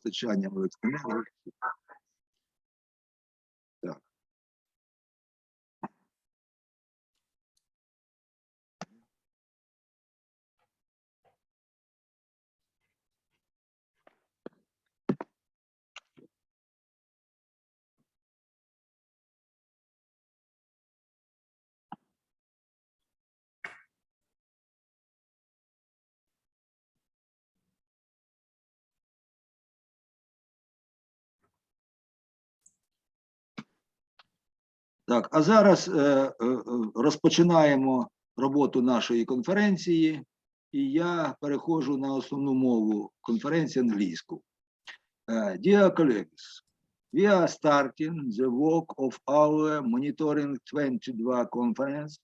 постачанням електроенергії. Так. Так, а зараз розпочинаємо роботу нашої конференції, і я переходжу на основну мову конференції англійську. Dear colleagues, we are starting the work of our Monitoring 22 conference.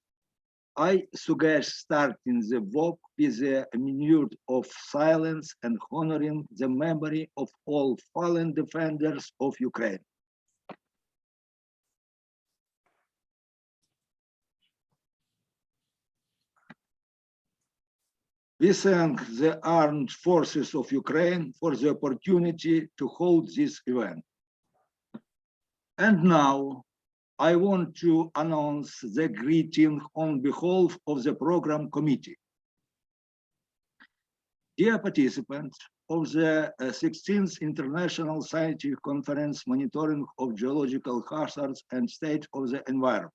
I suggest starting the work with a minute of silence and honoring the memory of all fallen defenders of Ukraine. We thank the armed forces of Ukraine for the opportunity to hold this event. And now, I want to announce the greeting on behalf of the program committee. Dear participants of the 16th International Scientific Conference Monitoring of Geological Hazards and State of the Environment,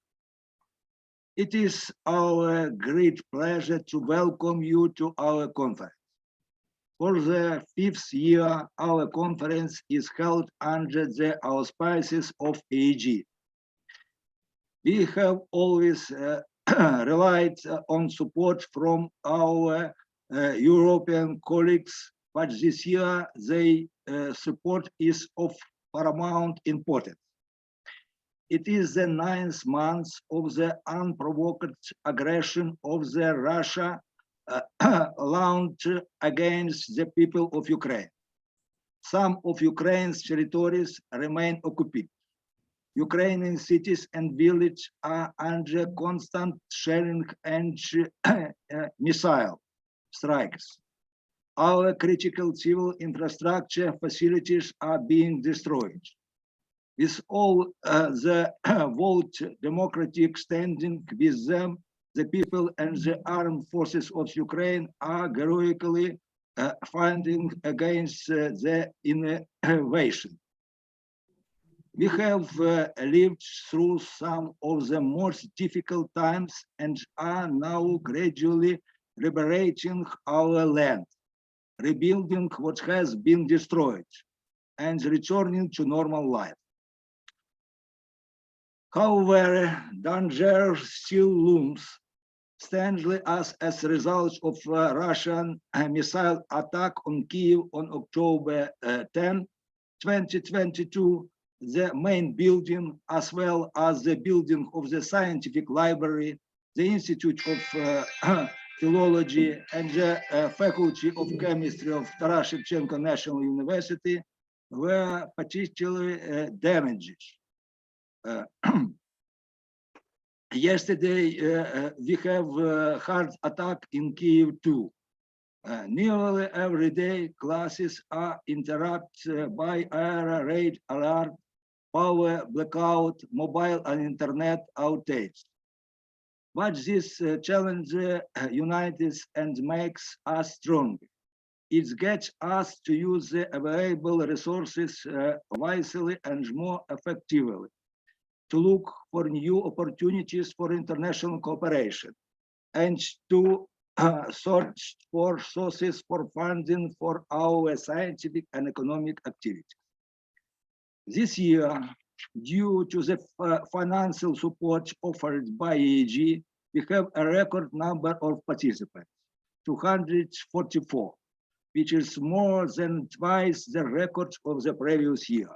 it is our great pleasure to welcome you to our conference. For the 5th year, our conference is held under the auspices of EEG. We have always relied on support from our European colleagues, but this year their support is of paramount importance. It is the 9th month of the unprovoked aggression of the Russia launched against the people of Ukraine. Some of Ukraine's territories remain occupied. Ukrainian cities and villages are under constant shelling and missile strikes. Our critical civil infrastructure facilities are being destroyed. With all the vowed democratic standing with them, the people and the armed forces of Ukraine are heroically fighting against the invasion. We have lived through some of the most difficult times and are now gradually liberating our land, rebuilding what has been destroyed, and returning to normal life. However, danger still looms, strangely as a result of Russian missile attack on Kyiv on October 10, 2022. The main building, as well as the building of the scientific library, the Institute of Philology, and the Faculty of Chemistry of Taras Shevchenko National University were particularly damaged. Yesterday, we have hard attack in Kyiv too. Nearly every day, classes are interrupted by air raid alert, power blackout, mobile and internet outage. But this challenge unites and makes us strong. It gets us to use the available resources wisely and more effectively, to look for new opportunities for international cooperation, and to search for sources for funding for our scientific and economic activities. This year, due to the financial support offered by EEG, we have a record number of participants, 244, which is more than twice the record of the previous year.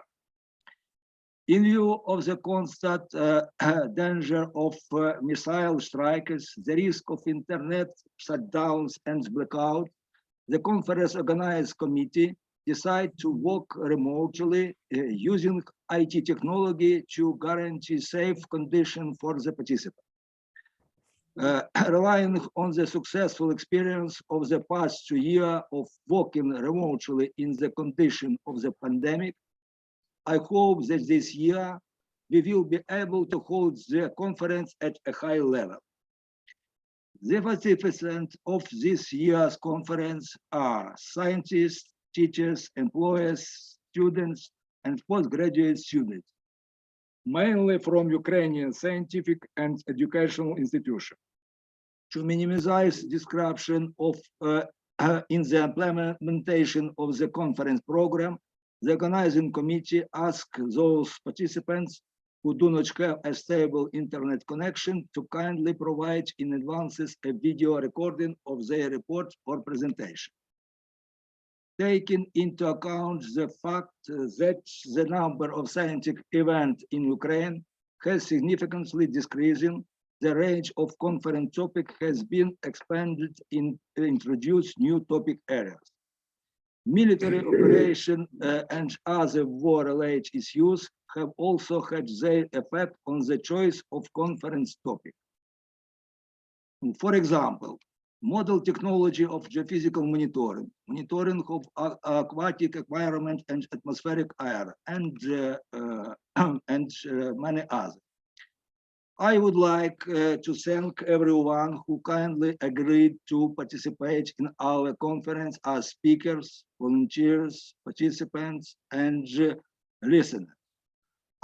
In view of the constant danger of missile strikes, the risk of internet shutdowns and blackout, the conference organized committee decided to work remotely using IT technology to guarantee safe conditions for the participants. Relying on the successful experience of the past 2 years of working remotely in the condition of the pandemic, I hope that this year we will be able to hold the conference at a high level. The participants of this year's conference are scientists, teachers, employers, students, and postgraduate students, mainly from Ukrainian scientific and educational institutions. To minimize disruption of in the implementation of the conference program, the organizing committee asked those participants who do not have a stable internet connection to kindly provide in advance a video recording of their report or presentation. Taking into account the fact that the number of scientific events in Ukraine has significantly decreasing, the range of conference topic has been expanded in introduce new topic areas. Military operation and other war-related issues have also had their effect on the choice of conference topic. For example, model technology of geophysical monitoring, monitoring of aquatic environment and atmospheric air, and many others. I would like to thank everyone who kindly agreed to participate in our conference as speakers, volunteers, participants, and listeners.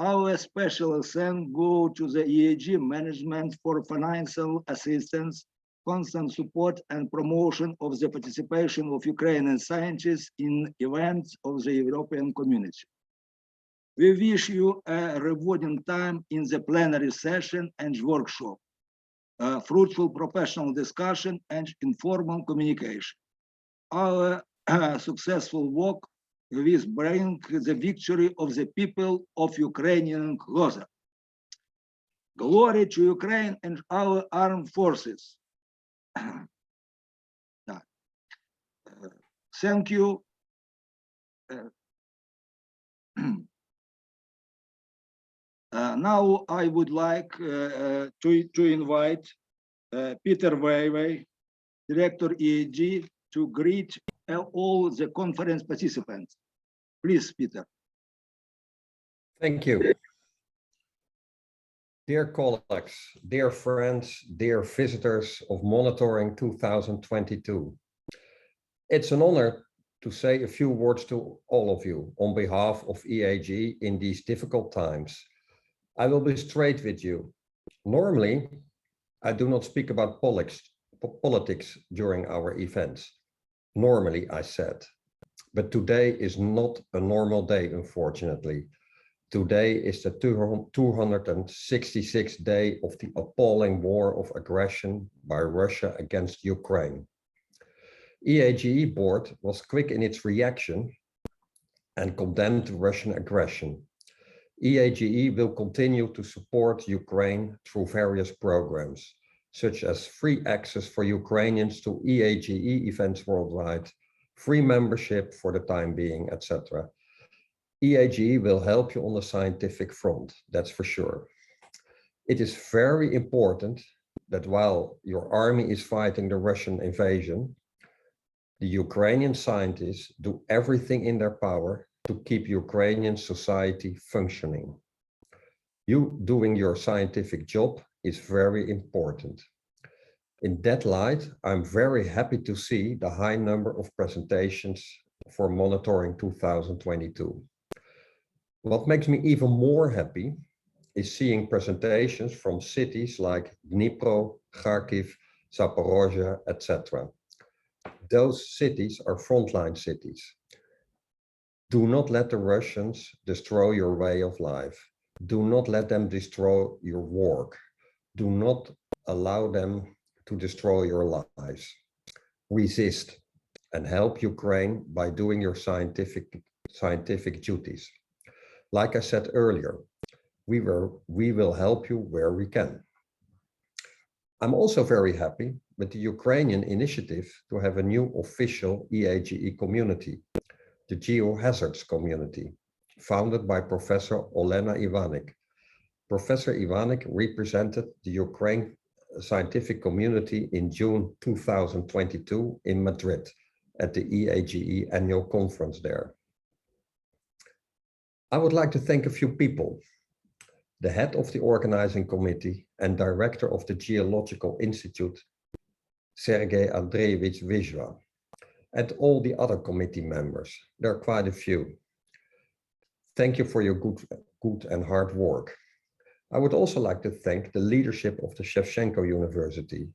Our special thanks go to the EAG management for financial assistance, constant support and promotion of the participation of Ukrainian scientists in events of the European community. We wish you a rewarding time in the plenary session and workshop, fruitful professional discussion and informal communication. Our successful work will bring the victory of the people of Ukrainian closer. Glory to Ukraine and our armed forces. Thank you. Now I would like to invite Peter Weiwei, Director EAG, to greet all the conference participants. Please, Peter. Thank you. Dear colleagues, dear friends, dear visitors of Monitoring 2022. It's an honor to say a few words to all of you on behalf of EAG in these difficult times. I will be straight with you. Normally, I do not speak about politics during our events. Normally, I said. But today is not a normal day, unfortunately. Today is the 266th day of the appalling war of aggression by Russia against Ukraine. EAGE board was quick in its reaction and condemned Russian aggression. EAGE will continue to support Ukraine through various programs, such as free access for Ukrainians to EAGE events worldwide, free membership for the time being, etc. EAGE will help you on the scientific front, that's for sure. It is very important that while your army is fighting the Russian invasion, the Ukrainian scientists do everything in their power to keep Ukrainian society functioning. You doing your scientific job is very important. In that light, I'm very happy to see the high number of presentations for Monitoring 2022. What makes me even more happy is seeing presentations from cities like Dnipro, Kharkiv, Zaporozhye, etc. Those cities are frontline cities. Do not let the Russians destroy your way of life. Do not let them destroy your work. Do not allow them to destroy your lives. Resist and help Ukraine by doing your scientific duties. Like I said earlier, we will help you where we can. I'm also very happy with the Ukrainian initiative to have a new official EAGE community, the Geohazards community, founded by Professor Olena Ivanik. Professor Ivanik represented the scientific community in June 2022 in Madrid at the EAGE annual conference there. I would like to thank a few people: the head of the organizing committee and director of the Geological Institute, Sergei Andreevich Vizhva, and all the other committee members. There are quite a few. Thank you for your good and hard work. I would also like to thank the leadership of the Shevchenko University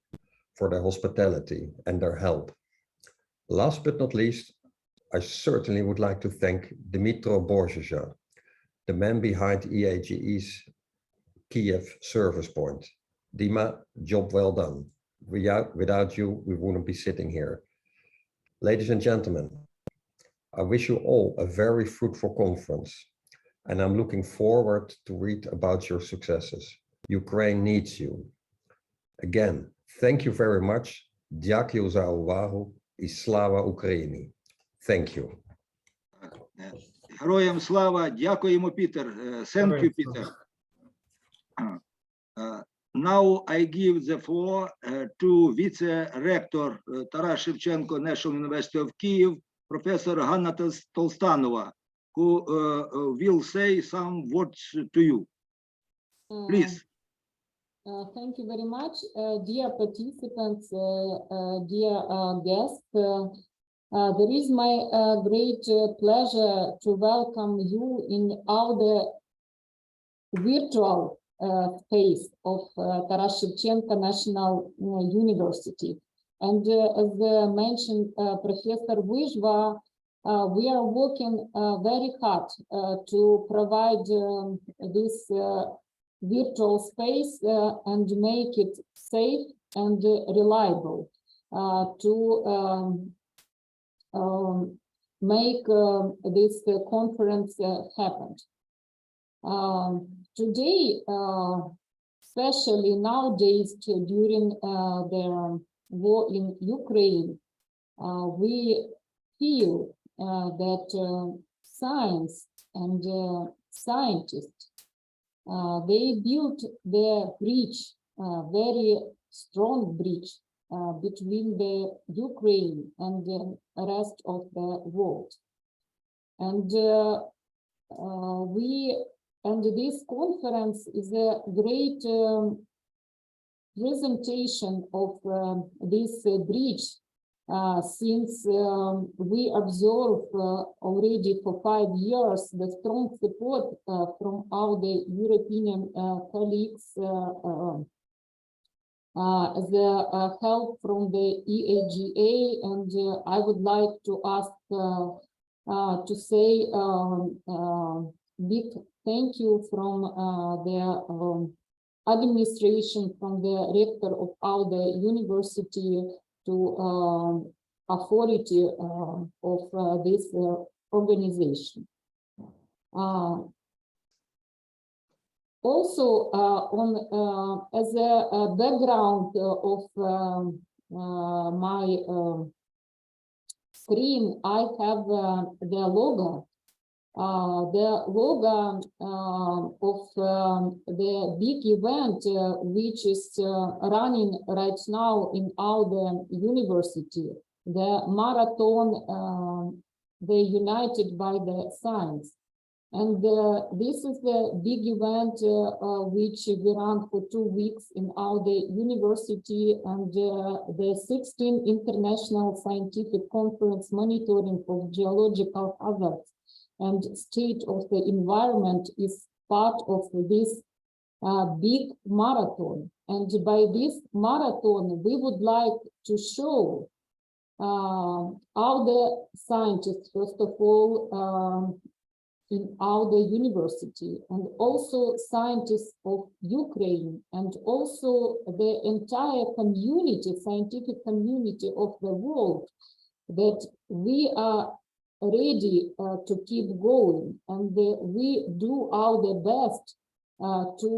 for their hospitality and their help. Last but not least, I certainly would like to thank Dmitro Borzhezha, the man behind EAGE's Kyiv service point. Dima, job well done. Without you, we wouldn't be sitting here. Ladies and gentlemen, I wish you all a very fruitful conference, and I'm looking forward to read about your successes. Ukraine needs you. Again, thank you very much. Дякую за увагу і слава Україні. Thank you. Героям слава, дякуємо, Пітер. Thank you, Peter. Now I give the floor to Vice-Rector Taras Shevchenko National University of Kyiv, Professor Hanna Tolstanova, who will say some words to you. Please. Thank you very much, dear participants, dear guests. There is my great pleasure to welcome you in our virtual space of Taras Shevchenko National University. And as mentioned Professor Vizhva, we are working very hard to provide this virtual space and make it safe and reliable to make this conference happen. Today, especially nowadays during the war in Ukraine, we feel that science and scientists, they built their bridge, very strong bridge between the Ukraine and the rest of the world. And this conference is a great presentation of this bridge, since we observe already for 5 years the strong support from our European colleagues, the help from the EAGA, and I would like to ask to say big thank you from the administration, from the rector of our university to authority of this organization. Also, as a background of my screen, I have the logo. The logo of the big event which is running right now in our university, the marathon, the United by the Science. And this is the big event which we run for 2 weeks in our university, and the 16th International Scientific Conference Monitoring of Geological Hazards and State of the Environment is part of this big marathon. And by this marathon, we would like to show how the scientists, first of all, in our university, and also scientists of Ukraine, and also the entire community, scientific community of the world, that we are ready to keep going, and we do our best to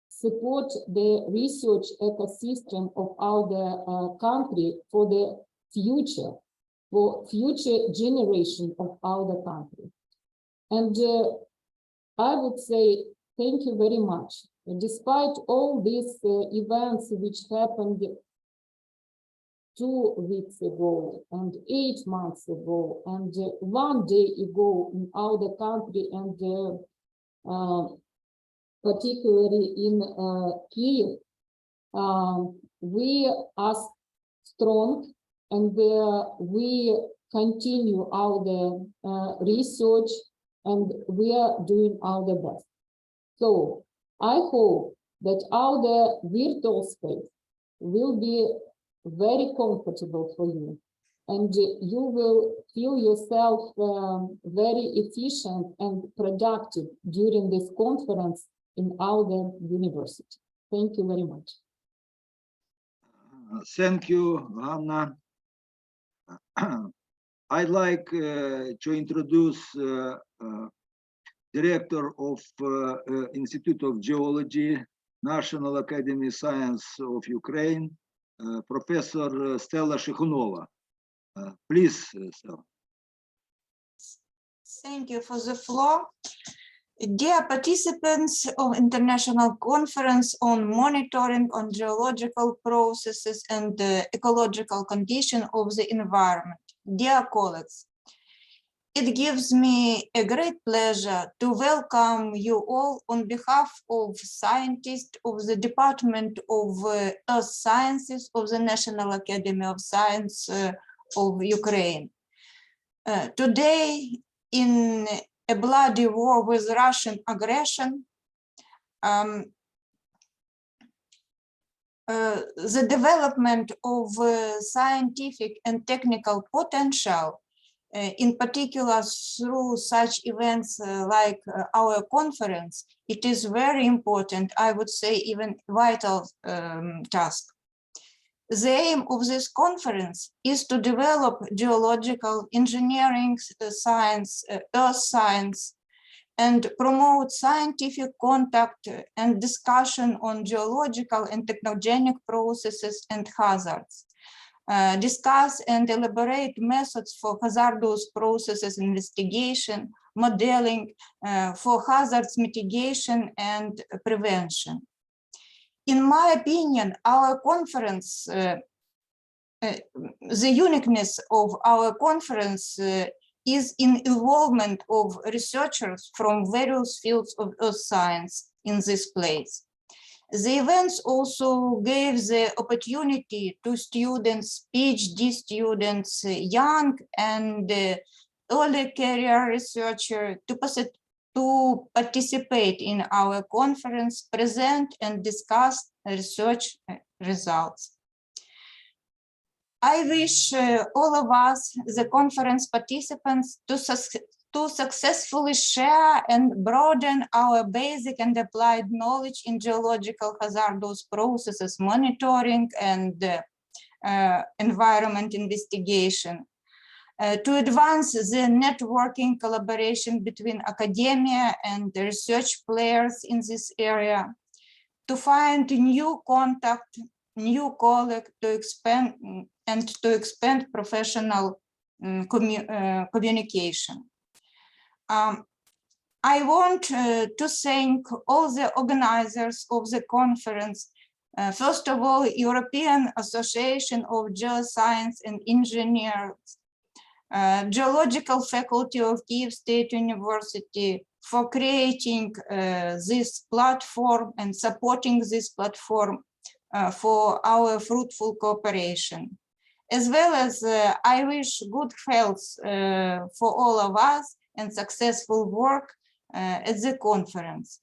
support the research ecosystem of our country for the future, for future generation of our country. And I would say thank you very much despite all these events which happened 2 weeks ago and 8 months ago and 1 day ago in our country, and particularly in Kyiv, we are strong, and we continue our research, and we are doing our best. So I hope that our virtual space will be very comfortable for you, and you will feel yourself very efficient and productive during this conference in our university. Thank you very much. Thank you, Anna. I'd like to introduce Director of Institute of Geology, National Academy of Science of Ukraine, Professor Stella Shihunova. Please, Stella. Thank you for the floor. Dear participants of International Conference on Monitoring on Geological Processes and the Ecological Condition of the Environment, dear colleagues, it gives me a great pleasure to welcome you all on behalf of scientists of the Department of Earth Sciences of the National Academy of Science of Ukraine. Today, in a bloody war with Russian aggression, the development of scientific and technical potential, in particular through such events like our conference, it is very important, I would say even vital task. The aim of this conference is to develop geological, engineering science, earth science, and promote scientific contact and discussion on geological and technogenic processes and hazards. Discuss and elaborate methods for hazardous processes investigation, modeling, for hazards mitigation and prevention. In my opinion, our conference, the uniqueness of our conference is in involvement of researchers from various fields of earth science in this place. The events also gave the opportunity to students, PhD students, young and early career researchers to participate in our conference, present and discuss research results. I wish all of us, the conference participants, to successfully share and broaden our basic and applied knowledge in geological hazardous processes monitoring and environment investigation, to advance the networking collaboration between academia and the research players in this area, to find new contact, new colleague, to expand professional communication. I want to thank all the organizers of the conference. First of all, European Association of Geoscience and Engineers, Geological Faculty of Kyiv State University, for creating this platform and supporting this platform for our fruitful cooperation. As well as I wish good health for all of us and successful work at the conference.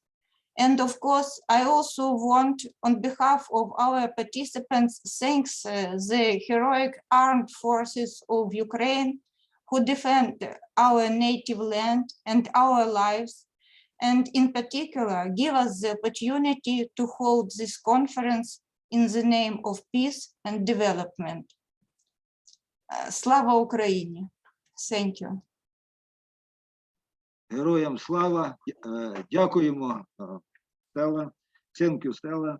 And of course, I also want, on behalf of our participants, thanks the heroic armed forces of Ukraine who defend our native land and our lives, and in particular, give us the opportunity to hold this conference in the name of peace and development. Slava Ukraini. Thank you. Героям слава. Дякуємо, Stella. Thank you, Stella.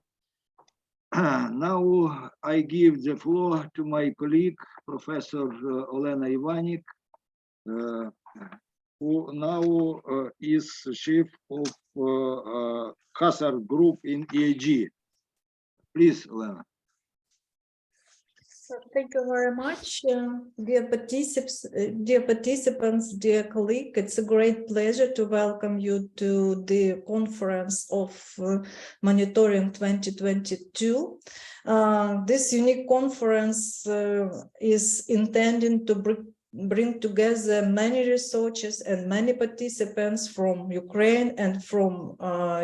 Now I give the floor to my colleague, Professor Olena Ivanik, who now is chief of hazard group in EAG. Please, Elena. So thank you very much, dear participants, dear colleague. It's a great pleasure to welcome you to the conference of Monitoring 2022. This unique conference is intended to bring together many researchers and many participants from Ukraine and from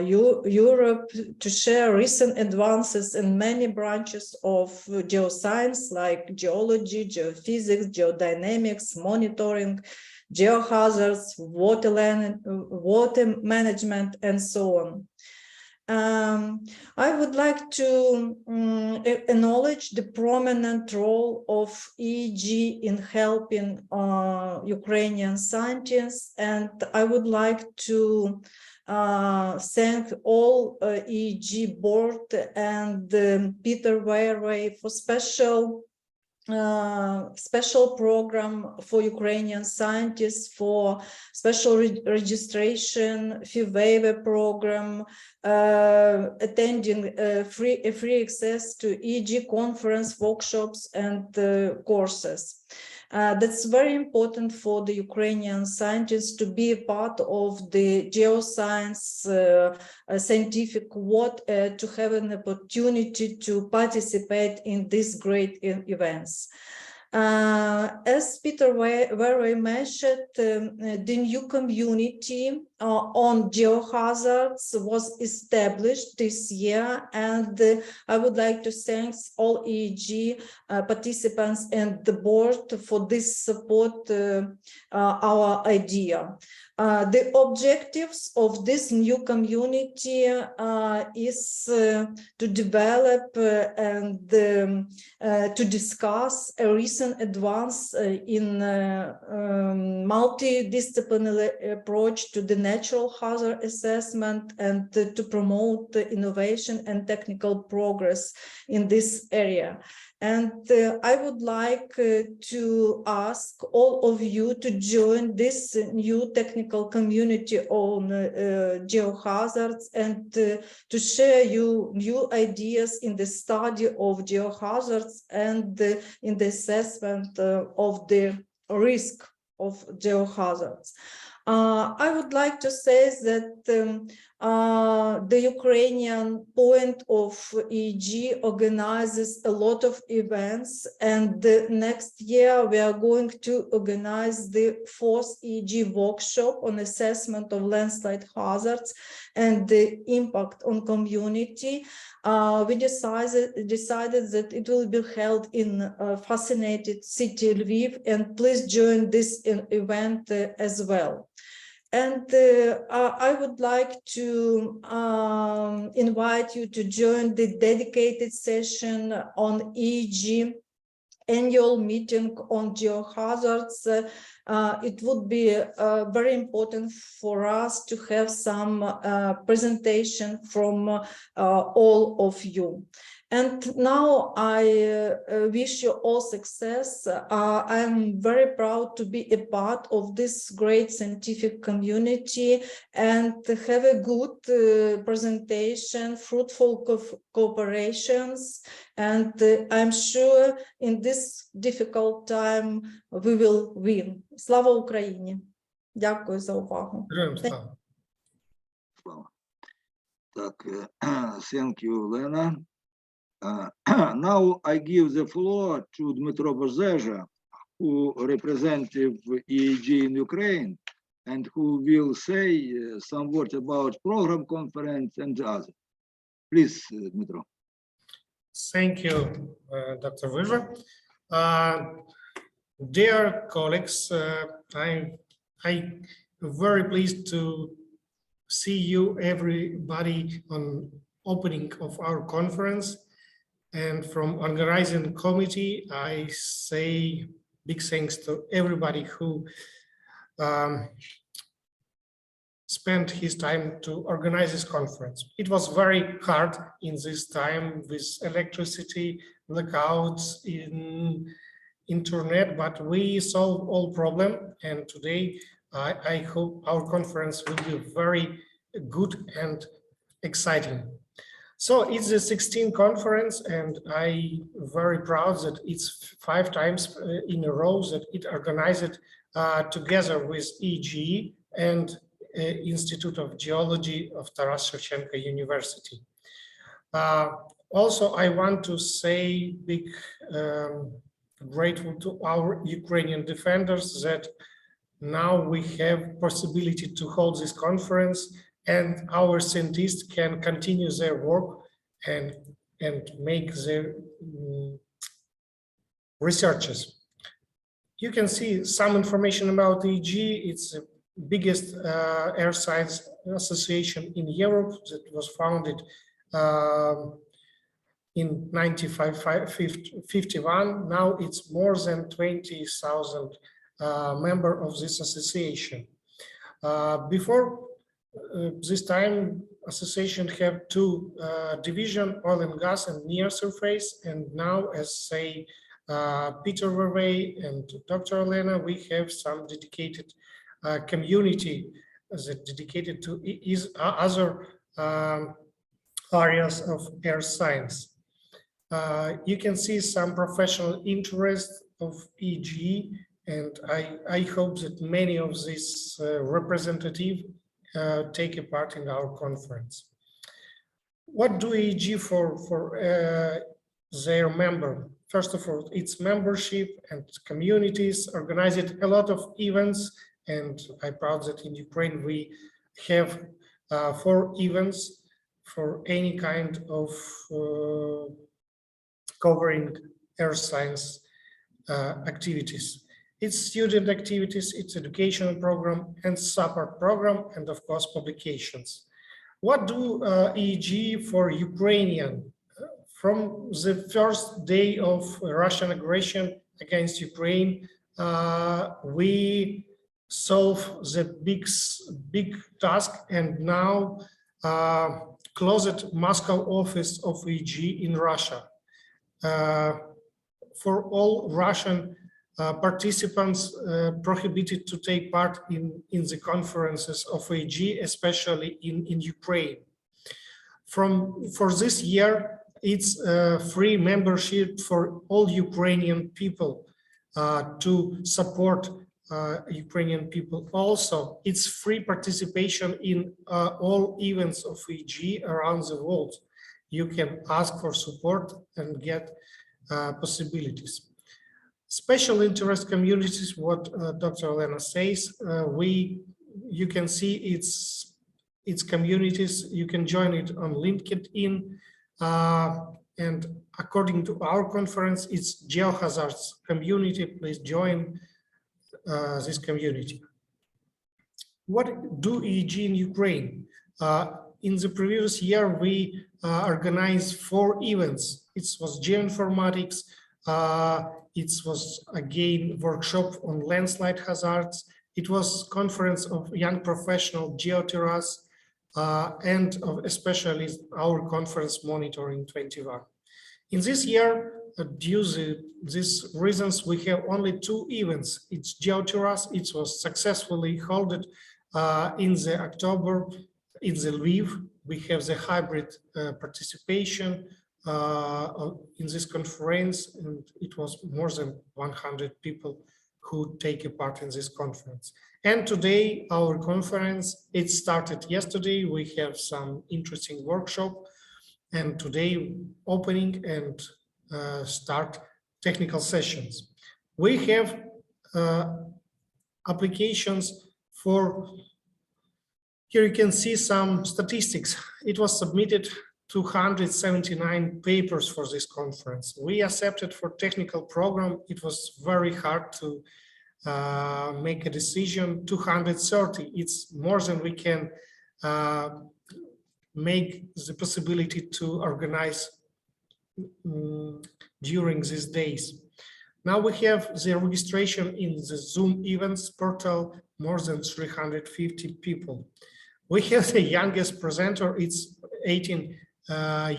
Europe to share recent advances in many branches of geoscience like geology, geophysics, geodynamics, monitoring, geohazards, water management, and so on. I would like to acknowledge the prominent role of EEG in helping Ukrainian scientists, and I would like to thank all EEG board and Peter Weyrway for special program for Ukrainian scientists, for special registration, fee waiver program, attending free access to EEG conference, workshops, and courses. That's very important for the Ukrainian scientists to be a part of the geoscience scientific world, to have an opportunity to participate in these great events. As Peter Weyrway mentioned, the new community on geohazards was established this year, and I would like to thank all EEG participants and the board for this support our idea. The objectives of this new community is to develop and to discuss a recent advance in multidisciplinary approach to the natural hazard assessment, and to promote the innovation and technical progress in this area. And I would like to ask all of you to join this new technical community on geohazards, and to share new ideas in the study of geohazards and in the assessment of the risk of geohazards. I would like to say that the Ukrainian point of EEG organizes a lot of events, and next year we are going to organize the 4th EEG workshop on assessment of landslide hazards and the impact on community. We decided that it will be held in fascinated city Lviv, and please join this event as well. And I would like to invite you to join the dedicated session on EEG annual meeting on geohazards. It would be very important for us to have some presentation from all of you. And now I wish you all success. I'm very proud to be a part of this great scientific community and have a good presentation, fruitful cooperations. And I'm sure in this difficult time we will win. Слава Україні! Дякую за увагу. Так, thank you, Lena. Now I give the floor to Dmytro Bozeja, who representative EEG in Ukraine, and who will say some words about program conference and others. Please, Dmytro. Thank you, Dr. Wyża. Dear colleagues, I'm very pleased to see you, everybody, on opening of our conference. And from organizing committee, I say big thanks to everybody who spent his time to organize this conference. It was very hard in this time with electricity, blackouts, in internet, but we solved all problem. And today I hope our conference will be very good and exciting. So it's the 16th conference, and I'm very proud that it's 5 times in a row that it organized together with EGE and Institute of Geology of Taras Shevchenko University. Also, I want to say big grateful to our Ukrainian defenders that now we have possibility to hold this conference, and our scientists can continue their work and make their researches. You can see some information about EG. It's the biggest air science association in Europe that was founded in 1951. Now it's more than 20,000 member of this association. Before this time, association have 2 division, oil and gas and near surface, and now, as say Peter Verwey and Dr. Elena, we have some dedicated community that dedicated to other areas of air science. You can see some professional interest of EG, and I hope that many of these representatives take a part in our conference. What do EG for their member? First of all, its membership and communities organized a lot of events, and I'm proud that in Ukraine we have 4 events for any kind of covering air science activities. It's student activities, it's educational program and support program, and of course publications. What do EG for Ukrainian? From the first day of Russian aggression against Ukraine, we solved the big task, and now closed Moscow office of EG in Russia. For all Russian participants prohibited to take part in the conferences of EG, especially in Ukraine. For this year, it's free membership for all Ukrainian people to support Ukrainian people. Also, it's free participation in all events of EG around the world. You can ask for support and get possibilities. Special interest communities, what Dr. Elena says, you can see its communities. You can join it on LinkedIn, and according to our conference, it's geohazards community. Please join this community. What do EG in Ukraine? In the previous year, we organized 4 events. It was geoinformatics. It was again workshop on landslide hazards. It was conference of young professional geoterras, and especially our conference monitoring 21. In this year, due to these reasons, we have only 2 events. It's geoterras. It was successfully held in the October in the Lviv. We have the hybrid participation in this conference, and it was more than 100 people who take a part in this conference. And today, our conference, it started yesterday. We have some interesting workshop, and today opening and start technical sessions. We have applications for, here you can see some statistics. It was submitted 279 papers for this conference. We accepted for technical program. It was very hard to make a decision. 230, it's more than we can make the possibility to organize during these days. Now we have the registration in the Zoom events portal, more than 350 people. We have the youngest presenter, it's 18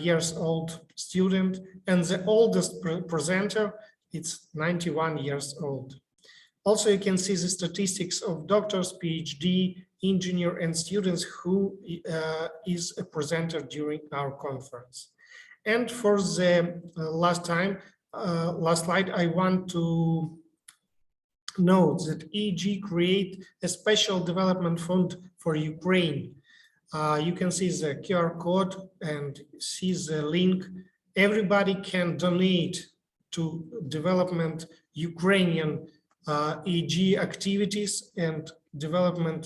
years old student, and the oldest presenter, it's 91 years old. Also, you can see the statistics of doctors, PhD, engineer, and students who is a presenter during our conference. And for the last slide, I want to note that EEG create a special development fund for Ukraine. You can see the QR code and see the link. Everybody can donate to development Ukrainian EEG activities and development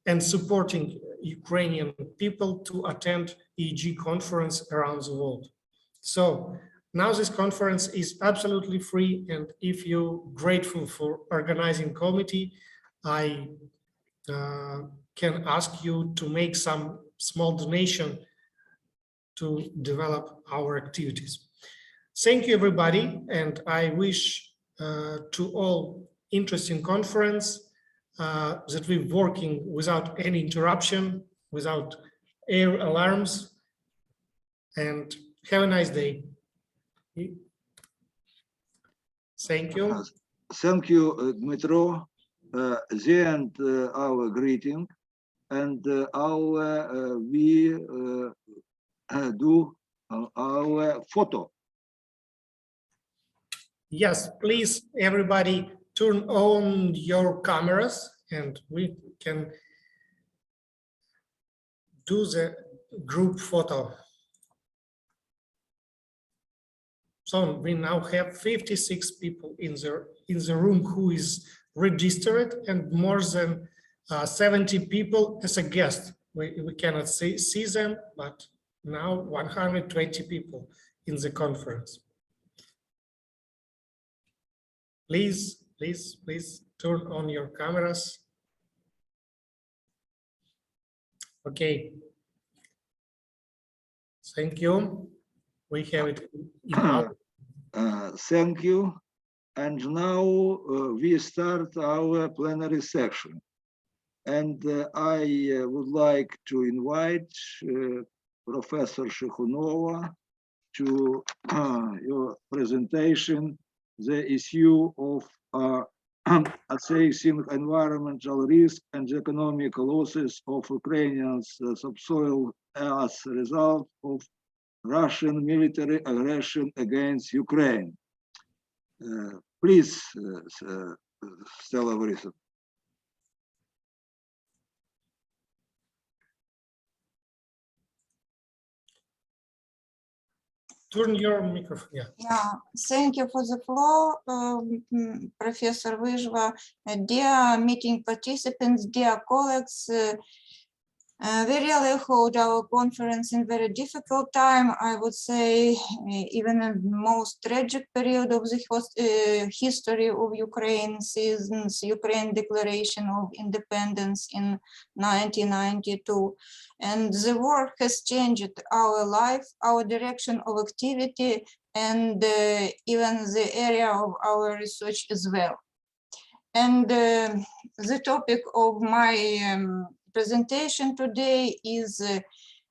and supporting Ukrainian people to attend EEG conference around the world. So now this conference is absolutely free, and if you're grateful for organizing committee, I can ask you to make some small donation to develop our activities. Thank you, everybody, and I wish to all interesting conference that we're working without any interruption, without air alarms, and have a nice day. Thank you. Thank you, Dmitro. The end our greeting, and we do our photo. Yes, please, everybody, turn on your cameras and we can do the group photo. So we now have 56 people in the room who is registered, and more than 70 people as a guest. We cannot see them, but now 120 people in the conference. Please, please, please turn on your cameras. Okay. Thank you. We have it. Thank you. And now we start our plenary section. And I would like to invite Professor Shekhunova to your presentation, the issue of assessing environmental risk and the economic losses of Ukrainian subsoil as a result of Russian military aggression against Ukraine. Please, Stella Borisovna. Turn your microphone. Yeah, thank you for the floor, Professor Vyzhva. Dear meeting participants, dear colleagues, we really hold our conference in very difficult time. I would say even in the most tragic period of the history of Ukraine, since Ukraine declaration of independence in 1992. And the war has changed our life, our direction of activity, and even the area of our research as well. And the topic of my presentation today is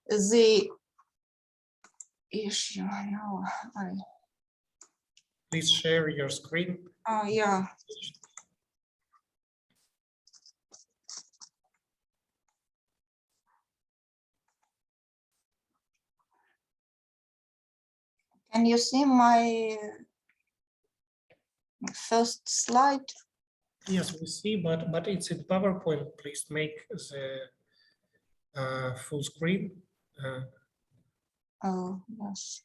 the issue. No, Please share your screen. Yeah. Can you see my first slide? Yes, we see, but it's in PowerPoint. Please make the full screen. Oh, yes.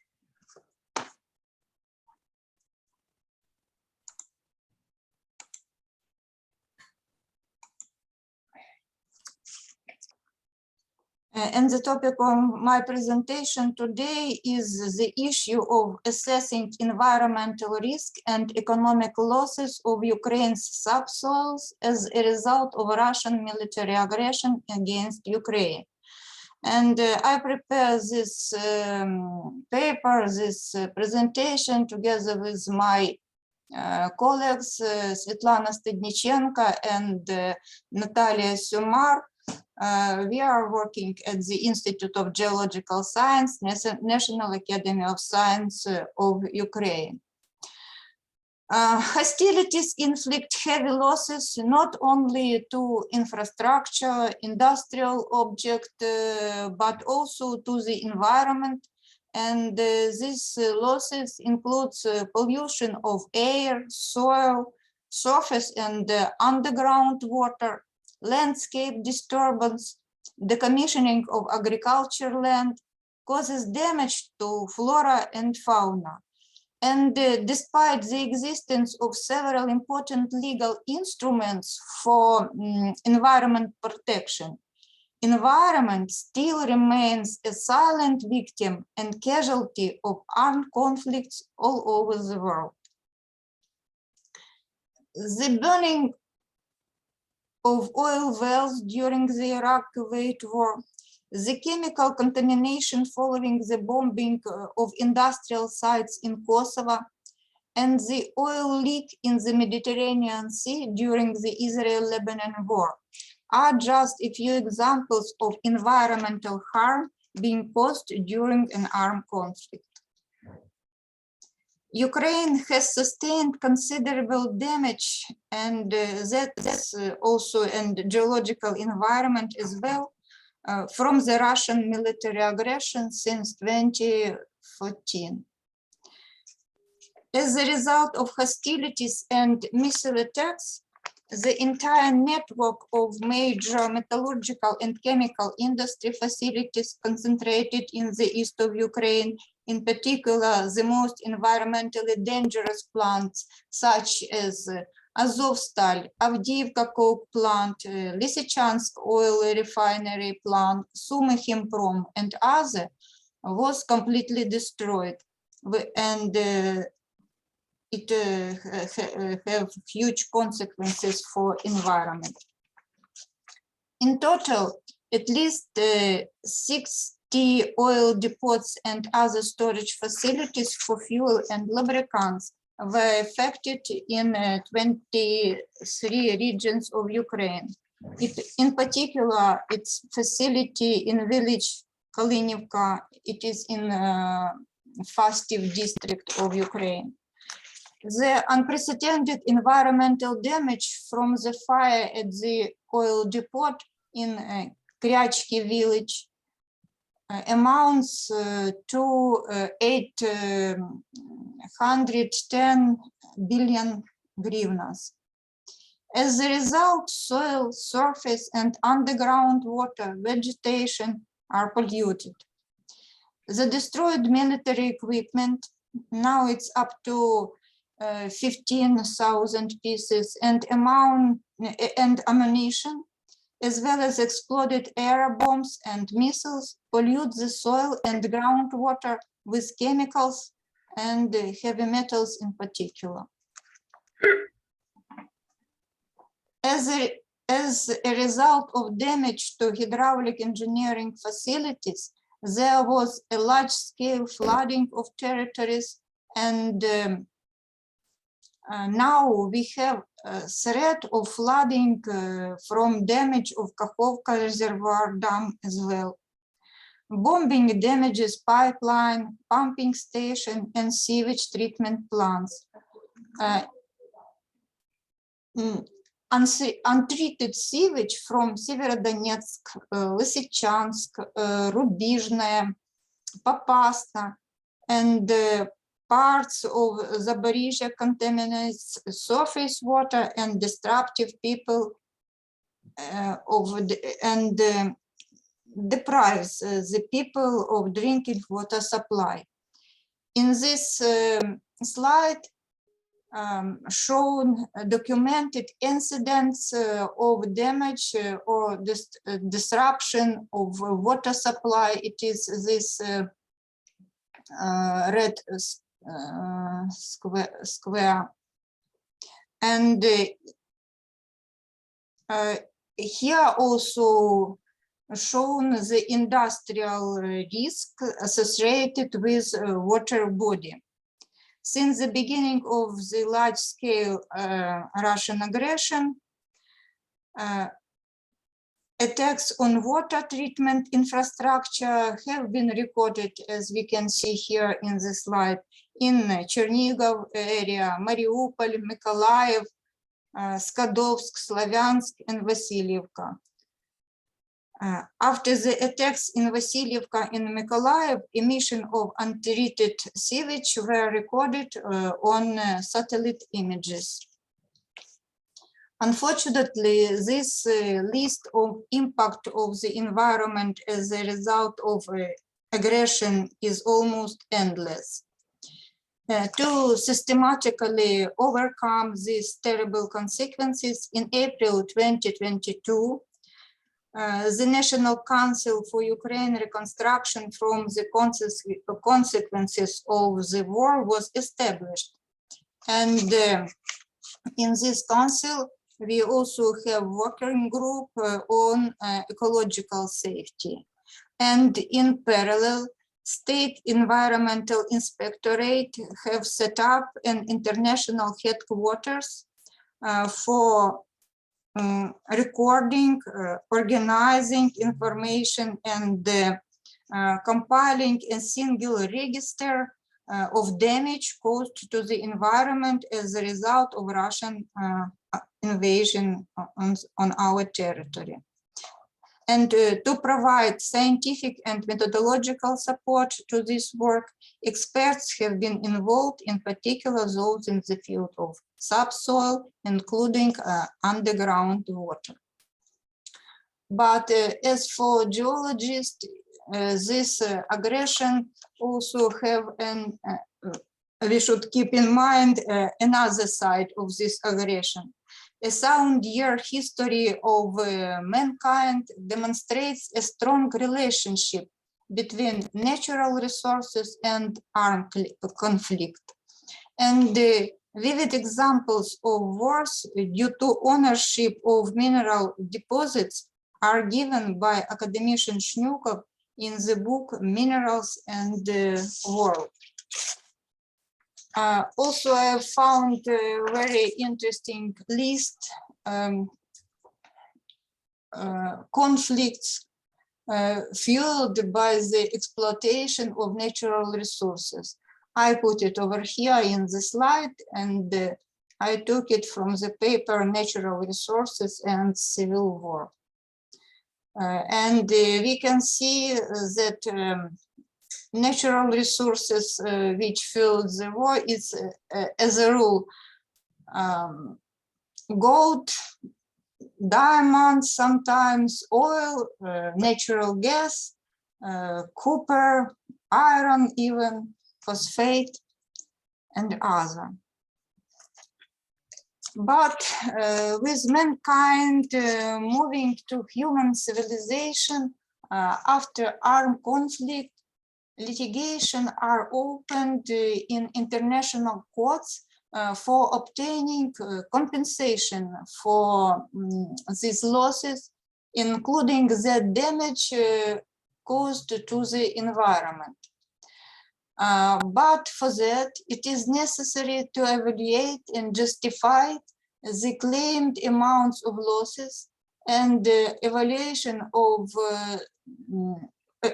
And the topic of my presentation today is the issue of assessing environmental risk and economic losses of Ukraine's subsoils as a result of Russian military aggression against Ukraine. And I prepared this paper, this presentation together with my colleagues, Svetlana Stednichenko and Natalia Sumar. We are working at the Institute of Geological Science, National Academy of Science of Ukraine. Hostilities inflict heavy losses not only to infrastructure, industrial object, but also to the environment. And these losses includes pollution of air, soil, surface and underground water, landscape disturbance, decommissioning of agriculture land, causes damage to flora and fauna. And despite the existence of several important legal instruments for environment protection, environment still remains a silent victim and casualty of armed conflicts all over the world. The burning of oil wells during the Iraq-Kuwait war, the chemical contamination following the bombing of industrial sites in Kosovo, and the oil leak in the Mediterranean Sea during the Israel-Lebanon war are just a few examples of environmental harm being caused during an armed conflict. Ukraine has sustained considerable damage, and that's also in the geological environment as well, from the Russian military aggression since 2014. As a result of hostilities and missile attacks, the entire network of major metallurgical and chemical industry facilities concentrated in the east of Ukraine, in particular the most environmentally dangerous plants such as Azovstal, Avdiivka coke plant, Lysychansk oil refinery plant, Sumy Chimprom and other, was completely destroyed. And it have huge consequences for environment. In total, at least 60 oil depots and other storage facilities for fuel and lubricants were affected in 23 regions of Ukraine. In particular, its facility in village Kalinivka, it is in Fastiv district of Ukraine. The unprecedented environmental damage from the fire at the oil depot in Kryachki village amounts to 810 billion hryvnias. As a result, soil, surface, and underground water, vegetation are polluted. The destroyed military equipment, now it's up to 15,000 pieces, and ammunition, as well as exploded air bombs and missiles, pollute the soil and groundwater with chemicals and heavy metals in particular. As a result of damage to hydraulic engineering facilities, there was a large-scale flooding of territories, and now we have a threat of flooding from damage of Kakhovka Reservoir Dam as well. Bombing damages pipeline, pumping station, and sewage treatment plants. Untreated sewage from Severodonetsk, Lysychansk, Rubizhne, Popasna, and parts of Zaporizhia contaminates surface water and destructive people deprives the people of drinking water supply. In this slide, shown documented incidents of damage or disruption of water supply. It is this red square. And here also shown the industrial risk associated with water body. Since the beginning of the large-scale Russian aggression, Attacks on water treatment infrastructure have been recorded, as we can see here in the slide, in Chernihiv area, Mariupol, Mykolaiv, Skadovsk, Slavyansk, and Vasilievka. After the attacks in Vasilievka and Mykolaiv, emission of untreated sewage were recorded on satellite images. Unfortunately, this list of impact of the environment as a result of aggression is almost endless. To systematically overcome these terrible consequences, in April 2022, the National Council for Ukraine Reconstruction from the consequences of the war was established. And in this council, we also have working group on ecological safety. And in parallel, State Environmental Inspectorate have set up an international headquarters for recording, organizing information, and compiling a single register of damage caused to the environment as a result of Russian invasion on our territory. And to provide scientific and methodological support to this work, experts have been involved, in particular those in the field of subsoil, including underground water. But as for geologists, this aggression also have an, we should keep in mind another side of this aggression. A 1,000-year history of mankind demonstrates a strong relationship between natural resources and armed conflict. And vivid examples of wars due to ownership of mineral deposits are given by academician Shnyukov in the book Minerals and the World. Also, I found a very interesting list conflicts fueled by the exploitation of natural resources. I put it over here in the slide, and I took it from the paper Natural Resources and Civil War. And we can see that natural resources which fuel the war is, as a rule, gold, diamonds, sometimes oil, natural gas, copper, iron, even phosphate, and other. But with mankind moving to human civilization after armed conflict, litigation are opened in international courts for obtaining compensation for these losses, including the damage caused to the environment. But for that, it is necessary to evaluate and justify the claimed amounts of losses, and evaluation of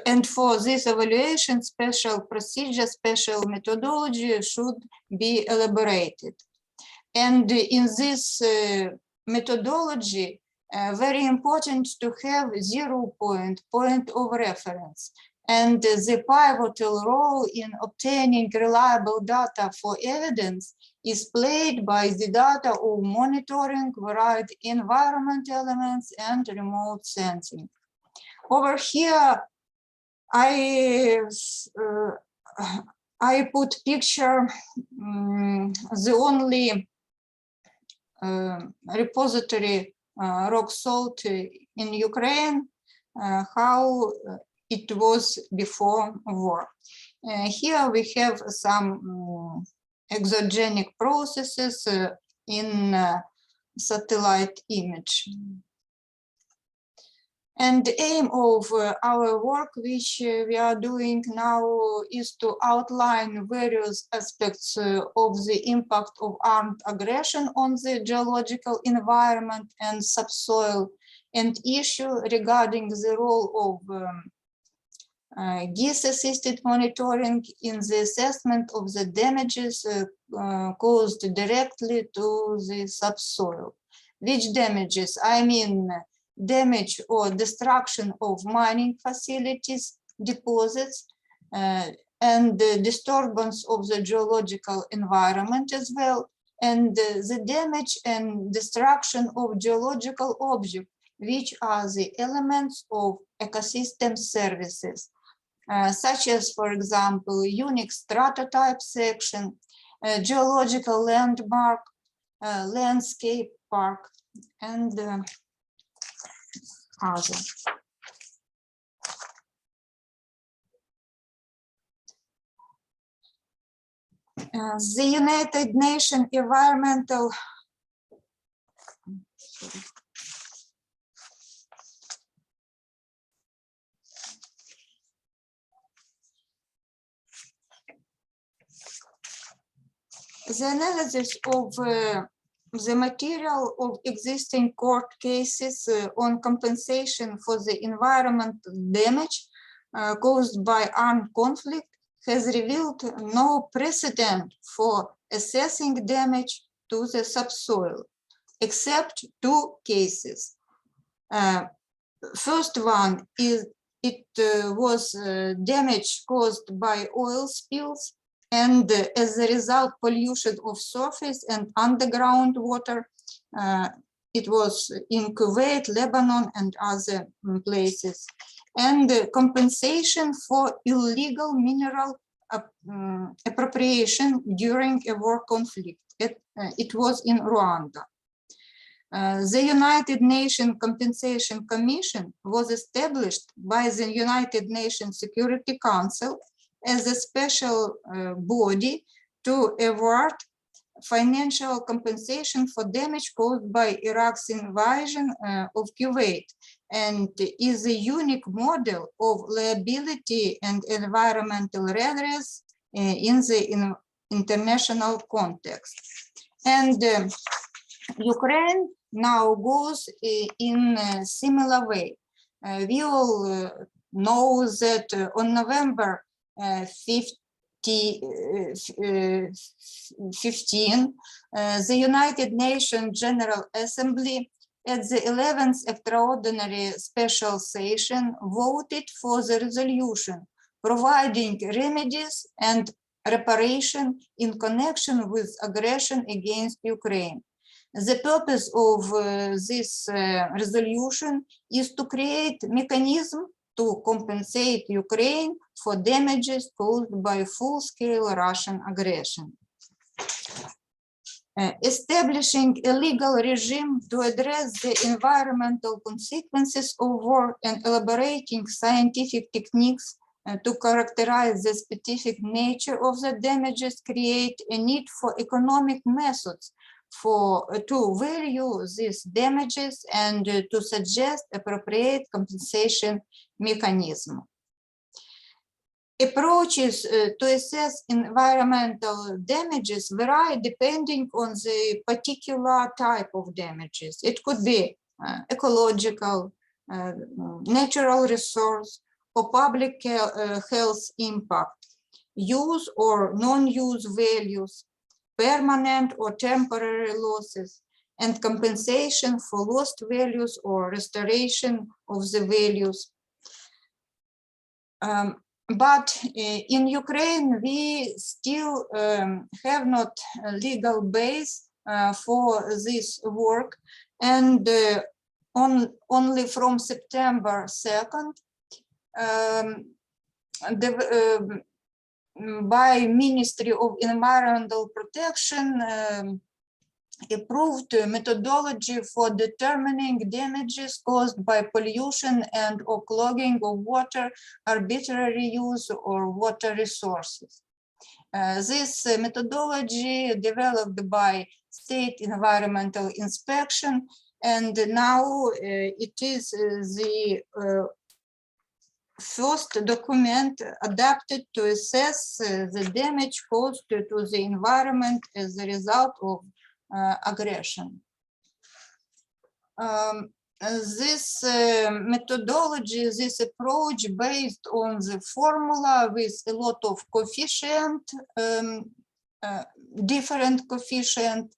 and for this evaluation, special procedure, special methodology should be elaborated. And in this methodology, very important to have 0 point of reference. And the pivotal role in obtaining reliable data for evidence is played by the data of monitoring varied environment elements and remote sensing. Over here, I put picture, the only repository rock salt in Ukraine, how it was before war. Here we have some exogenic processes in satellite image. And the aim of our work, which we are doing now, is to outline various aspects of the impact of armed aggression on the geological environment and subsoil, and issue regarding the role of GIS-assisted monitoring in the assessment of the damages caused directly to the subsoil. Which damages? I mean, damage or destruction of mining facilities, deposits, and the disturbance of the geological environment as well, and the damage and destruction of geological objects, which are the elements of ecosystem services, such as, for example, unique stratotype section, geological landmark, landscape park, and other. The United Nations Environmental The analysis of the material of existing court cases on compensation for the environmental damage caused by armed conflict has revealed no precedent for assessing damage to the subsoil, except two cases. First one is was damage caused by oil spills, and as a result, pollution of surface and underground water. It was in Kuwait, Lebanon, and other places. And compensation for illegal mineral appropriation during a war conflict. It was in Rwanda. The United Nations Compensation Commission was established by the United Nations Security Council as a special body to award financial compensation for damage caused by Iraq's invasion of Kuwait, and is a unique model of liability and environmental redress in the international context. And Ukraine now goes in a similar way. We all know that on November 15, the United Nations General Assembly at the 11th extraordinary special session voted for the resolution providing remedies and reparation in connection with aggression against Ukraine. The purpose of this resolution is to create mechanism to compensate Ukraine for damages caused by full-scale Russian aggression. Establishing a legal regime to address the environmental consequences of war and elaborating scientific techniques to characterize the specific nature of the damages create a need for economic methods to value these damages and to suggest appropriate compensation mechanism. Approaches to assess environmental damages vary depending on the particular type of damages. It could be ecological, natural resource, or public health impact, use or non-use values, permanent or temporary losses, and compensation for lost values or restoration of the values. But in Ukraine, we still have not a legal base for this work. And only from September 2nd, by Ministry of Environmental Protection approved methodology for determining damages caused by pollution and or clogging of water, arbitrary use or water resources. This methodology developed by State Environmental Inspection, and now it is the first document adapted to assess the damage caused to the environment as a result of aggression. this methodology, this approach based on the formula with a lot of coefficient, different coefficient,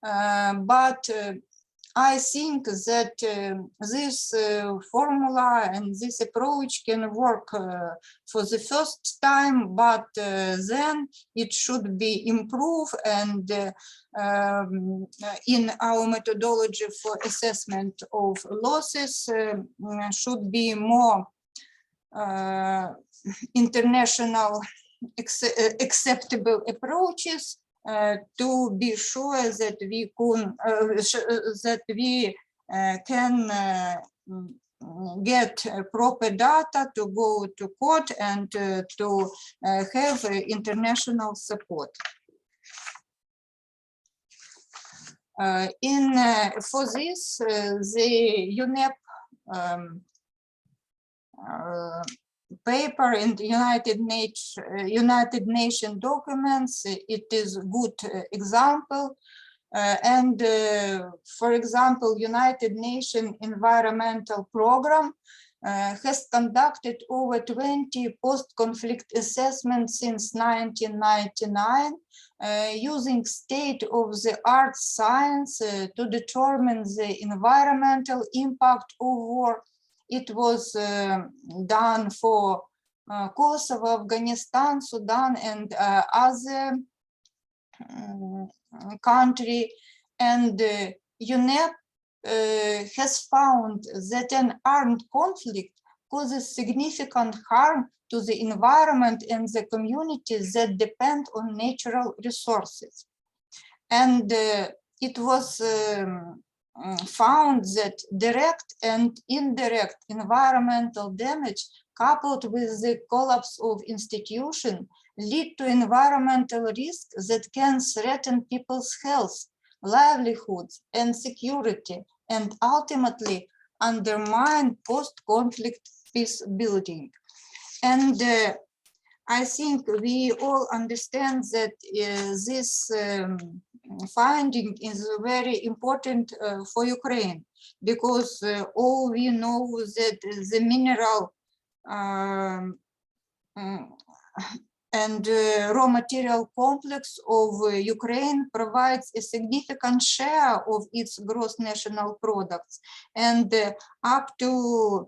but I think that this formula and this approach can work for the first time, but then it should be improved, and in our methodology for assessment of losses should be more international acceptable approaches to be sure that we can get proper data to go to court and to have international support. For this, the UNEP paper in the United Nations documents, it is a good example. For example, United Nations Environmental Program has conducted over 20 post-conflict assessments since 1999, using state-of-the-art science to determine the environmental impact of war. It was done for Kosovo, Afghanistan, Sudan, and other country. And UNEP has found that an armed conflict causes significant harm to the environment and the communities that depend on natural resources. And it was found that direct and indirect environmental damage coupled with the collapse of institutions lead to environmental risks that can threaten people's health, livelihoods, and security, and ultimately undermine post-conflict peace building. And I think we all understand that this finding is very important for Ukraine, because all we know that the mineral and raw material complex of Ukraine provides a significant share of its gross national products, and up to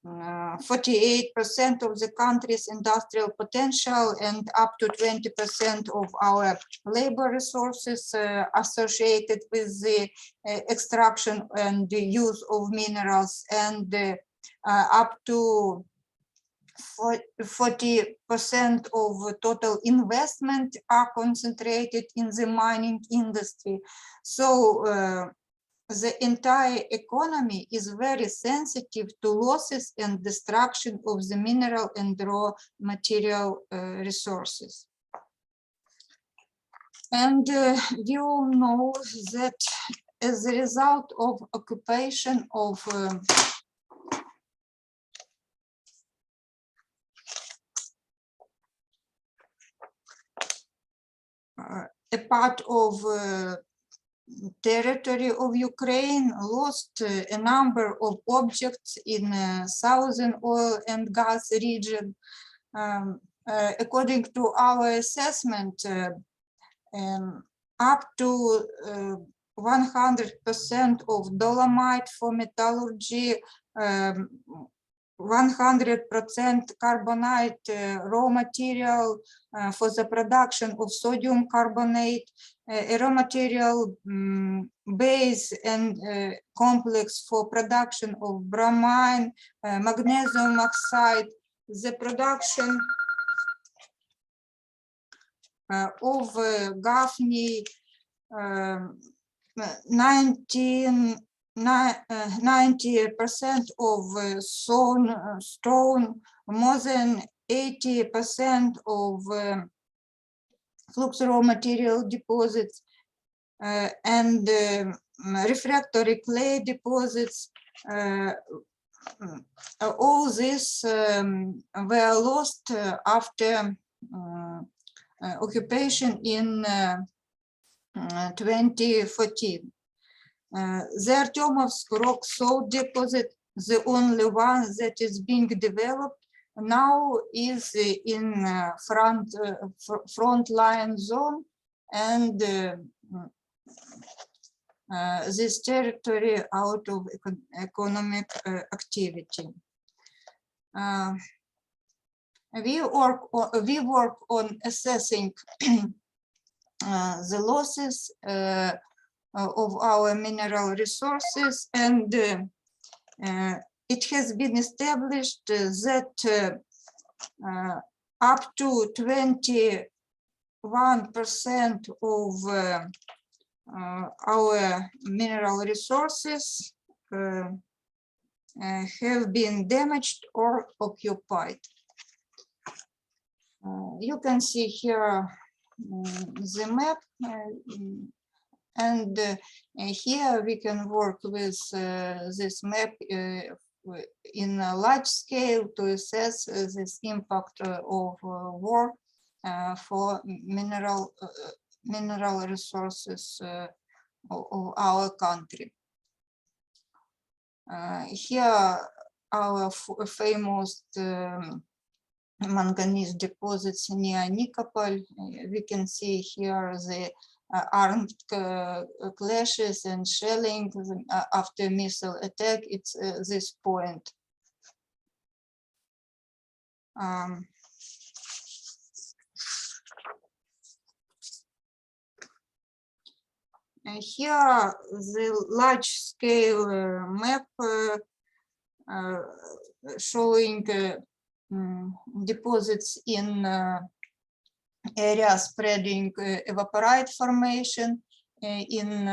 48% of the country's industrial potential and up to 20% of our labor resources associated with the extraction and the use of minerals, and up to 40% of total investment are concentrated in the mining industry. So the entire economy is very sensitive to losses and destruction of the mineral and raw material resources. And we all know that as a result of occupation of a part of territory of Ukraine lost a number of objects in southern oil and gas region. According to our assessment, up to 100% of dolomite for metallurgy, 100% carbonate raw material for the production of sodium carbonate, a raw material base and complex for production of bromine, magnesium oxide, the production of Gaffney, 90% of stone, more than 80% of flux raw material deposits, and refractory clay deposits. All this were lost after occupation in 2014. The Artyomovsk rock salt deposit, the only one that is being developed now, is in front line zone, and this territory out of economic activity. We work on assessing the losses of our mineral resources, and it has been established that up to 21% of our mineral resources have been damaged or occupied. You can see here the map, and here we can work with this map in a large scale to assess this impact of war for mineral resources of our country. Here our famous manganese deposits near Nikopol. We can see here the armed clashes and shelling after missile attack. It's this point. Here the large scale map showing deposits in area spreading evaporite formation. In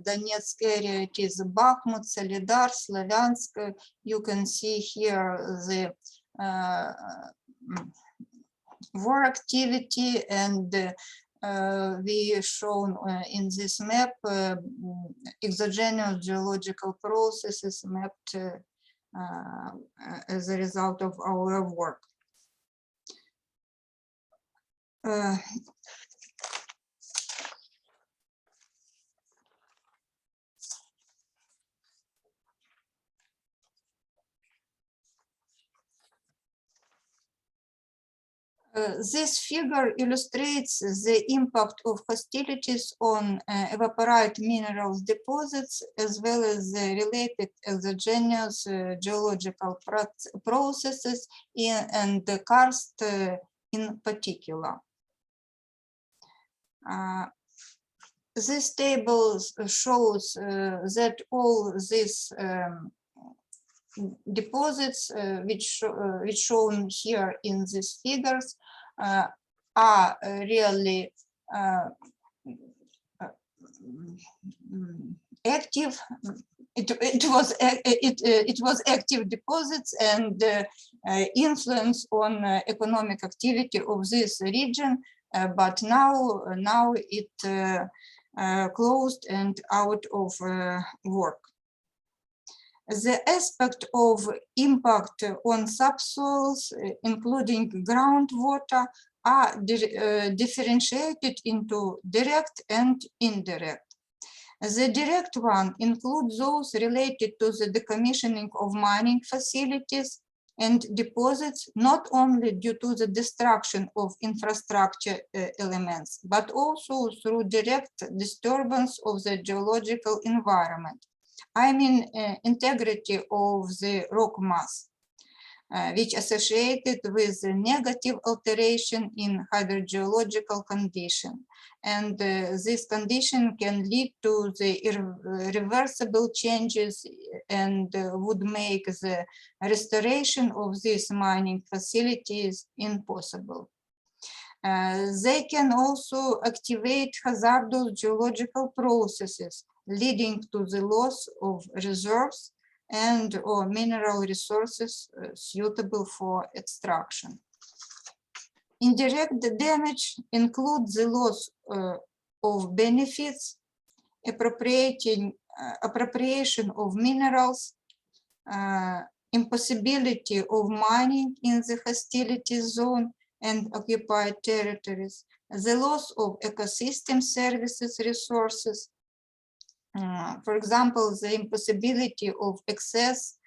Donetsk area it is Bakhmut, Solidar, Slavyansk. You can see here the war activity, and we shown in this map exogenous geological processes mapped as a result of our work. This figure illustrates the impact of hostilities on evaporite minerals deposits, as well as the related exogenous geological processes and the karst in particular. This table shows that all these deposits which shown here in these figures are really active. It was active deposits and influence on economic activity of this region, but now it closed and out of work. The aspect of impact on subsoils, including groundwater, are differentiated into direct and indirect. The direct one includes those related to the decommissioning of mining facilities and deposits, not only due to the destruction of infrastructure elements, but also through direct disturbance of the geological environment. I mean integrity of the rock mass, which associated with a negative alteration in hydrogeological condition. And this condition can lead to the irreversible changes and would make the restoration of these mining facilities impossible. They can also activate hazardous geological processes, leading to the loss of reserves and or mineral resources suitable for extraction. Indirect damage includes the loss of benefits, appropriation of minerals, impossibility of mining in the hostility zone and occupied territories, the loss of ecosystem services resources, for example, the impossibility of access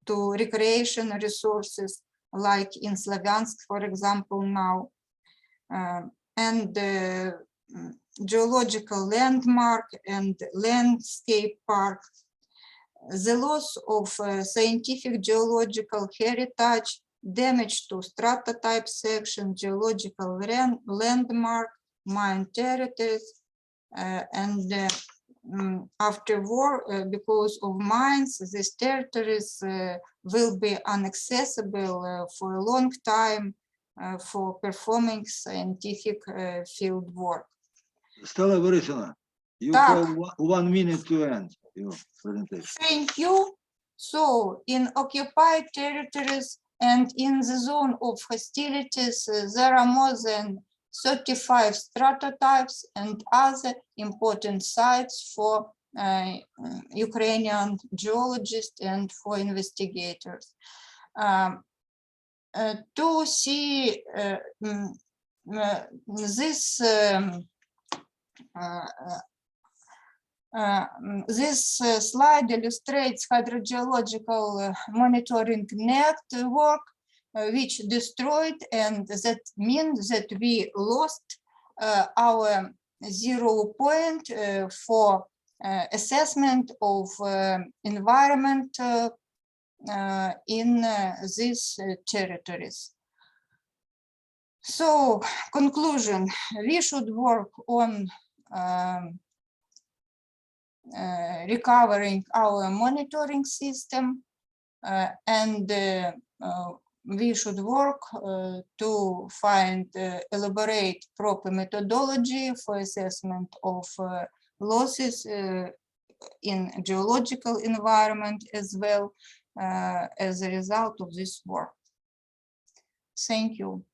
to recreation resources, like in Slavyansk, for example, now, and geological landmark and landscape park, the loss of scientific geological heritage, damage to strata type section, geological landmark, mine territories, and after war, because of mines, these territories will be inaccessible for a long time for performing scientific field work. Stella Borisovna, you Так. have 1 minute to end your presentation. Thank you. So in occupied territories and in the zone of hostilities, there are more than 35 stratotypes and other important sites for Ukrainian geologists and for investigators. To see this this slide illustrates hydrogeological monitoring network, which destroyed, and that means that we lost our 0 point for assessment of environment in these territories. So, conclusion, we should work on recovering our monitoring system, and we should work to find elaborate proper methodology for assessment of losses in geological environment as well as a result of this work. Thank you.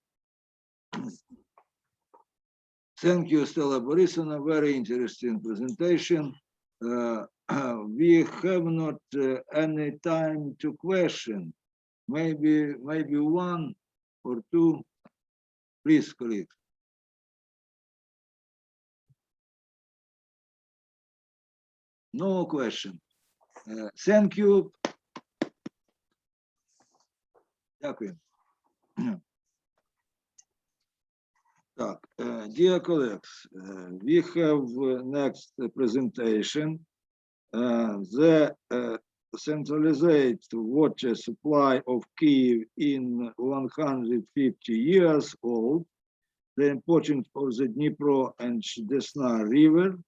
Thank you, Stella Borisovna. Very interesting presentation. We have not any time to question. Maybe 1 or 2. Please, colleagues. No question. Thank you. Дякую. Dear colleagues, we have next presentation. The centralized water supply of Kyiv in 150 years old, the importance of the Dnipro and Desna River.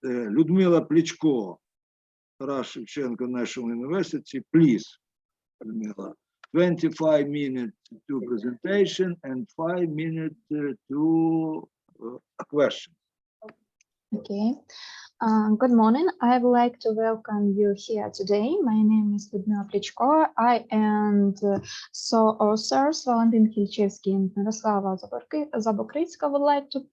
Людмила Плечко, Taras Shevchenko National University, please, Людмила. 25 minutes to presentation and 5 minutes to a question. Okay. Good morning. I would like to welcome you here today. My name is Ludmila Plechko. I and authors Valentin Kilchevsky and Miroslava Zabokritska would like to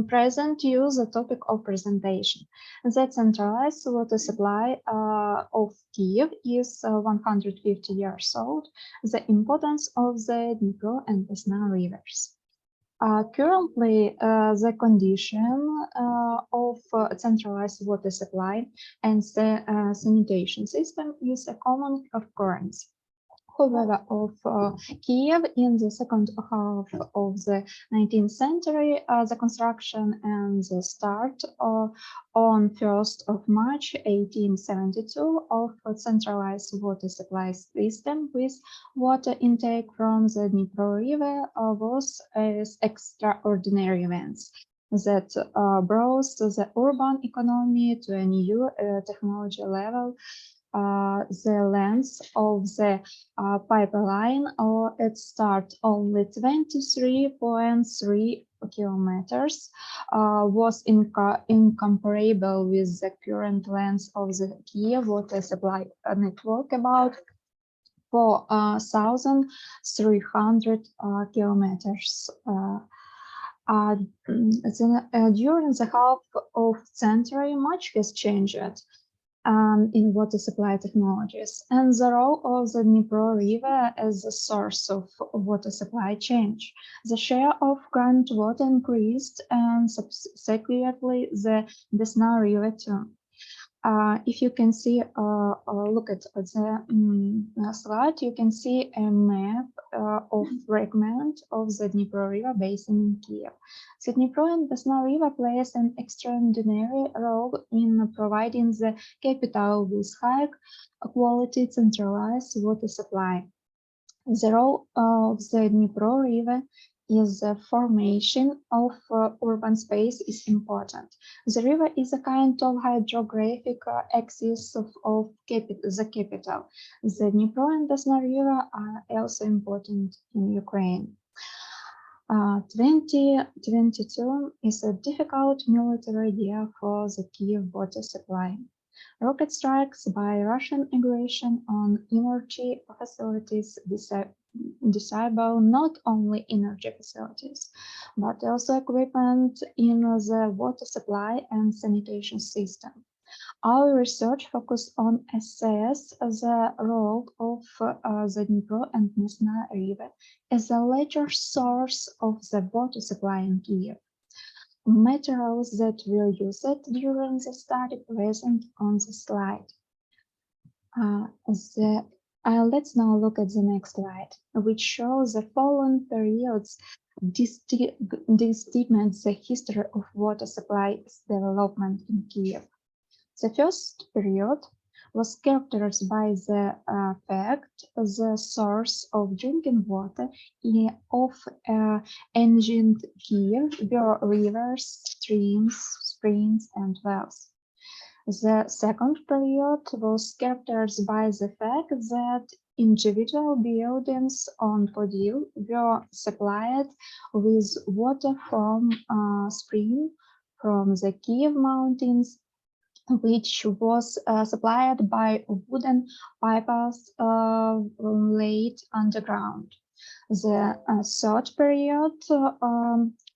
present you the topic of presentation. The centralized water supply of Kyiv is 150 years old. The importance of the Dnipro and Desna rivers. Currently, the condition of centralized water supply and the sanitation system is a common occurrence. However, of Kyiv in the second half of the 19th century, the construction and the start on 1st of March 1872 of a centralized water supply system with water intake from the Dnipro River was as extraordinary events that brought the urban economy to a new technology level. The length of the pipeline at start only 23.3 kilometers was incomparable with the current length of the Kyiv water supply network, about 4,300 kilometers. During the half of century, much has changed. in water supply technologies, and the role of the Dnipro River as a source of water supply change. The share of groundwater increased, and subsequently the Desna River too. If you can see, look at the slide, you can see a map of fragment of the Dnipro River basin in Kyiv. The Dnipro and Desna River plays an extraordinary role in providing the capital with high quality centralized water supply. The role of the Dnipro River is the formation of urban space is important. The river is a kind of hydrographic axis of the capital. The Dnipro and Desna River are also important in Ukraine. 2022 is a difficult military year for the Kyiv water supply. Rocket strikes by Russian aggression on energy facilities disable not only energy facilities, but also equipment in the water supply and sanitation system. Our research focused on assess the role of the Dnipro and Desna River as a larger source of the water supply in Kyiv. Materials that were used during the study present on the slide. Let's now look at the next slide, which shows the following periods distinguish the history of water supply development in Kyiv. The first period was characterized by the fact the source of drinking water of ancient Kyiv were rivers, streams, springs, and wells. The second period was characterized by the fact that individual buildings on Podil were supplied with water from spring from the Kyiv mountains, which was supplied by wooden pipes laid underground. The third period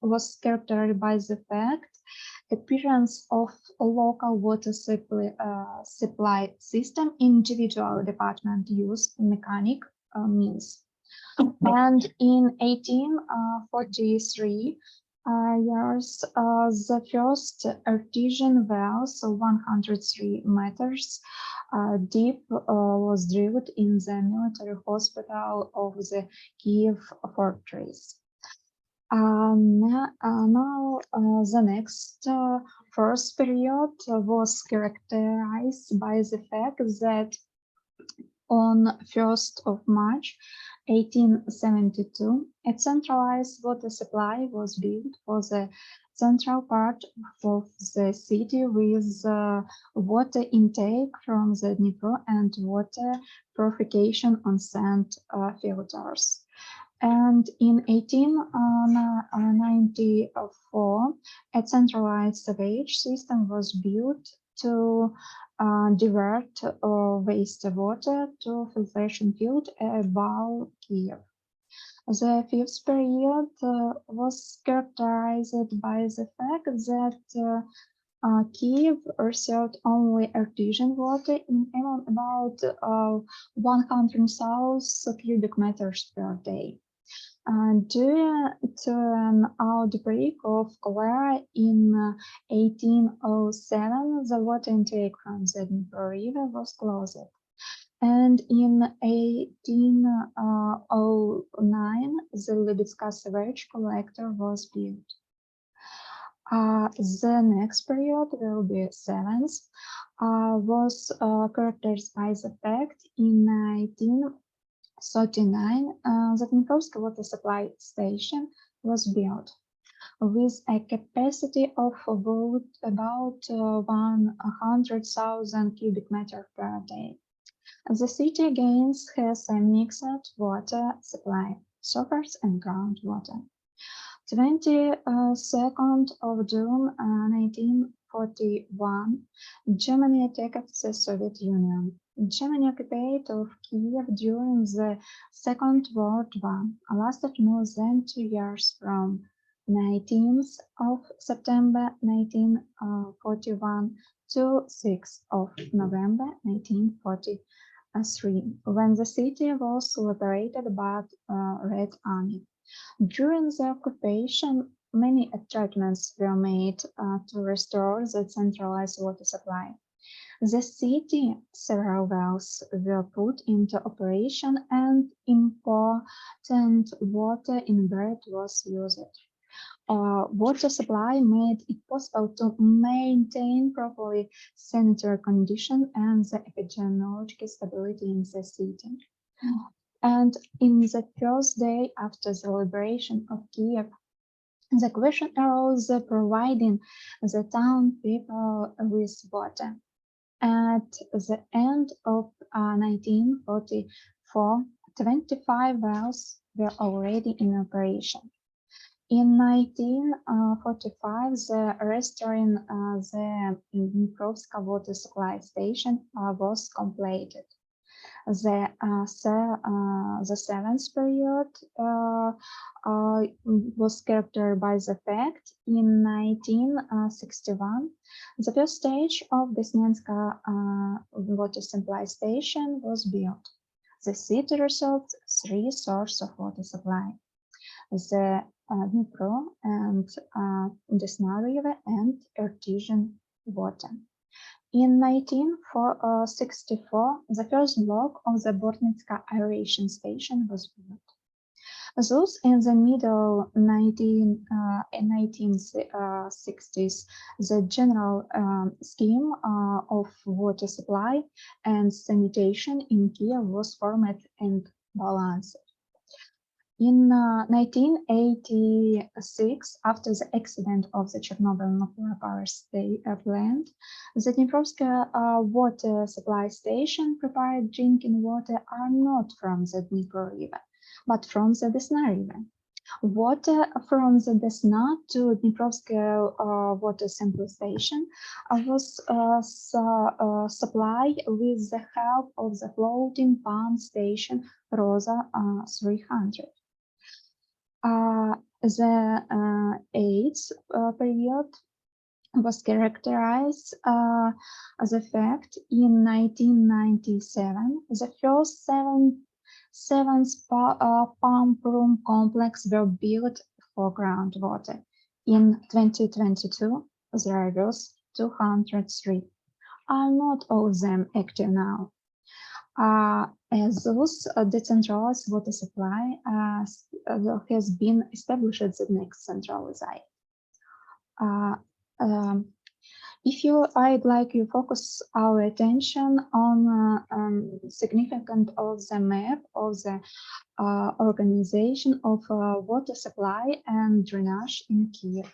was characterized by the fact appearance of a local water supply system, individual department use mechanic means. And in 1843, the first artesian well, so 103 meters deep, was drilled in the military hospital of the Kyiv fortress. Now the next first period was characterized by the fact that on 1st of March 1872, a centralized water supply was built for the central part of the city with water intake from the Dnipro and water purification on sand filters. And in 1894, a centralized sewage system was built to divert wastewater to filtration field above Kyiv. The fifth period was characterized by the fact that Kyiv received only artesian water in about 100,000 cubic meters per day. Due to an outbreak of cholera in 1807, the water intake from the Dnipro River was closed. And in 1809, the Lubitska sewage collector was built. The next period will be seventh, was characterized by the fact in 1939 the Dniprovsk water supply station was built with a capacity of about 100,000 cubic meters per day. The city again has a mixed water supply, surface and groundwater. 22nd of June 1941, Germany attacked the Soviet Union. Germany occupied of Kyiv during the Second World War lasted more than 2 years from 19th of September 1941 to 6th of November 1943, when the city was liberated by Red Army. During the occupation, many attachments were made to restore the centralized water supply. The city, several wells were put into operation and important water in Beret was used. Water supply made it possible to maintain properly sanitary conditions and the epidemiological stability in the city. And in the first day after the liberation of Kyiv, the question arose providing the town people with water. At the end of 1944, 25 wells were already in operation. In 1945, the restoring the Dniprovska water supply station was completed. The seventh period was characterized by the fact in 1961, the first stage of Desnyanska water supply station was built. The city received 3 sources of water supply: the Dnipro and Desna River and artesian water. In 1964, the first block of the Bortnitska aeration station was built. Thus, in the middle 1960s, the general scheme of water supply and sanitation in Kyiv was formed and balanced. In 1986, after the accident of the Chernobyl nuclear power plant, the Dniprovska water supply station prepared drinking water are not from the Dnipro River, but from the Desna River. Water from the Desna to Dniprovska water sample station was supplied with the help of the floating pump station Rosa 300. The 8th period was characterized as a fact in 1997. The first seven pump room complex were built for groundwater. In 2022, there was 203. Are not all of them active now? As thus, decentralized water supply has been established at the next central site. I'd like you focus our attention on significance of the map of the organization of water supply and drainage in Kyiv.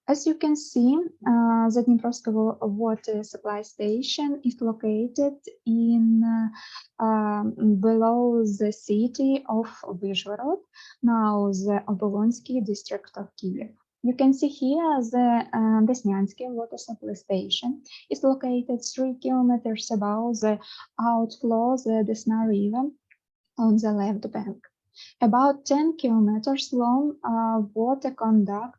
As you can see, the Dniprovska water supply station is located in below the city of Vyshgorod, now the Obolonsky district of Kyiv. You can see here the Desnyansky water supply station is located 3 kilometers above the outflow, the Desna River, on the left bank. About 10 kilometers long water conduct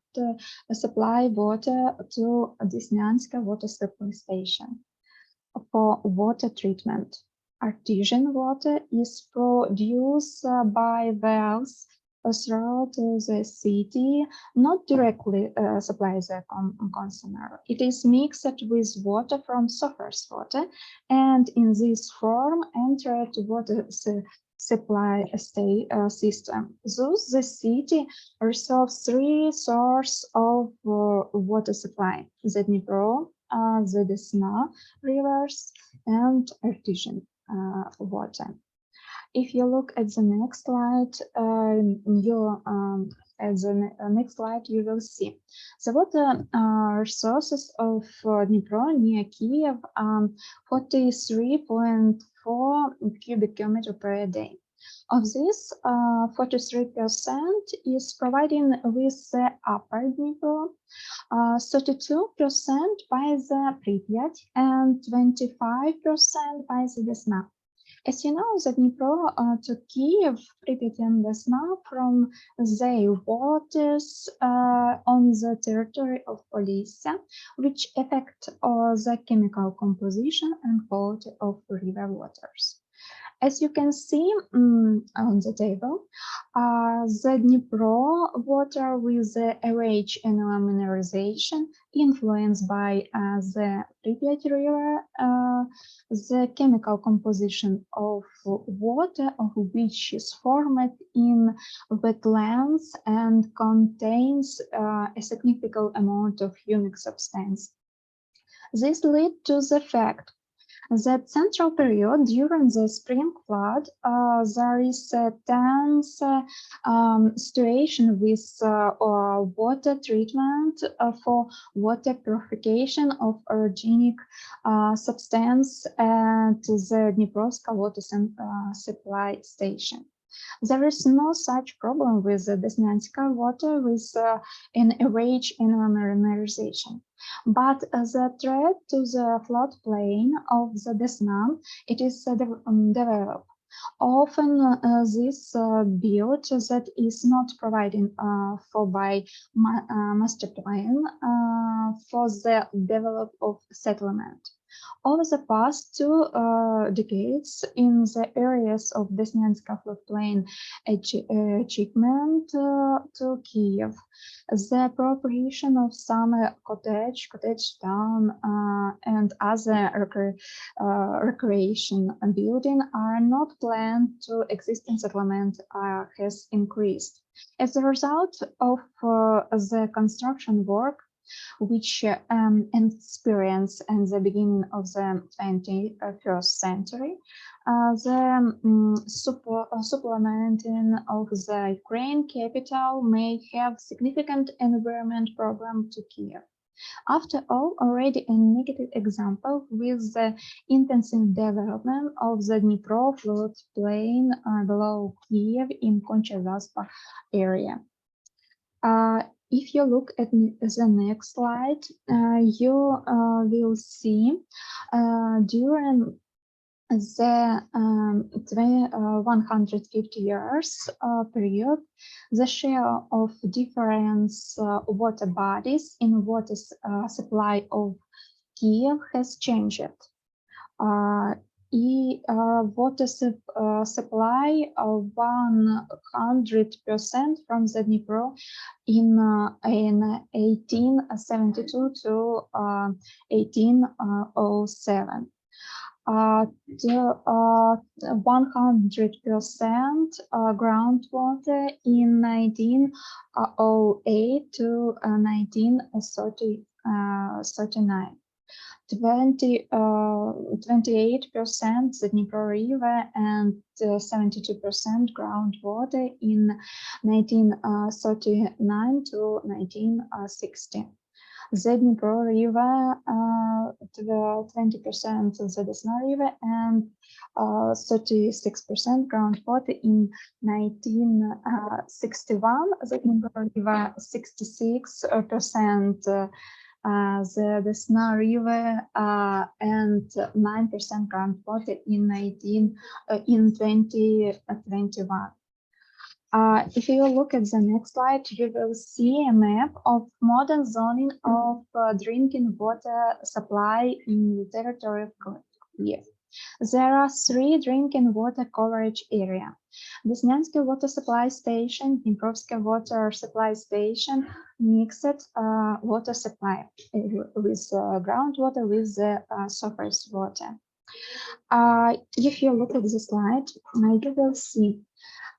supply water to Desnyanska water supply station for water treatment. Artesian water is produced by wells throughout the city, not directly supply the consumer. It is mixed with water from surface water, and in this form entered water supply system. Thus, the city receives 3 sources of water supply: the Dnipro, the Desna rivers, and artesian water. If you look at the next slide, you will see the water resources of Dnipro near Kyiv, 43.4 cubic kilometer per day. Of this, 43% is providing with the upper Dnipro, 32% by the Pripyat, and 25% by the Desna. As you know, the Dnipro to Kyiv, Pripyat and Desna from their waters on the territory of Polessia, which affect the chemical composition and quality of river waters. As you can see on the table, the Dnipro water with the average annual mineralization influenced by the Pripyat River, the chemical composition of water of which is formed in wetlands and contains a significant amount of humic substance. This led to the fact that central period during the spring flood, there is a tense situation with water treatment for water purification of organic substance at the Dniprovska water supply station. There is no such problem with the Desnyanska water with an average annual mineralization. But the threat to the floodplain of the Desna, it is developed. Often this build that is not provided for by master plan for the development of settlement. Over the past 2 decades, in the areas of Desnyanska floodplain achievement to Kyiv, the appropriation of some cottage town, and other recreation building are not planned to existing settlement has increased. As a result of the construction work, which experienced in the beginning of the 21st century, the supplementing of the Ukraine capital may have significant environment problem to Kyiv. After all, already a negative example with the intensive development of the Dnipro floodplain below Kyiv in Koncha-Zaspa area. If you look at the next slide, you will see during the 150 years period, the share of different water bodies in water supply of Kyiv has changed. Water supply of 100% from the Dnipro in 1872 to 1807. The 100% groundwater in 1908 to 1939. 28% the Dnipro River and 72% groundwater in 1939 to 1960. The Dnipro River, 20% the Desna River and 36% groundwater in 1961. The Dnipro River 66%. The Desna River and 9% groundwater in 2021. If you look at the next slide, you will see a map of modern zoning of drinking water supply in the territory of Kyiv. There are 3 drinking water coverage areas. Desnyanska water supply station, Dniprovska water supply station, mixed water supply with groundwater with the surface water. If you look at the slide, you will see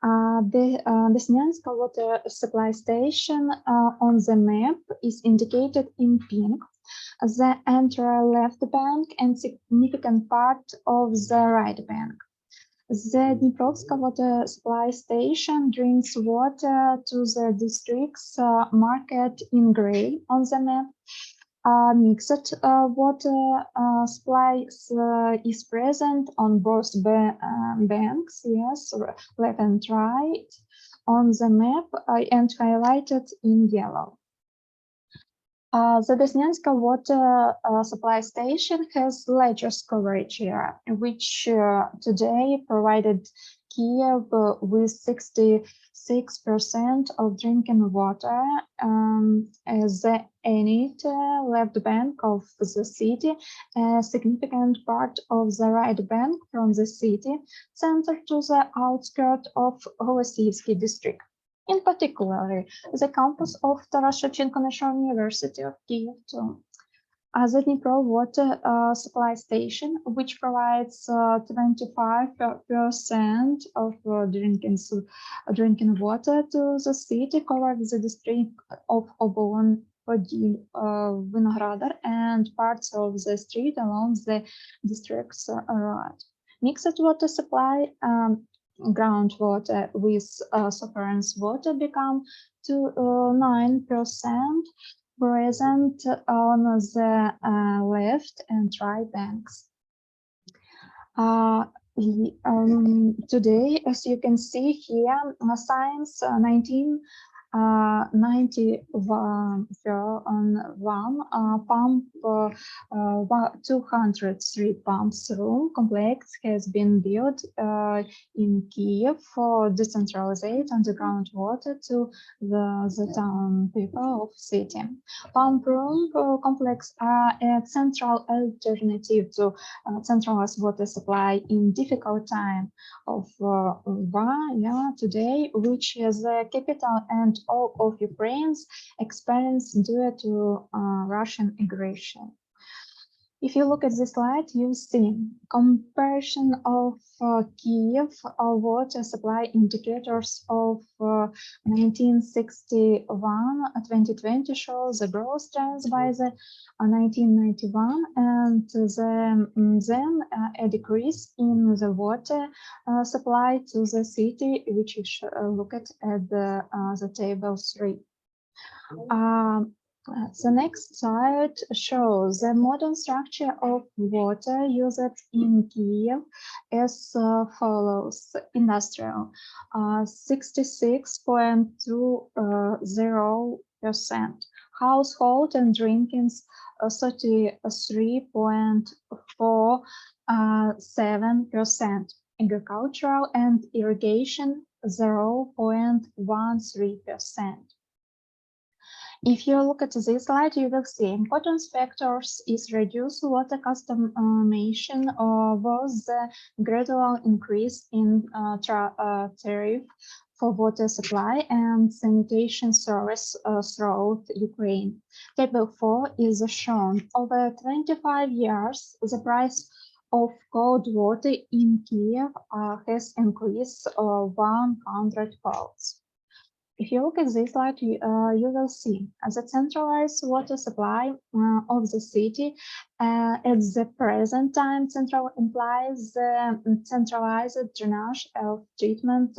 the Desnyanska water supply station on the map is indicated in pink. The entire left bank and significant part of the right bank. The Dniprovska water supply station drinks water to the districts marked in gray on the map. Mixed water supply is present on both banks, yes, left and right, on the map and highlighted in yellow. The Desnyanska water supply station has largest coverage area, which today provided Kyiv with 66% of drinking water. As the Enit left bank of the city, a significant part of the right bank from the city center to the outskirts of Голосіївський district. In particular, the campus of Taras Shevchenko National University of Kyiv, too. The Dnipro water supply station, which provides 25% of drinking water to the city, covers the district of Obolon, Podil, Vinogradar, and parts of the street along the district's road. Mixed water supply, groundwater with surface water become to 9% present on the left and right banks. Today, as you can see here, since 1991, pump 203 pumps room complex has been built in Kyiv for decentralized underground water to the town people of city. Pump room complex are a central alternative to centralized water supply in difficult time of today, which is the capital and all of Ukraine's experience due to Russian aggression. If you look at this slide, you see comparison of Kyiv water supply indicators of 1961-2020 shows the growth trends by the 1991 and then a decrease in the water supply to the city, which is looked at the table 3. The next slide shows the modern structure of water used in Kyiv as follows: industrial 66.20%, household and drinking 33.47%, agricultural and irrigation 0.13%. If you look at this slide, you will see important factors is reduced water consumption was the gradual increase in tariff for water supply and sanitation service throughout Ukraine. Table 4 is shown. Over 25 years, the price of cold water in Kyiv has increased 100-fold. If you look at this slide, you will see the centralized water supply of the city at the present time implies the centralized drainage of treatment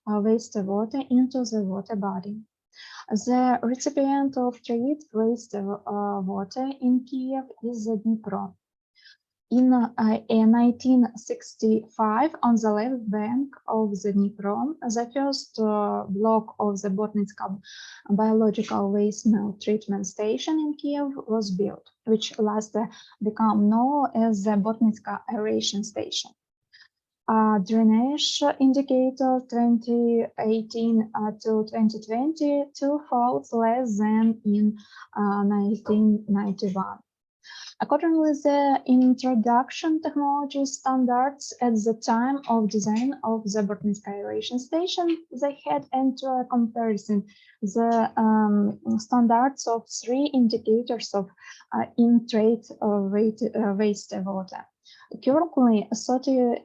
wastewater into the water body. The recipient of treated wastewater in Kyiv is the Dnipro. In 1965, on the left bank of the Dnipro, the first block of the Botnitska biological waste mill treatment station in Kyiv was built, which last became known as the Botnitska aeration station. Drainage indicator 2018 to 2020, 2-fold less than in 1991. Accordingly, the introduction technology standards at the time of design of the Botnitska aeration station, they had into a comparison the standards of 3 indicators of in-trade wastewater. Currently, 30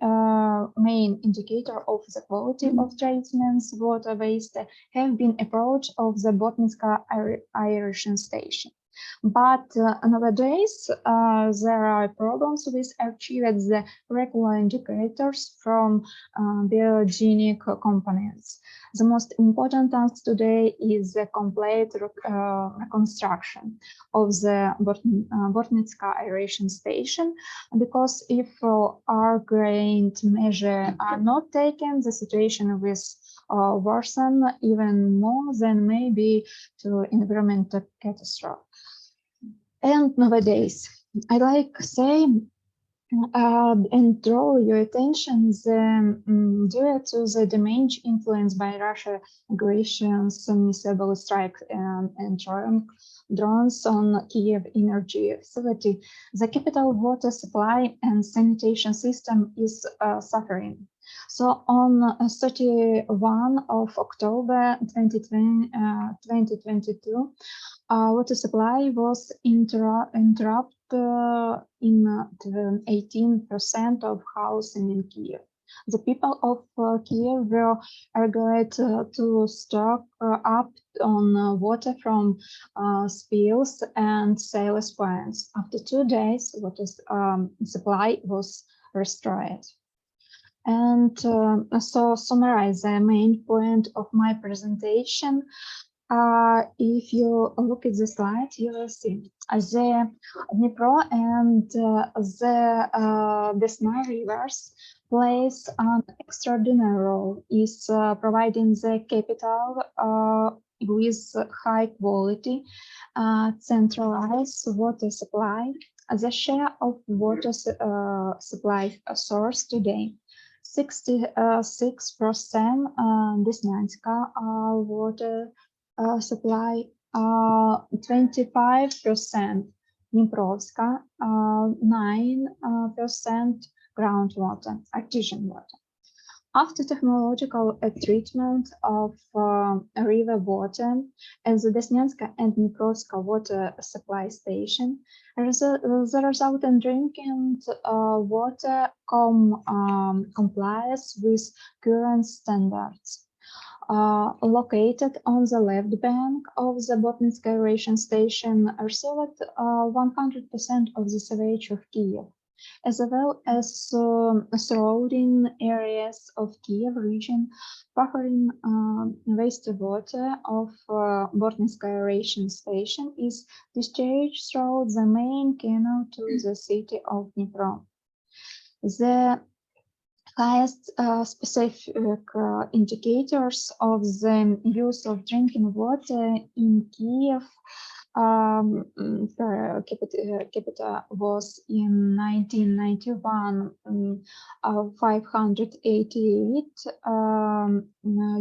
main indicators of the quality of treatment's water waste have been approached of the Botnitska aeration station. But nowadays, there are problems with achieving the regular indicators from biogenic components. The most important task today is the complete reconstruction of the Botnitska aeration station, because if our-grained measures are not taken, the situation will worsen even more than maybe to environmental catastrophe. And nowadays, I like to say and draw your attention due to the damage influenced by Russia aggressions, missile ballistic strikes, and drones on Kyiv energy facility. The capital water supply and sanitation system is suffering. So on 31 of October 2022, water supply was interrupted in 18% of housing in Kyiv. The people of Kyiv were urged to stock up on water from spills and sales points. After 2 days, water supply was restored. And so summarize the main point of my presentation. If you look at the slide, you will see the Dnipro and the Desna rivers plays an extraordinary role, is providing the capital with high quality centralized water supply. The share of water supply source today, 66% Desnyanska water supply, 25% Dniprovska, 9% groundwater, artesian water. After technological treatment of river water at the Desnyanska and Dniprovska water supply station, the resultant drinking water complies with current standards. Located on the left bank of the Botnitska aeration station, received 100% of the sewage of Kyiv, as well as surrounding areas of Kyiv region, buffering wastewater of Botnitska aeration station is discharged through the main canal to the city of Dnipro. The highest specific indicators of the use of drinking water in Kyiv per capita was in 1991 588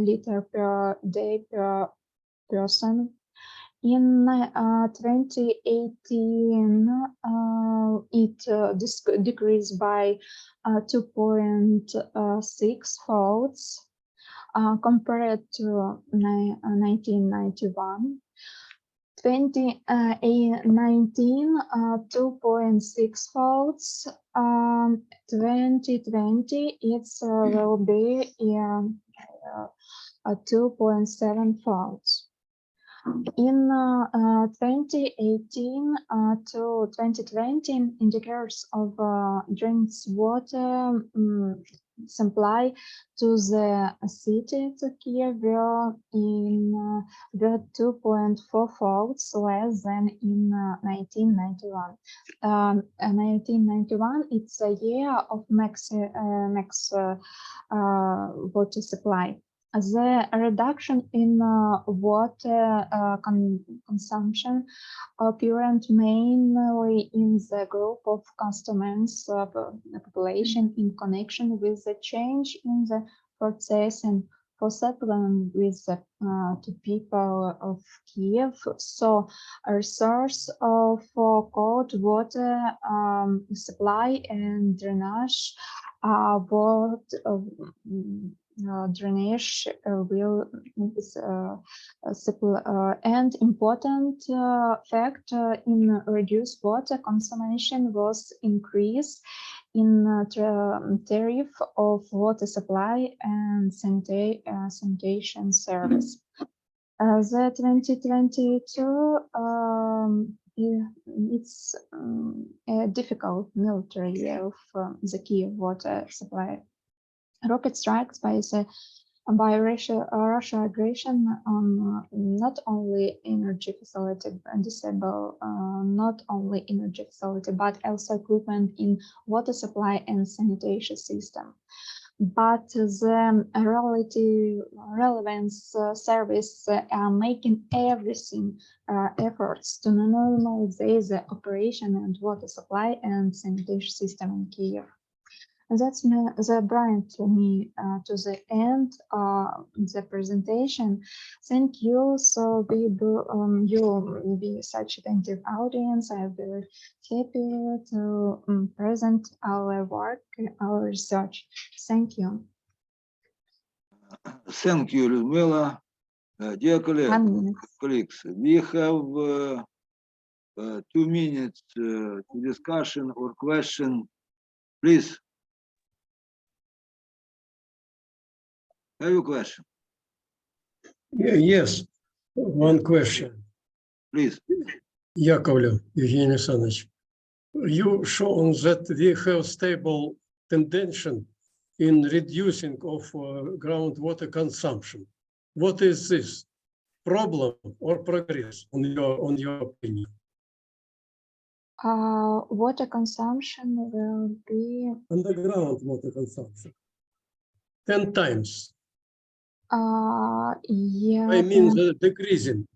liter per day per person. In 2018, it decreased by 2.6 folds compared to 1991. 2019, 2.6 folds. 2020, it will be 2.7 folds. In 2018 to 2020, indicators of drinking water supply to the city of Kyiv were 2.4 folds less than in 1991. 1991, it's a year of max water supply. The reduction in water consumption occurred mainly in the group of customers population in connection with the change in the processing for settlement with the people of Kyiv. So a source for cold water supply and drainage drainage will and important fact in reduced water consumption was increase in tariff of water supply and sanitation service. The 2022 it's a difficult military year of the Kyiv water supply. Rocket strikes by Russia aggression on not only energy facility disable not only energy facility but also equipment in water supply and sanitation system. but the relevance service are making everything efforts to normalize the operation and water supply and sanitation system in Kyiv. That's that brings me to the end of the presentation. Thank you. So you will be such attentive audience. I'm very happy to present our work, our research. Thank you. Thank you, Ludmila. Dear colleagues, we have 2 minutes to discussion or question. Please. Have you a question? Yes, one question. Please. Яковлев, Evgeny Alexandrovich, you shown that we have stable tendency in reducing of groundwater consumption. What is this, problem or progress on your opinion? Water consumption will be Underground water consumption 10 times. Yeah, I mean the decreasing.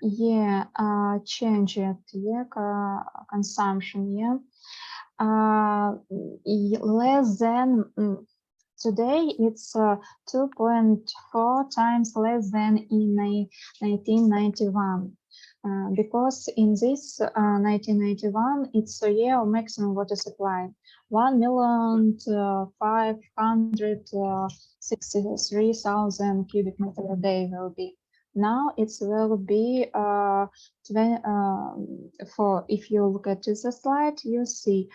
yeah, change it, yeah, consumption, yeah. Less than today, it's 2.4 times less than in 1991. Because in this 1991, it's a year of maximum water supply, 1,563,000 cubic meter a day will be. Now it will be for, if you look at the slide, you see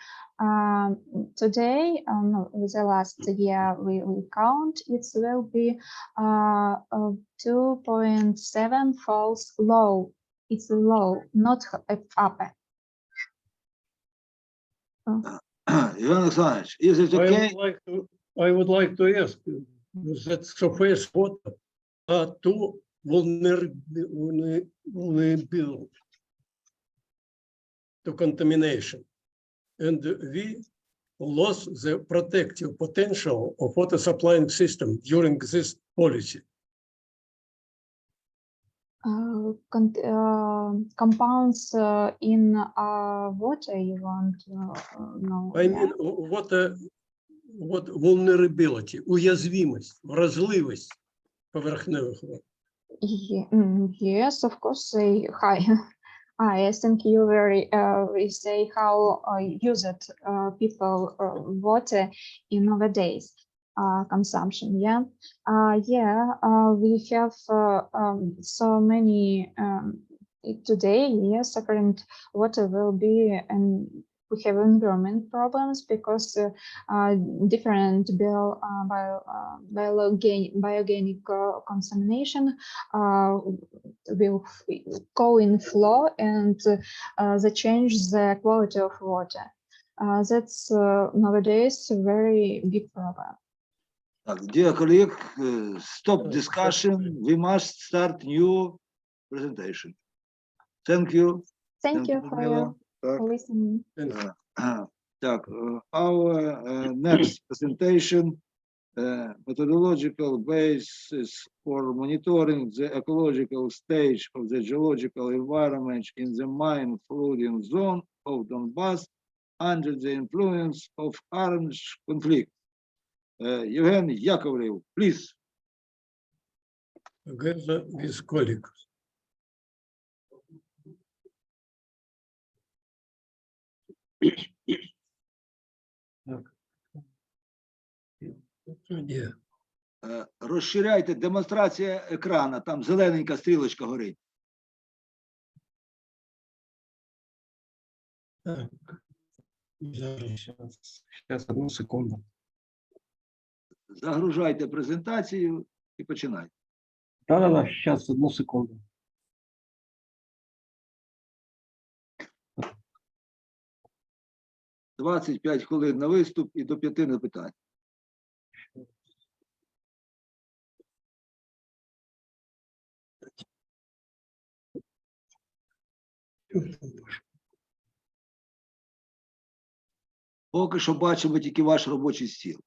today, with the last year we count, it will be 2.7 falls low. It's low, not up. Ivan Alexandrovich, is it okay? I would like to ask you that surface water are too vulnerable to contamination, and we lost the protective potential of water supplying system during this policy. Compounds in water you want to know? I mean, what vulnerability, уязвимость, вразливость поверхневых вод. Yes, of course, say hi. I think you we say how use it people water in nowadays consumption. Yeah, we have so many today. Yes, current water will be and we have environment problems because different biogenic contamination will go in flow and they change the quality of water. That's nowadays a very big problem. Dear colleague, stop discussion. We must start new presentation. Thank you. Thank you for your listening. Our next presentation, methodological basis for monitoring the ecological stage of the geological environment in the mine flooding zone of Donbass under the influence of armed conflict. Evgeny Yakovlev, please. Together with colleagues. Розширяйте, демонстрація екрана, там зелененька стрілочка горить. Так. Сейчас, одну секунду. Загружайте презентацію і починайте. Да, сейчас, одну секунду. – 25 хвилин на виступ і до 5 на питання. Поки що бачимо тільки ваш робочий стіл.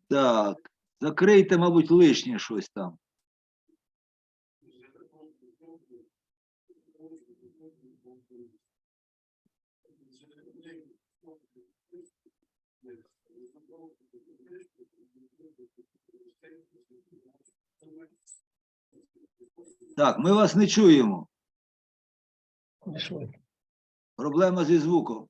Так, закрийте, мабуть, лишнє щось там. Так, ми вас не чуємо. Проблема зі звуком.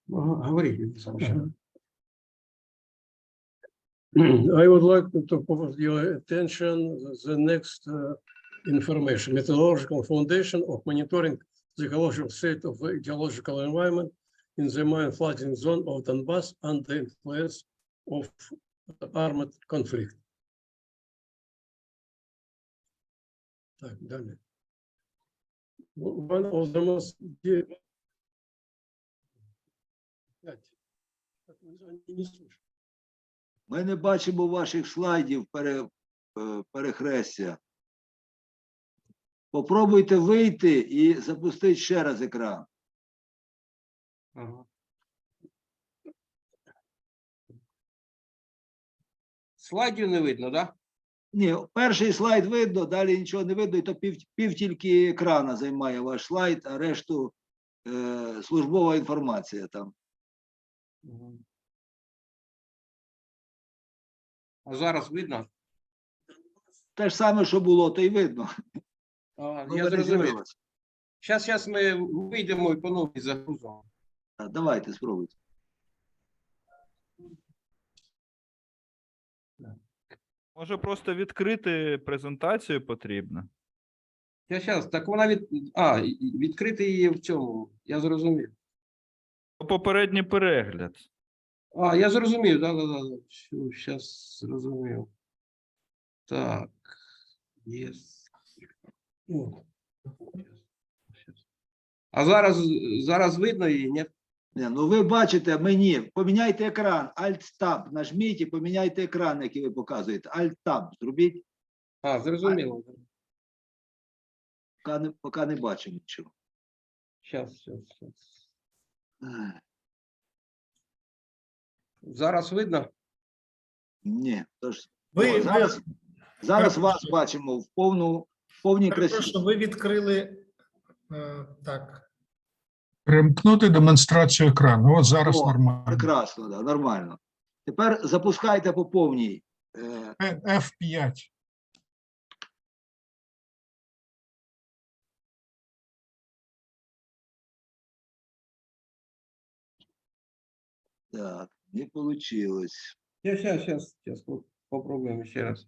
Говорите. I would like to put your attention the next information. Methodological foundation of monitoring the ecological state of the geological environment in the mine flooding zone of Donbass under the influence of armed conflict. Так, далі. One of the most Ми не бачимо ваших слайдів перехрестя. Попробуйте вийти і запустити ще раз екран. Слайдів не видно, так? Ні, перший слайд видно, далі нічого не видно, і то пів тільки екрана займає ваш слайд, а решту службова інформація там. А зараз видно? Те ж саме, що було, то й видно. Я Ну, ви не зрозумів. з'явилися. Зараз ми вийдемо і по новій загрузимо. Давайте, спробуйте. Може просто відкрити презентацію потрібно? Зараз, так вона відкрити її в цьому, я зрозумів. Попередній перегляд. Я зрозумів, так. Зараз зрозумів. Так, є. А зараз видно її, ні? Ні, ну ви бачите, мені. Поміняйте екран, Alt-Tab, нажміть і поміняйте екран, який ви показуєте. Alt-Tab зробіть. Зрозуміло. Поки не бачимо нічого. Зараз. Зараз видно? Ні, тож зараз Ви- вас бачимо в повній красі. Перепрошую, ви відкрили так. Перемкнути демонстрацію екрану. От зараз О, нормально. Прекрасно, да, нормально. Тепер запускайте по повній. F5. Так, не вийшло. Зараз попробуємо ще раз.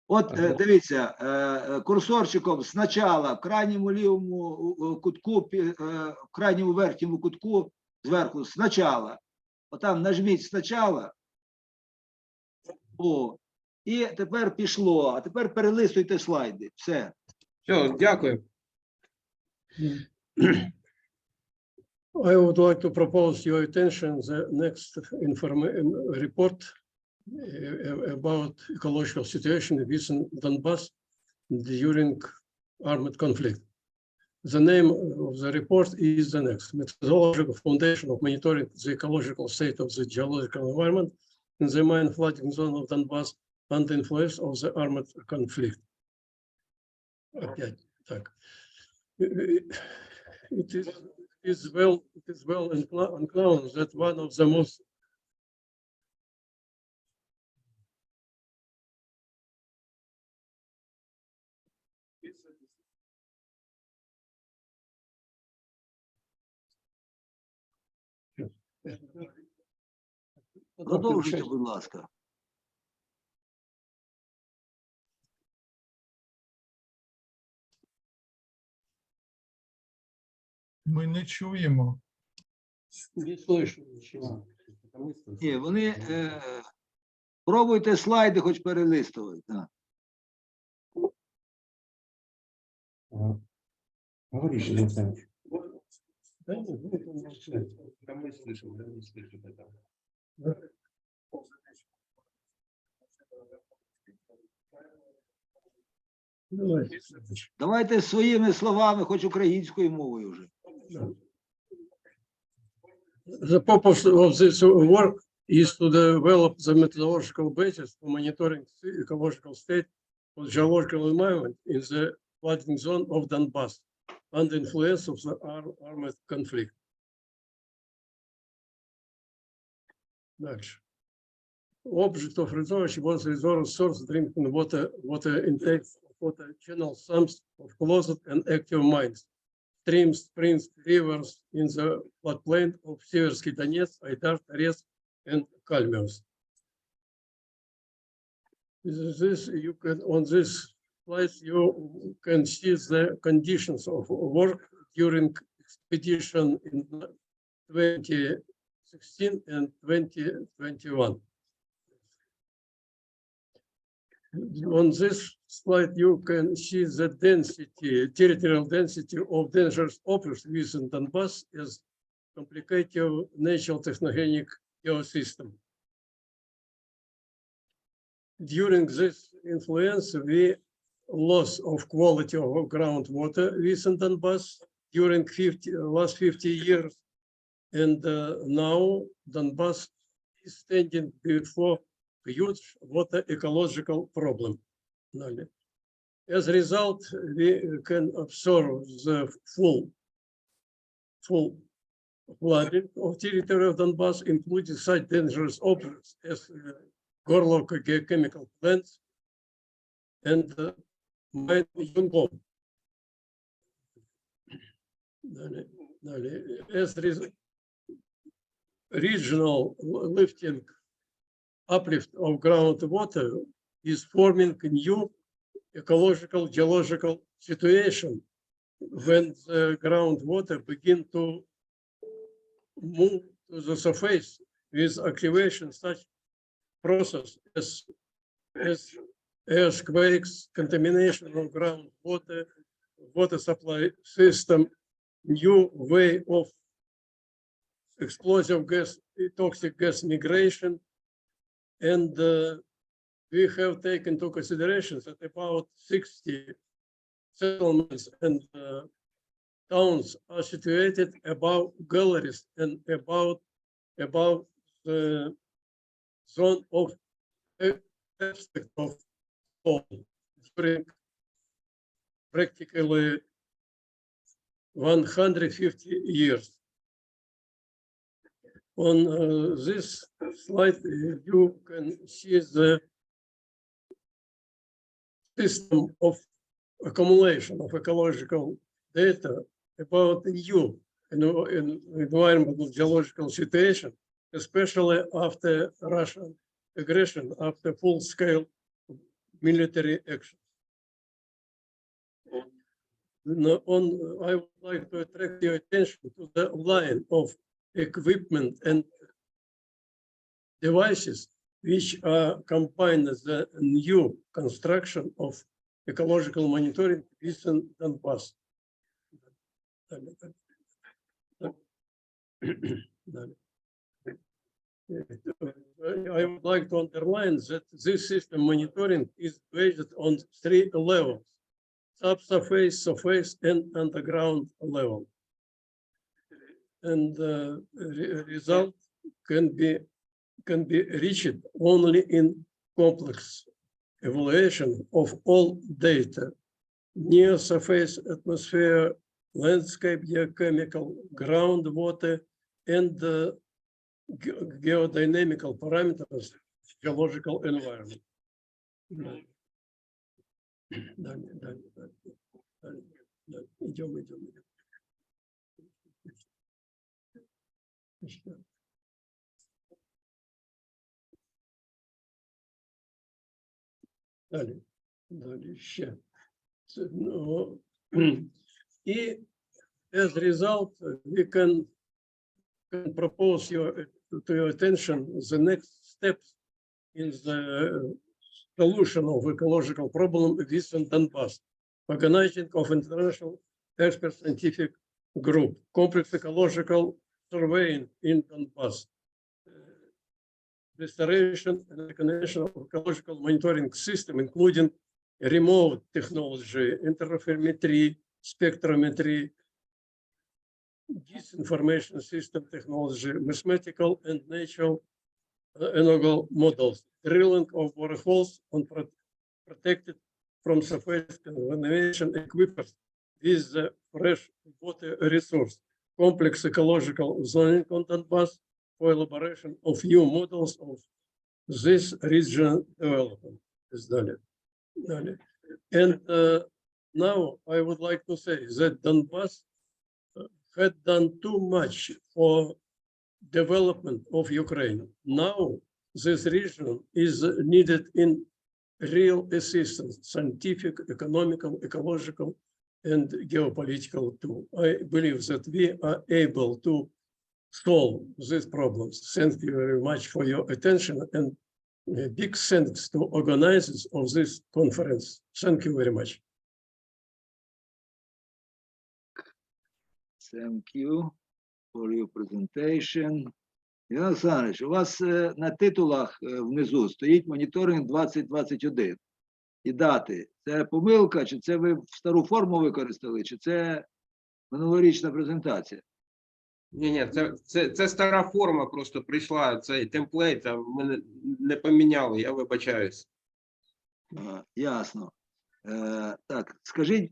От Ага. дивіться, курсорчиком спочатку в крайньому лівому кутку, в крайньому верхньому кутку зверху спочатку. Отам нажміть спочатку. О, і тепер пішло. А тепер перелистуйте слайди. Все. Все, дякую. I would like to propose your attention the next report about ecological situation within Donbass during armed conflict. The name of the report is the next: Methodological Foundation of Monitoring the Ecological State of the Geological Environment in the mine flooding zone of Donbass under influence of the armed conflict. Опять так. It is well known that one of the most Продовжуйте, будь ласка. Ми не чуємо. Ні, вони пробуйте слайди хоч перелистувати. Да. Говоришь, Александр. Да мы слышим, да, не слышим это. Давайте, следующий. Давайте своїми словами, хоч українською мовою вже. The purpose of this work is to develop the methodological basis for monitoring the ecological state of geological environment in the flooding zone of Donbass under influence of the armed conflict. Дальше. Object of research was resource source drinking water intake, water channel sums of closed and active mines, streams, springs, rivers in the floodplain of Seversky Donetsk, Aidar, Торецк, and Kalmius. This you can on this slide you can see the conditions of work during expedition in 2016 and 2021. On this slide, you can see the density, territorial density of dangerous objects within Donbass as complicated natural technogenic ecosystem. During this influence, we loss of quality of groundwater within Donbass during last 50 years, and now Donbass is standing before huge water ecological problem. As a result, we can observe the full flooding of territory of Donbass, including such dangerous objects as Geological geochemical plants and mine bomb. As regional lifting uplift of groundwater is forming a new ecological geological situation when the groundwater begin to move to the surface with activation such process as earthquakes, contamination of groundwater, water supply system, new way of explosive gas, toxic gas migration, and we have taken into consideration that about 60 settlements and towns are situated above galleries and above the zone of aspect of fall during practically 150 years. On this slide, you can see the system of accumulation of ecological data about new environmental geological situation, especially after Russian aggression, after full-scale military action. I would like to attract your attention to the line of equipment and devices which are combined with the new construction of ecological monitoring within Donbass. I would like to underline that this system monitoring is based on 3 levels: subsurface, surface, and underground level. And the result can be reached only in complex evaluation of all data: near surface atmosphere, landscape geochemical, groundwater, and geodynamical parameters of geological environment. Идем. Дальше. И as a result, we can propose to your attention the next steps in the solution of ecological problem within Donbass. Organizing of international expert scientific group, complex ecological surveying in Donbass, restoration and recognition of ecological monitoring system, including remote technology, interferometry, spectrometry, disinformation system technology, mathematical and natural analog models, drilling of boreholes on protected from surface contamination equipped with the fresh water resource, complex ecological zoning on Donbass for elaboration of new models of this region development. And now I would like to say that Donbass had done too much for development of Ukraine. Now this region is needed in real assistance, scientific, economical, ecological, and geopolitical too. I believe that we are able to solve these problems. Thank you very much for your attention, and a big thanks to organizers of this conference. Thank you very much. Thank you for your presentation. Іван Олександрович, у вас на титулах внизу стоїть моніторинг 2021 і дати. Це помилка, чи це ви стару форму використали, чи це минулорічна презентація? Ні, це стара форма просто прийшла, цей темплейт, а ми не поміняли, я вибачаюсь. Ясно. Так,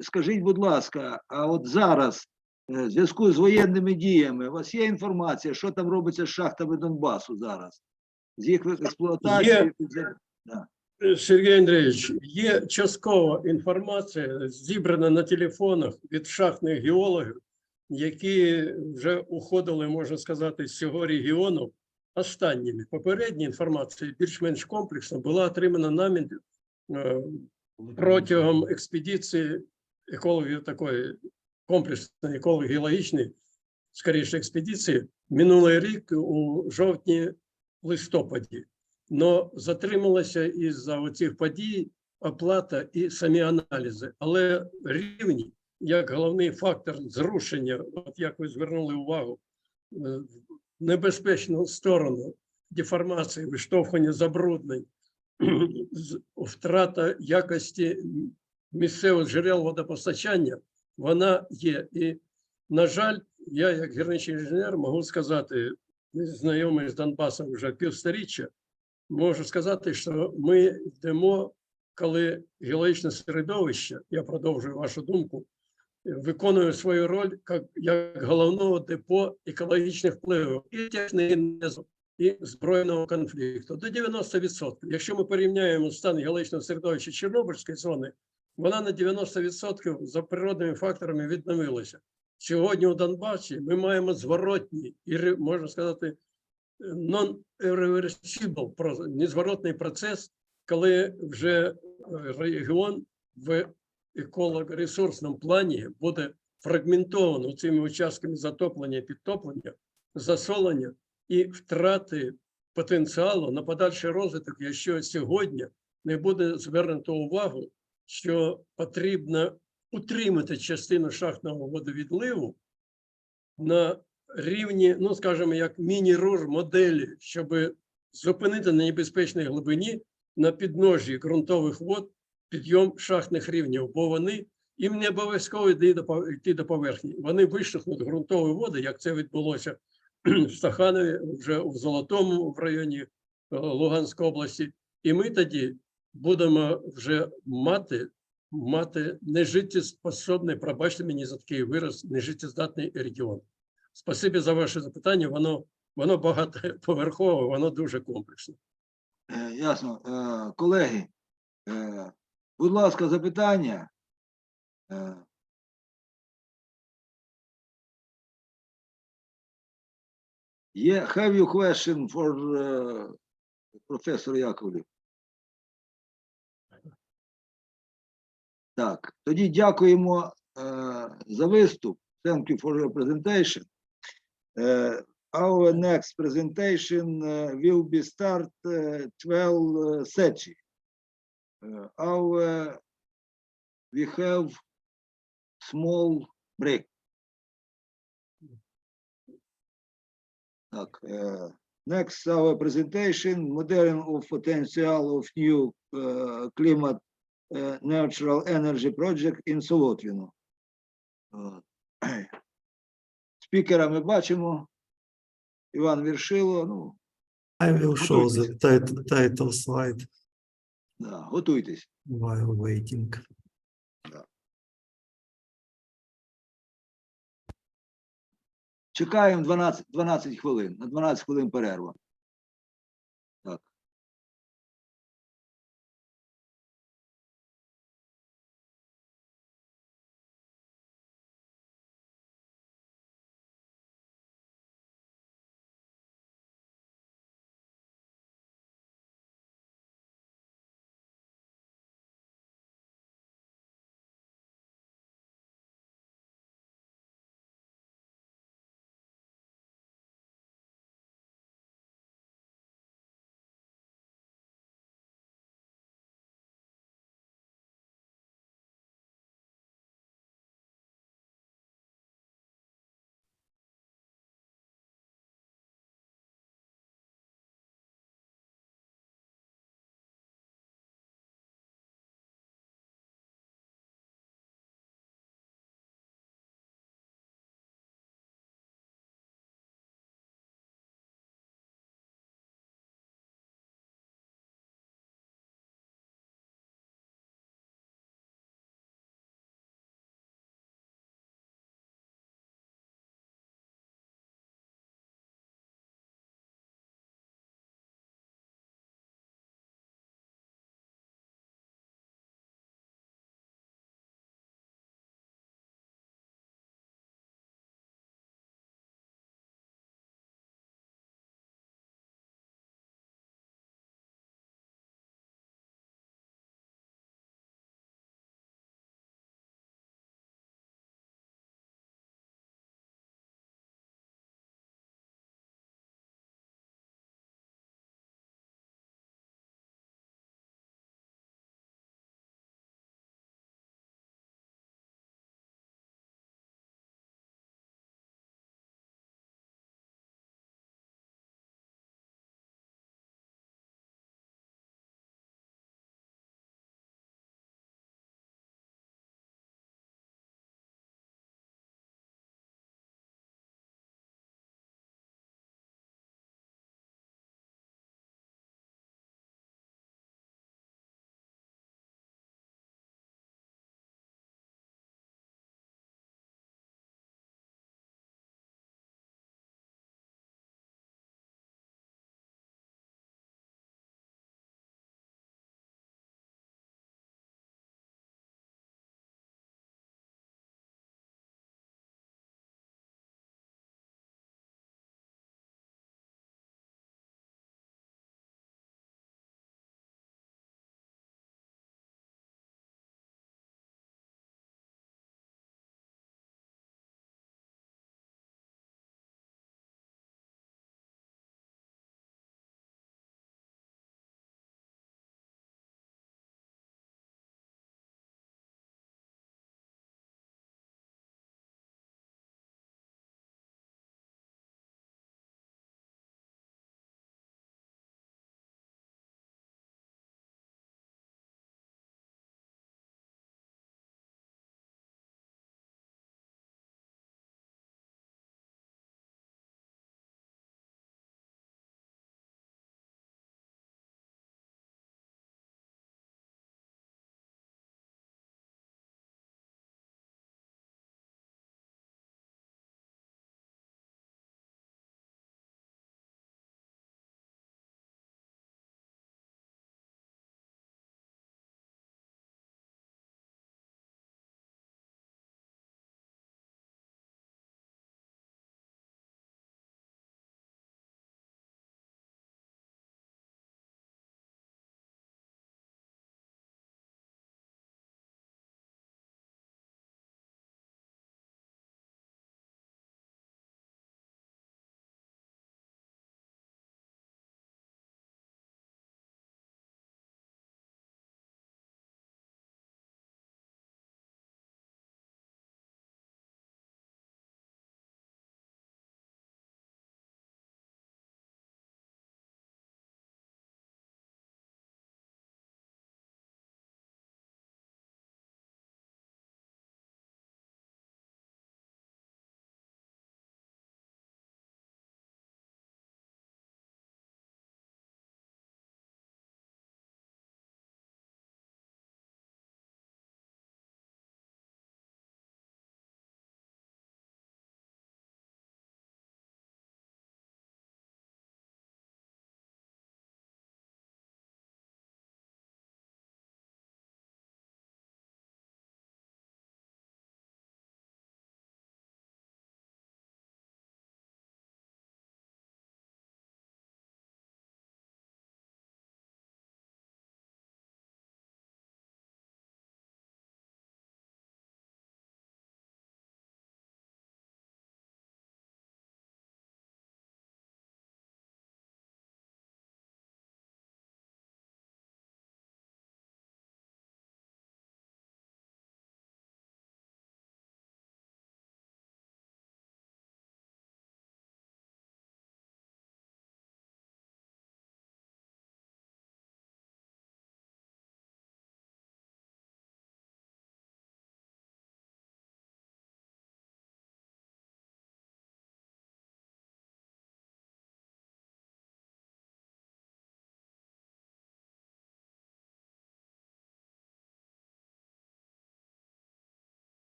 скажіть, будь ласка, а от зараз, в зв'язку з воєнними діями, у вас є інформація, що там робиться з шахтами Донбасу зараз? З їх експлуатацією? Сергій Андрійович, є часткова інформація, зібрана на телефонах від шахтних геологів, які вже уходили, можна сказати, з цього регіону останніми. Попередня інформація, більш-менш комплексно, була отримана нами протягом експедиції екологів такої комплексної еколого-геологічної, скоріше, експедиції, минулий рік у жовтні-листопаді. Но затрималася із-за цих подій оплата і самі аналізи. Але рівні, як головний фактор зрушення, от як ви звернули увагу, в небезпечну сторону деформації, виштовхування забруднень, втрата якості місцевих джерел водопостачання, вона є. І, на жаль, я як гірничий інженер можу сказати, знайомий з Донбасом вже півсторіччя, можу сказати, що ми йдемо, коли геологічне середовище, я продовжую вашу думку, виконує свою роль як головного депо екологічних впливів і технічного, і збройного конфлікту. До 90%. Якщо ми порівняємо стан геологічного середовища Чорнобильської зони, вона на 90% за природними факторами відновилася. Сьогодні у Донбасі ми маємо зворотній, і, можна сказати, non-irreversible, незворотний процес, коли вже регіон в еколого-ресурсному плані буде фрагментовано цими участками затоплення, підтоплення, засолення і втрати потенціалу на подальший розвиток, якщо сьогодні не буде звернуто увагу, що потрібно утримати частину шахтного водовідливу на рівні, ну, скажімо, як міні-рур моделі, щоб зупинити на небезпечній глибині на підножжі ґрунтових вод підйом шахтних рівнів, бо вони, їм не обов'язково йти до поверхні. Вони виштовхнуть ґрунтові води, як це відбулося в Стаханові, вже в Золотому, в районі Луганської області. І ми тоді будемо вже мати нежиттєспособний, пробачте мені за такий вираз, нежиттєздатний регіон. Спасибі за ваше запитання, воно багатоповерхове, воно дуже комплексне. Ясно. Колеги, будь ласка, запитання. Have you question for Professor Яковлев? Так, тоді дякуємо за виступ. Thank you for your presentation. Our next presentation will be start 12:30. We have small break. Так, next our presentation, modeling of potential of new climate Natural Energy Project in Солотвіно. Спікера ми бачимо. Іван Віршило. Ну, I will show готуйтесь. the title slide Да, готуйтесь. while waiting. Чекаємо 12 хвилин. На 12 хвилин перерва. Так.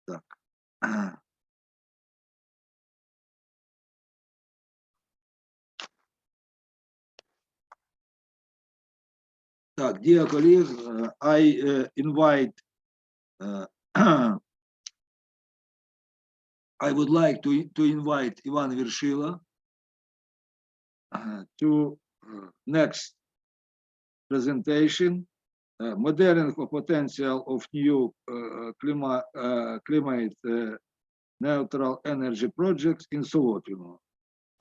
Так. Так, dear colleagues, I invite, I would like to invite Ivan Vershila to next presentation, modeling of potential of new climate neutral energy projects in Solotino,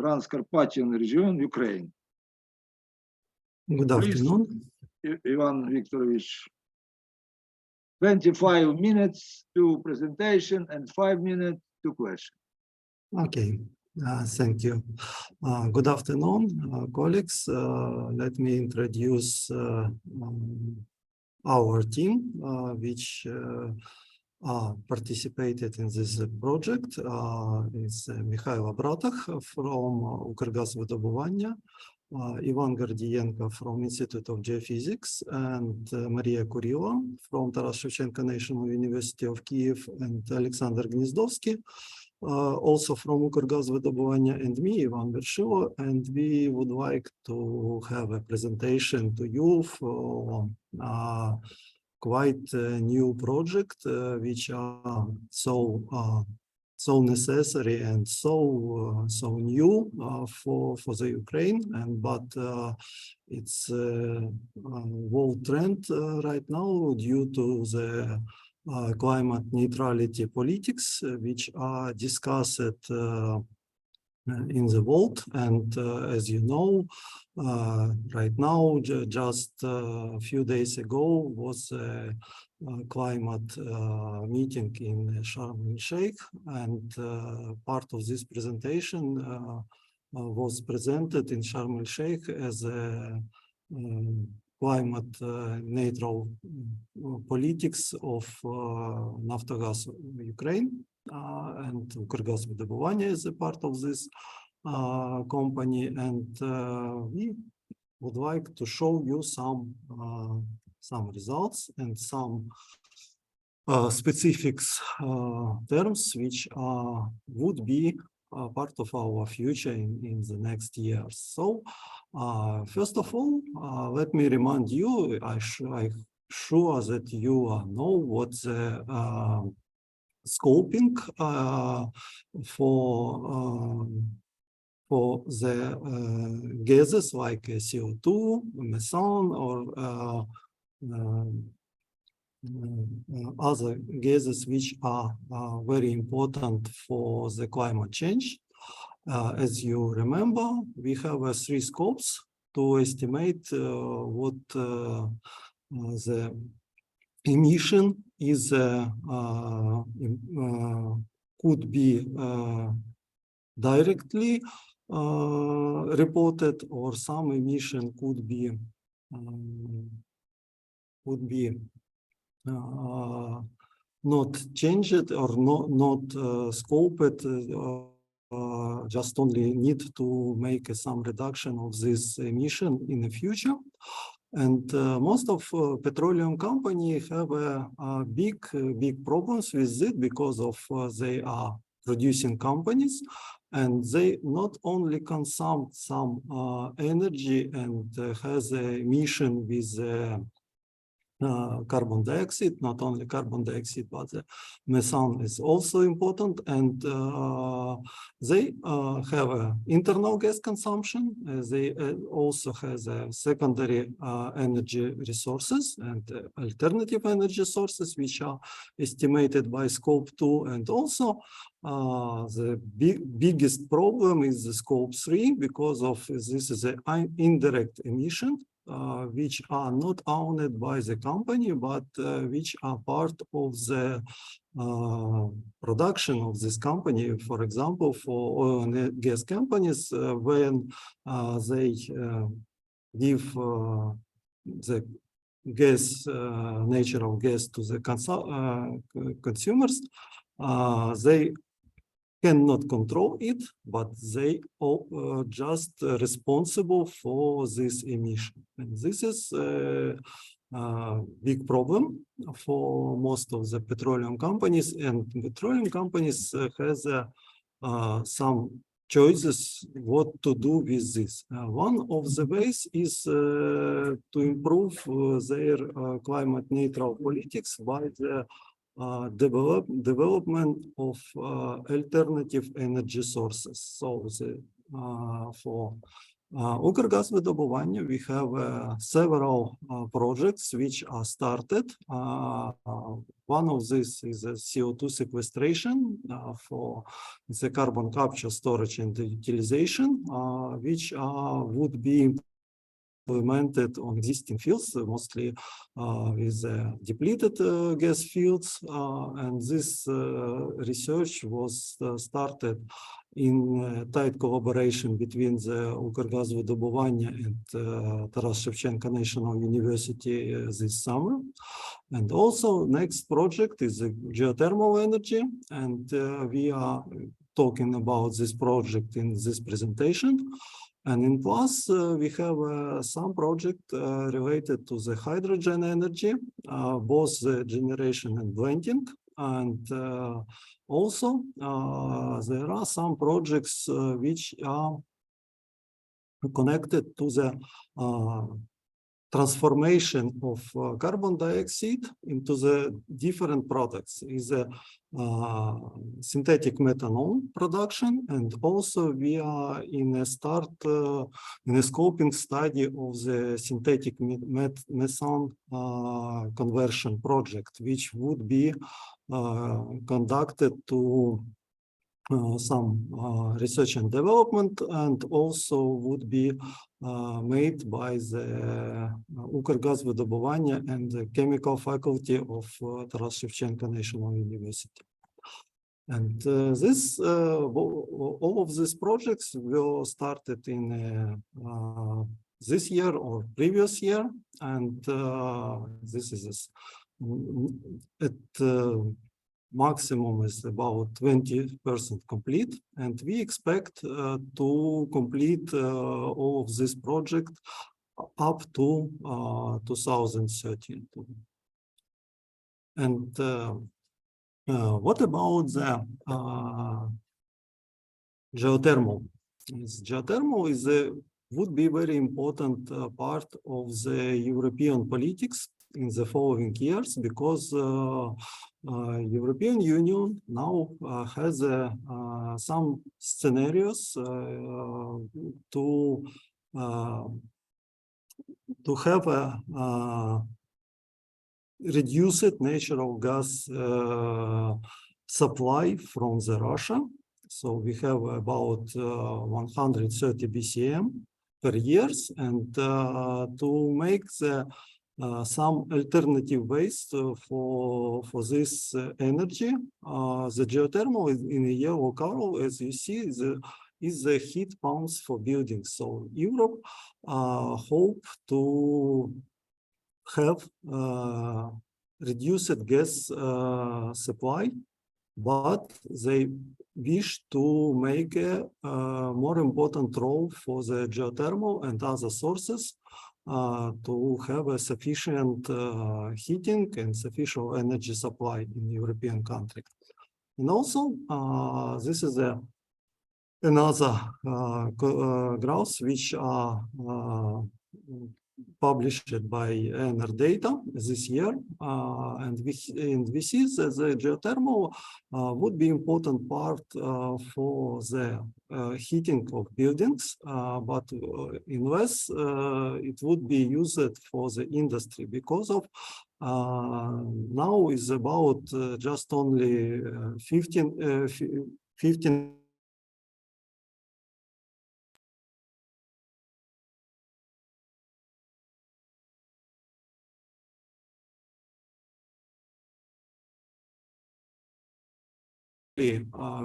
Transcarpathian region, Ukraine. Good Please, afternoon. Ivan Viktorovich, 25 minutes to presentation and 5 minutes to question. Okay, thank you. Good afternoon, colleagues. Let me introduce our team, which participated in this project. It's Mikhail Abratov from Укргазвидобування, Ivan Gordienko from Institute of Geophysics, and Maria Kurila from Taras Shevchenko National University of Kyiv, and Alexander Gnezdovsky, also from Укргазвидобування, and me, Ivan Vershila, and we would like to have a presentation to you for quite a new project, which are so necessary and so new for the Ukraine, and but it's a world trend right now due to the climate neutrality politics, which are discussed in the world. And as you know, right now, just a few days ago was a climate meeting in Sharm el-Sheikh, and part of this presentation was presented in Sharm el-Sheikh as a climate neutral politics of Naftogaz Ukraine, and Укргазвидобування is a part of this company, and we would like to show you some results and some specifics terms which would be part of our future in the next years. So first of all, let me remind you, I'm sure that you know what the scoping for the gases like CO2, methane, or other gases which are very important for the climate change. As you remember, we have 3 scopes to estimate what the emission is could be directly reported, or some emission could be not changed or not scoped, just only need to make some reduction of this emission in the future. And most of petroleum companies have big problems with it, because of they are producing companies, and they not only consume some energy and has an emission with carbon dioxide, not only carbon dioxide, but the methane is also important, and they have an internal gas consumption. They also have secondary energy resources and alternative energy sources, which are estimated by Scope 2, and also the biggest problem is the Scope 3, because of this is an indirect emission, which are not owned by the company, but which are part of the production of this company. For example, for oil and gas companies, when they give the gas, natural gas to the consumers, they cannot control it, but they are just responsible for this emission. And this is a big problem for most of the petroleum companies, and petroleum companies has some choices what to do with this. One of the ways is to improve their climate neutral politics by the development of alternative energy sources. So for Ukrgazvidobuvanie, we have several projects which are started. One of these is a CO2 sequestration for the carbon capture, storage, and utilization, which would be implemented on existing fields, mostly with depleted gas fields. And this research was started in tight collaboration between the Укргазвидобування and Taras Shevchenko National University this summer. And also next project is the geothermal energy. And we are talking about this project in this presentation. And in plus, we have some project related to the hydrogen energy, both the generation and blending. And also, there are some projects which are connected to the transformation of carbon dioxide into the different products. Is a synthetic methanol production, and also we are in a scoping study of the synthetic methane conversion project, which would be conducted to some research and development, and also would be made by the Укргазвидобування and the chemical faculty of Taras Shevchenko National University. And all of these projects were started in this year or previous year, and this is at maximum is about 20% complete, and we expect to complete all of this project up to 2013. And what about the geothermal? Geothermal would be very important part of the European politics in the following years, because European Union now has some scenarios to have a reduced natural gas supply from the Russia. So we have about 130 BCM per year, and to make some alternative ways for this energy. The geothermal in a yellow color, as you see, is the heat pumps for buildings. So Europe hope to have reduced gas supply, but they wish to make a more important role for the geothermal and other sources to have a sufficient heating and sufficient energy supply in European country. And also, this is another graphs which are published by Data this year, and we see that the geothermal would be important part for the heating of buildings, but unless it would be used for the industry, because of now is about just only 15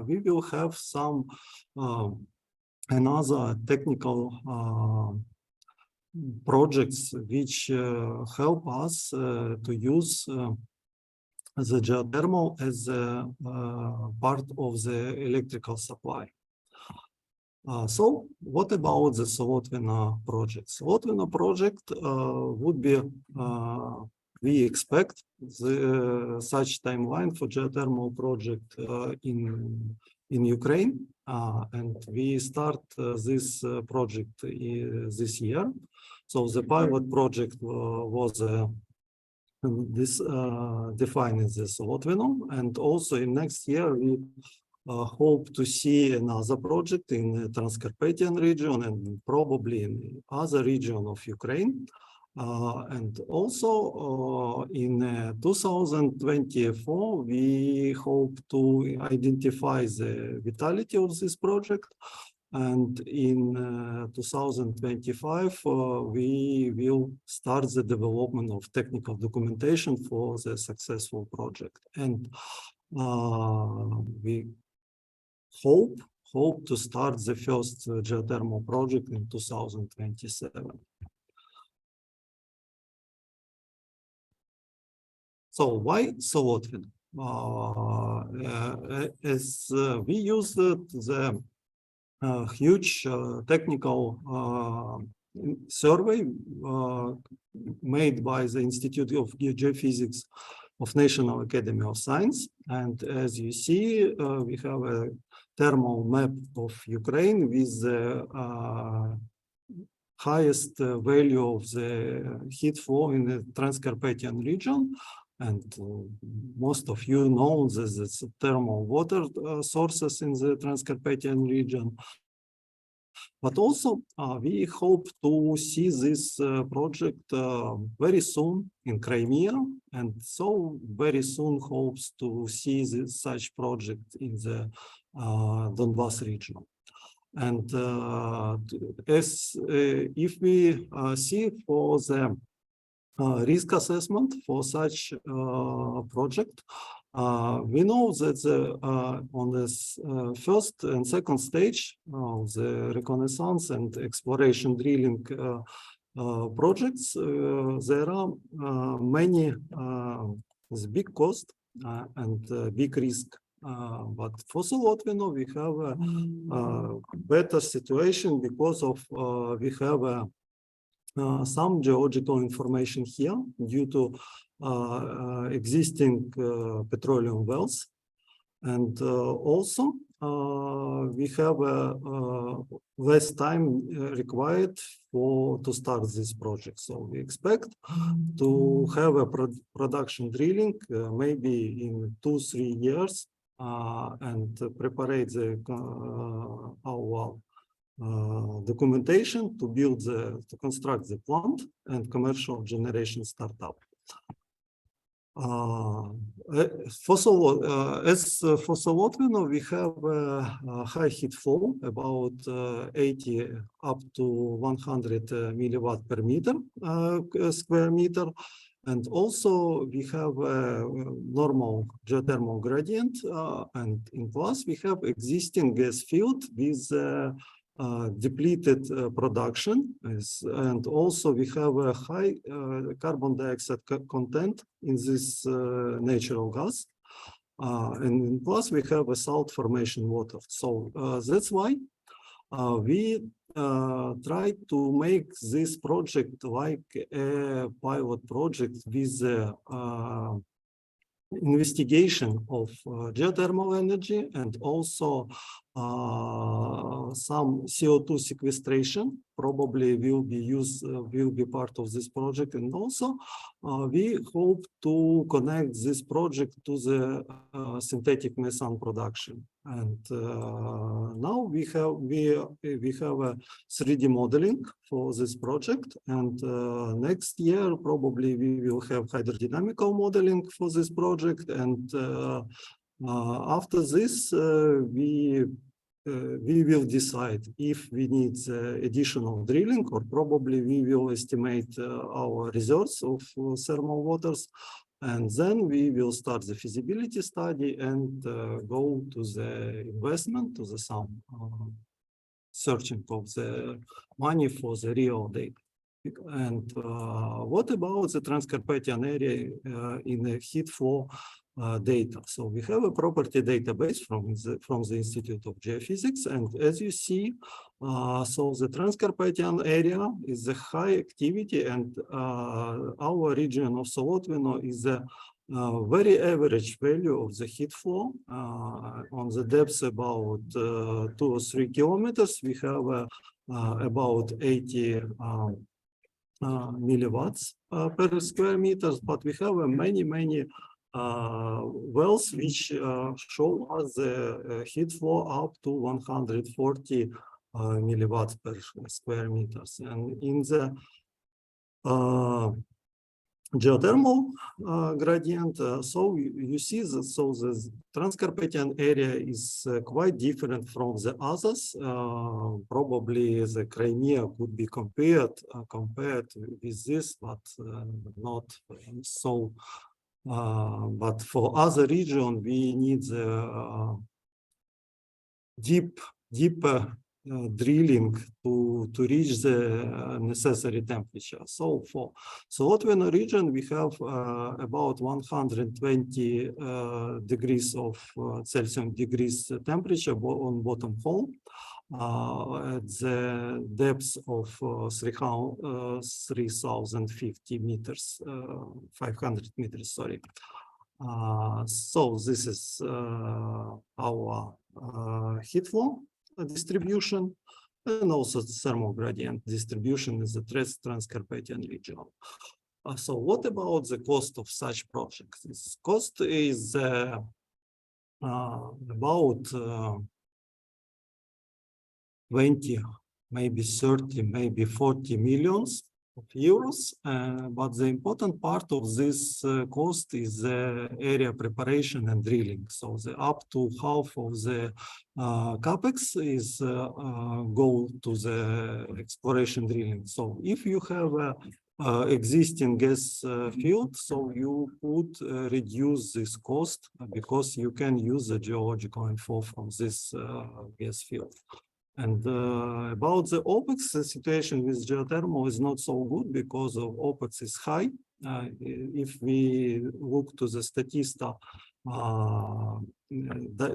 we will have some another technical projects which help us to use the geothermal as a part of the electrical supply. So what about the Solotvina project? Solotvina project would be, we expect such timeline for geothermal project in Ukraine, and we start this project this year. So the pilot project was defined as the Solotvina, and also in next year we hope to see another project in the Transcarpathian region and probably in other region of Ukraine. And also in 2024, we hope to identify the vitality of this project. And in 2025, we will start the development of technical documentation for the successful project. And we hope to start the first geothermal project in 2027. So why Solotvina? As we used the huge technical survey made by the Institute of Geophysics of National Academy of Science, and as you see, we have a thermal map of Ukraine with the highest value of the heat flow in the Transcarpathian region. And most of you know there's thermal water sources in the Transcarpathian region. But also we hope to see this project very soon in Crimea, and so very soon hopes to see such project in the Donbas region. And as if we see for the risk assessment for such project, we know that on this first and second stage of the reconnaissance and exploration drilling projects, there are many big cost and big risk. But for Solotvina, we have a better situation because of we have some geological information here due to existing petroleum wells, and also we have less time required to start this project. So we expect to have a production drilling maybe in 2-3 years and prepare our documentation to construct the plant and commercial generation startup. For Solotvina, we have a high heat flow, about 80 up to 100 milliwatt per meter square meter. And also we have a normal geothermal gradient, and in plus we have existing gas field with depleted production, and also we have a high carbon dioxide content in this natural gas, and plus we have a salt formation water. So that's why we try to make this project like a pilot project with investigation of geothermal energy and also some CO2 sequestration probably will be part of this project. And also we hope to connect this project to the synthetic methane production. And now we have a 3D modeling for this project, and next year probably we will have hydrodynamical modeling for this project, and after this we will decide if we need additional drilling, or probably we will estimate our reserves of thermal waters. And then we will start the feasibility study and go to the investment, to the some searching of the money for the real data. And what about the Transcarpathian area in the heat flow data? So we have a property database from the Institute of Geophysics, and as you see, so the Transcarpathian area is a high activity, and our region of Solotvino is a very average value of the heat flow on the depth about 2 or 3 kilometers. We have about 80 milliwatts per square meters, but we have many wells which show us the heat flow up to 140 milliwatts per square meters. And in the geothermal gradient, so you see that so the Transcarpathian area is quite different from the others. Probably the Crimea could be compared with this, but not so. But for other region, we need the deeper drilling to reach the necessary temperature. So for Solotvino region, we have about 120 degrees of Celsius degrees temperature on bottom hole at the depth of 3050 meters, 500 meters, sorry. So this is our heat flow distribution, and also thermal gradient distribution is the Transcarpathian region. So what about the cost of such projects? This cost is about 20, maybe 30, maybe 40 millions of euros, but the important part of this cost is the area preparation and drilling. So the up to half of the capex is go to the exploration drilling. So if you have a existing gas field, so you could reduce this cost because you can use the geological info from this gas field. And about the OPEX, the situation with geothermal is not so good because of OPEX is high. If we look to the Statista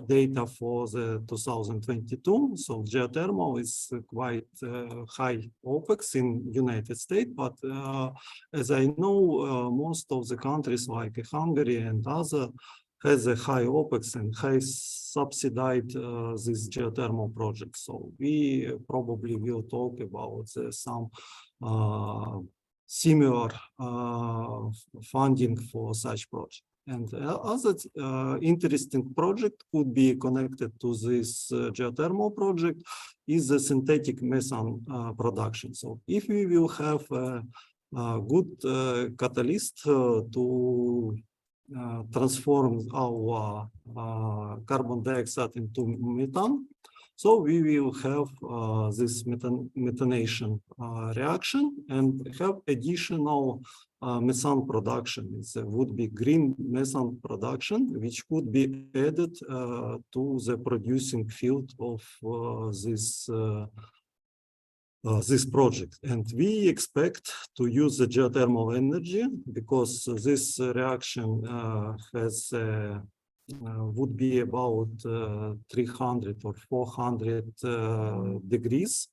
data for the 2022, so geothermal is quite high OPEX in United States, but as I know, most of the countries like Hungary and other has a high OPEX and has subsidized this geothermal project. So we probably will talk about some similar funding for such project. And other interesting project could be connected to this geothermal project is the synthetic methane production. So if we will have a good catalyst to transform our carbon dioxide into methane, so we will have this methanation reaction and have additional methane production. It would be green methane production, which could be added to the producing field of this project. And we expect to use the geothermal energy because this reaction has would be about 300 or 400 degrees.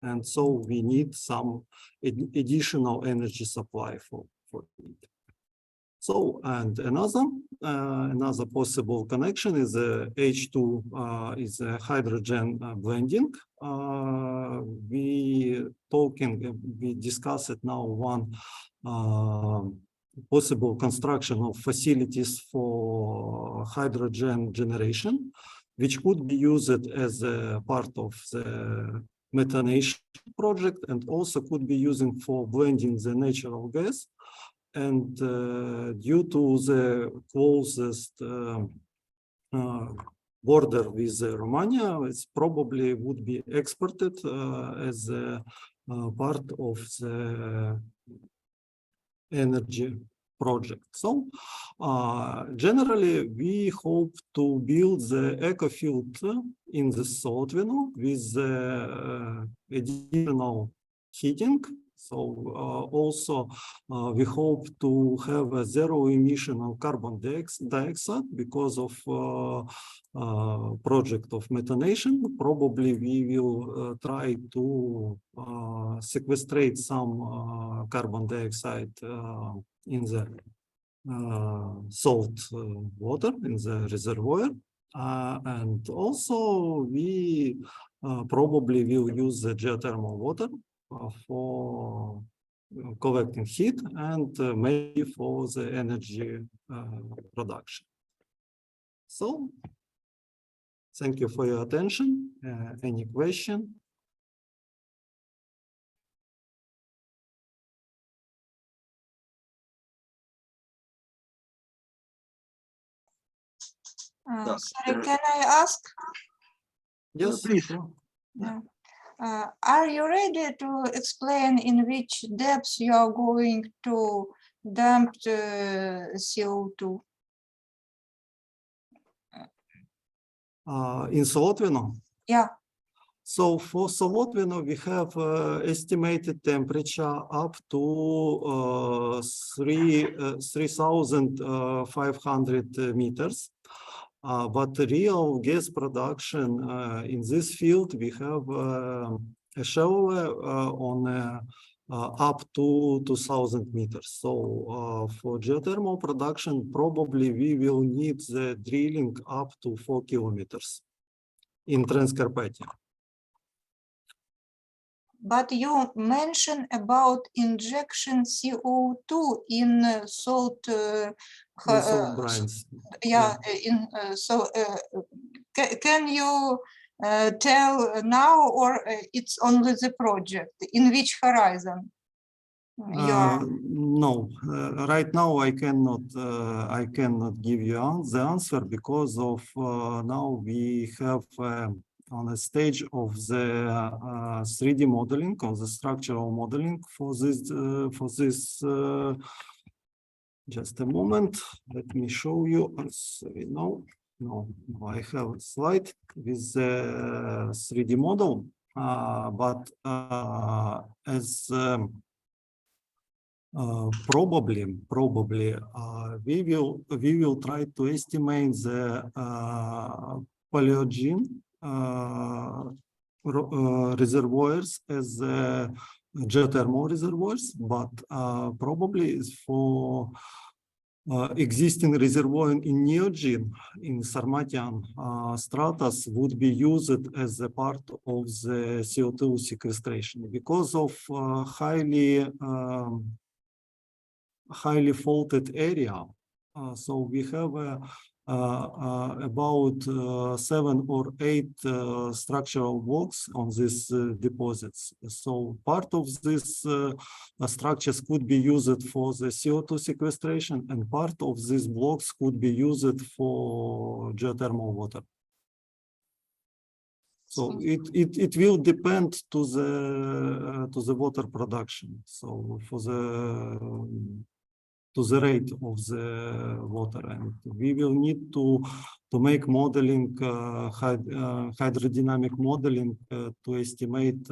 And so we need some additional energy supply for it. So, and another possible connection is H2 is a hydrogen blending. We discuss it now one possible construction of facilities for hydrogen generation, which could be used as a part of the methanation project and also could be used for blending the natural gas. And due to the closest border with Romania, it probably would be exported as a part of the energy project. So generally, we hope to build the eco field in the Solotvino with additional heating So also we hope to have a zero emission of carbon dioxide because of project of methanation. Probably we will try to sequestrate some carbon dioxide in the salt water in the reservoir. And also we probably will use the geothermal water for collecting heat and maybe for the energy production. So thank you for your attention. Any question? Sorry, can I ask? Yes, please. sure. Yeah. Are you ready to explain in which depths you are going to dump the CO2? In Solotvino? Yeah. So for Solotvino, we have estimated temperature up to 3,500 meters. But the real gas production in this field, we have a shallow on up to 2,000 meters. So for geothermal production, probably we will need the drilling up to 4 kilometers in Transcarpathia. But you mentioned about injection CO2 in salt. Brines. Yeah. Can you tell now, or it's only the project? In which horizon? No, right now I cannot give you the answer because of now we have on a stage of the 3D modeling, of the structural modeling for this just a moment. Let me show you. Sorry, no, I have a slide with the 3D model, but as probably we will try to estimate the Paleogene reservoirs as geothermal reservoirs, but probably is for existing reservoir in Neogene in Sarmatian stratus would be used as a part of the CO2 sequestration because of highly faulted area. So we have about 7 or 8 structural blocks on these deposits. So part of these structures could be used for the CO2 sequestration, and part of these blocks could be used for geothermal water. So it will depend to the water production. So for the rate of the water, and we will need to make modeling, hydrodynamic modeling to estimate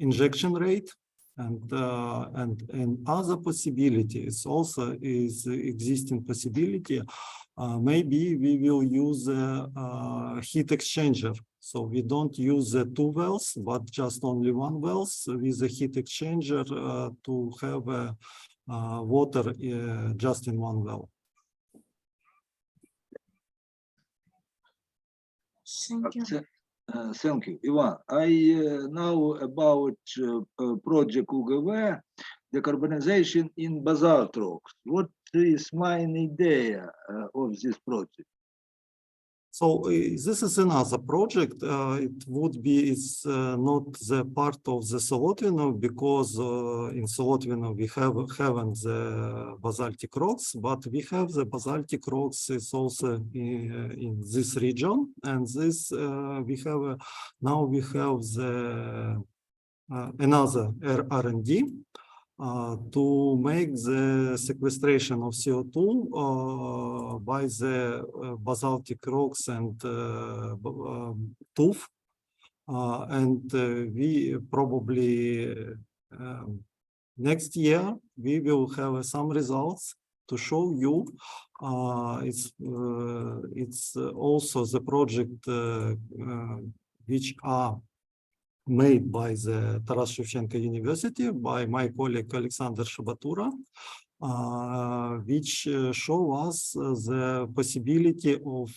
injection rate, and other possibilities also is existing possibility. Maybe we will use a heat exchanger. So we don't use 2 wells, but just only 1 wells with a heat exchanger to have water just in 1 well. Thank you. Thank you, Ivan. I know about project UGV, decarbonization in basalt rocks. What is main idea of this project? So this is another project. It would be, it's not the part of the Solotvino because in Solotvino we haven't the basaltic rocks, but we have the basaltic rocks is also in this region, and this we have now we have the another R&D to make the sequestration of CO2 by the basaltic rocks and tuff we probably next year we will have some results to show you. It's also the project which are made by the Taras Shevchenko University by my colleague Alexander Shabatura, which show us the possibility of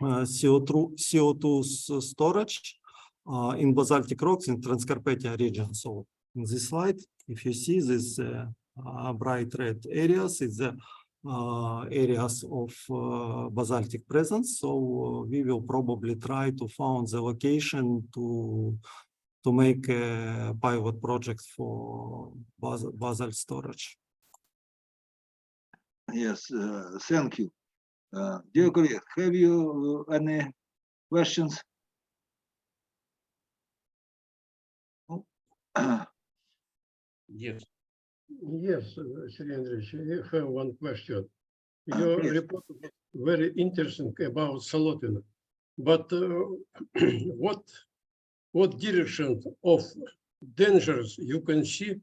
CO2 storage in basaltic rocks in Transcarpathia region. So in this slide, if you see these bright red areas, it's the areas of basaltic presence. So we will probably try to find the location to make a pilot project for basalt storage. Yes, thank you. Dear colleague, have you any questions? Yes. Yes, Sergey Andreevich, I have one question. Your Please. report was very interesting about Solotvino, but what direction of dangers you can see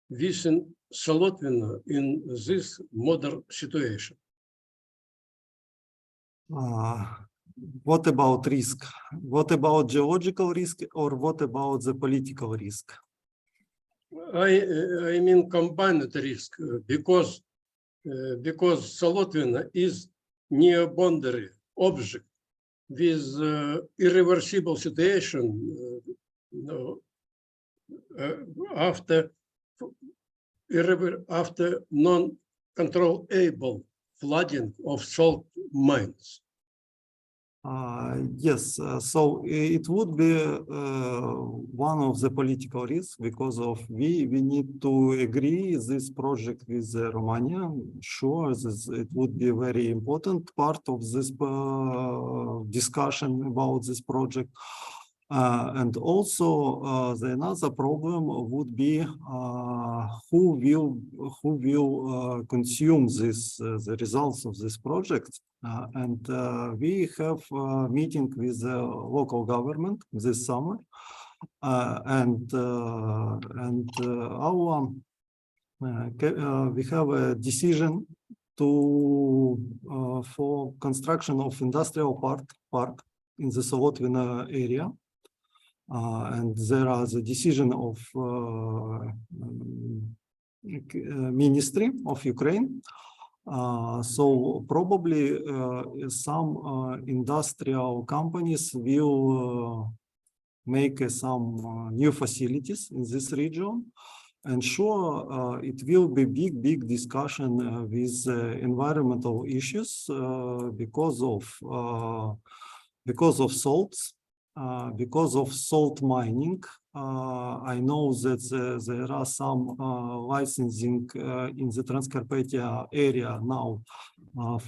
within Solotvino in this modern situation? What about risk? What about geological risk, or what about the political risk? I mean combined risk, because Solotvino is near boundary object with irreversible situation after non-controllable flooding of salt mines. Yes, so it would be one of the political risks, because of we need to agree this project with Romania. Sure, it would be a very important part of this discussion about this project. And also the another problem would be who will consume this the results of this project. And we have a meeting with the local government this summer, we have a decision to for construction of industrial park in the Solotvino area. And there is a decision of Ministry of Ukraine. So probably some industrial companies will make some new facilities in this region. And sure, it will be big discussion with environmental issues because of salts. Because of salt mining, I know that there are some licensing in the Transcarpathia area now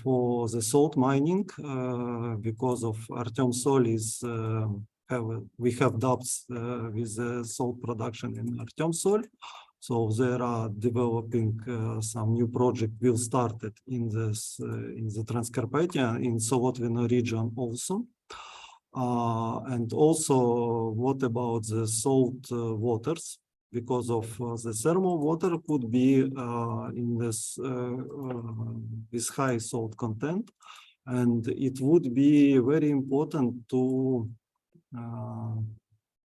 for the salt mining, because of Artyom Sol is we have doubts with the salt production in Artyom Sol. So there are developing some new project will start it in this in the Transcarpathia in Solotvino region also. And also, what about the salt waters? Because of the thermal water could be in this with high salt content, and it would be very important to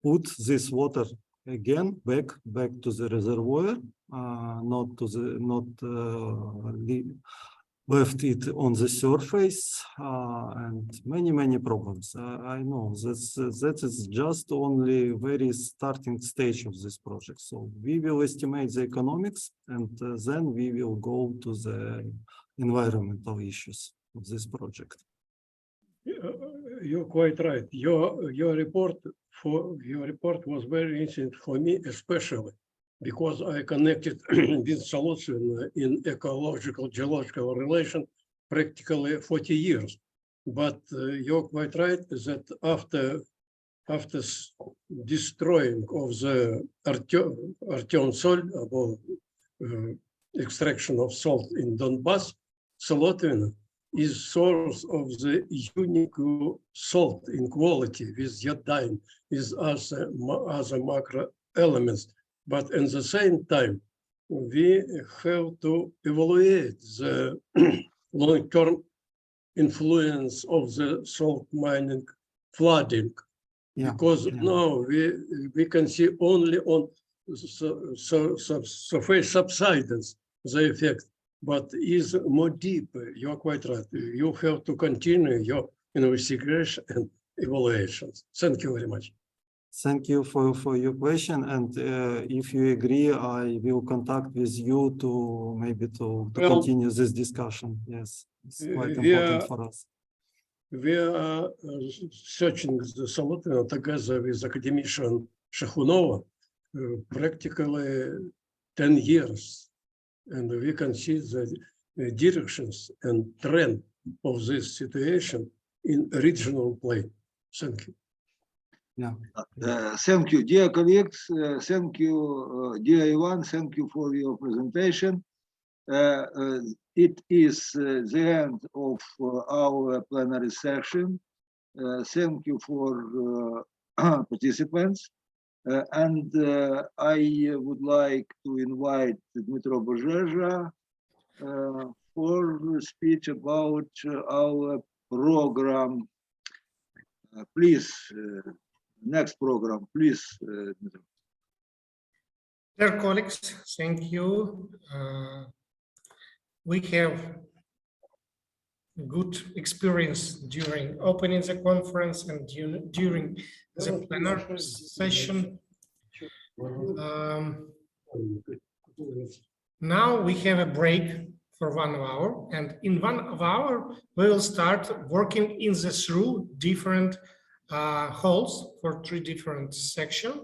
put this water again back to the reservoir, left it on the surface, and many problems. I know that is just only very starting stage of this project. So we will estimate the economics, and then we will go to the environmental issues of this project. You're quite right. Your report was very interesting for me, especially because I connected with Solotvino in ecological, geological relation practically 40 years. But you're quite right that after destroying of the Artyom Sol, about extraction of salt in Donbass, Solotvino is source of the unique salt in quality with iodine, with other macro elements. But at the same time, we have to evaluate the long-term influence of the salt mining flooding. Yeah, Because yeah. now we can see only on surface subsidence the effect, but is more deep. You are quite right. You have to continue your investigation and evaluations. Thank you very much. Thank you for your question. And if you agree, I will contact with you to maybe to Well, continue this discussion. Yes, it's quite we important are- for us. We are searching the solution together with academician Shahunova practically 10 years. And we can see the directions and trend of this situation in regional plane. Thank you. Yeah. Thank you, dear colleagues. Thank you, dear Ivan. Thank you for your presentation. It is the end of our plenary session. Thank you for participants. And I would like to invite Dmitro Bozhezha for speech about our program. Please, next program, please, Dmitro. Dear colleagues, thank you. We have good experience during opening the conference and during the plenary session. Now we have a break for 1 hour, and in 1 hour we will start working in the through different halls for 3 different sections.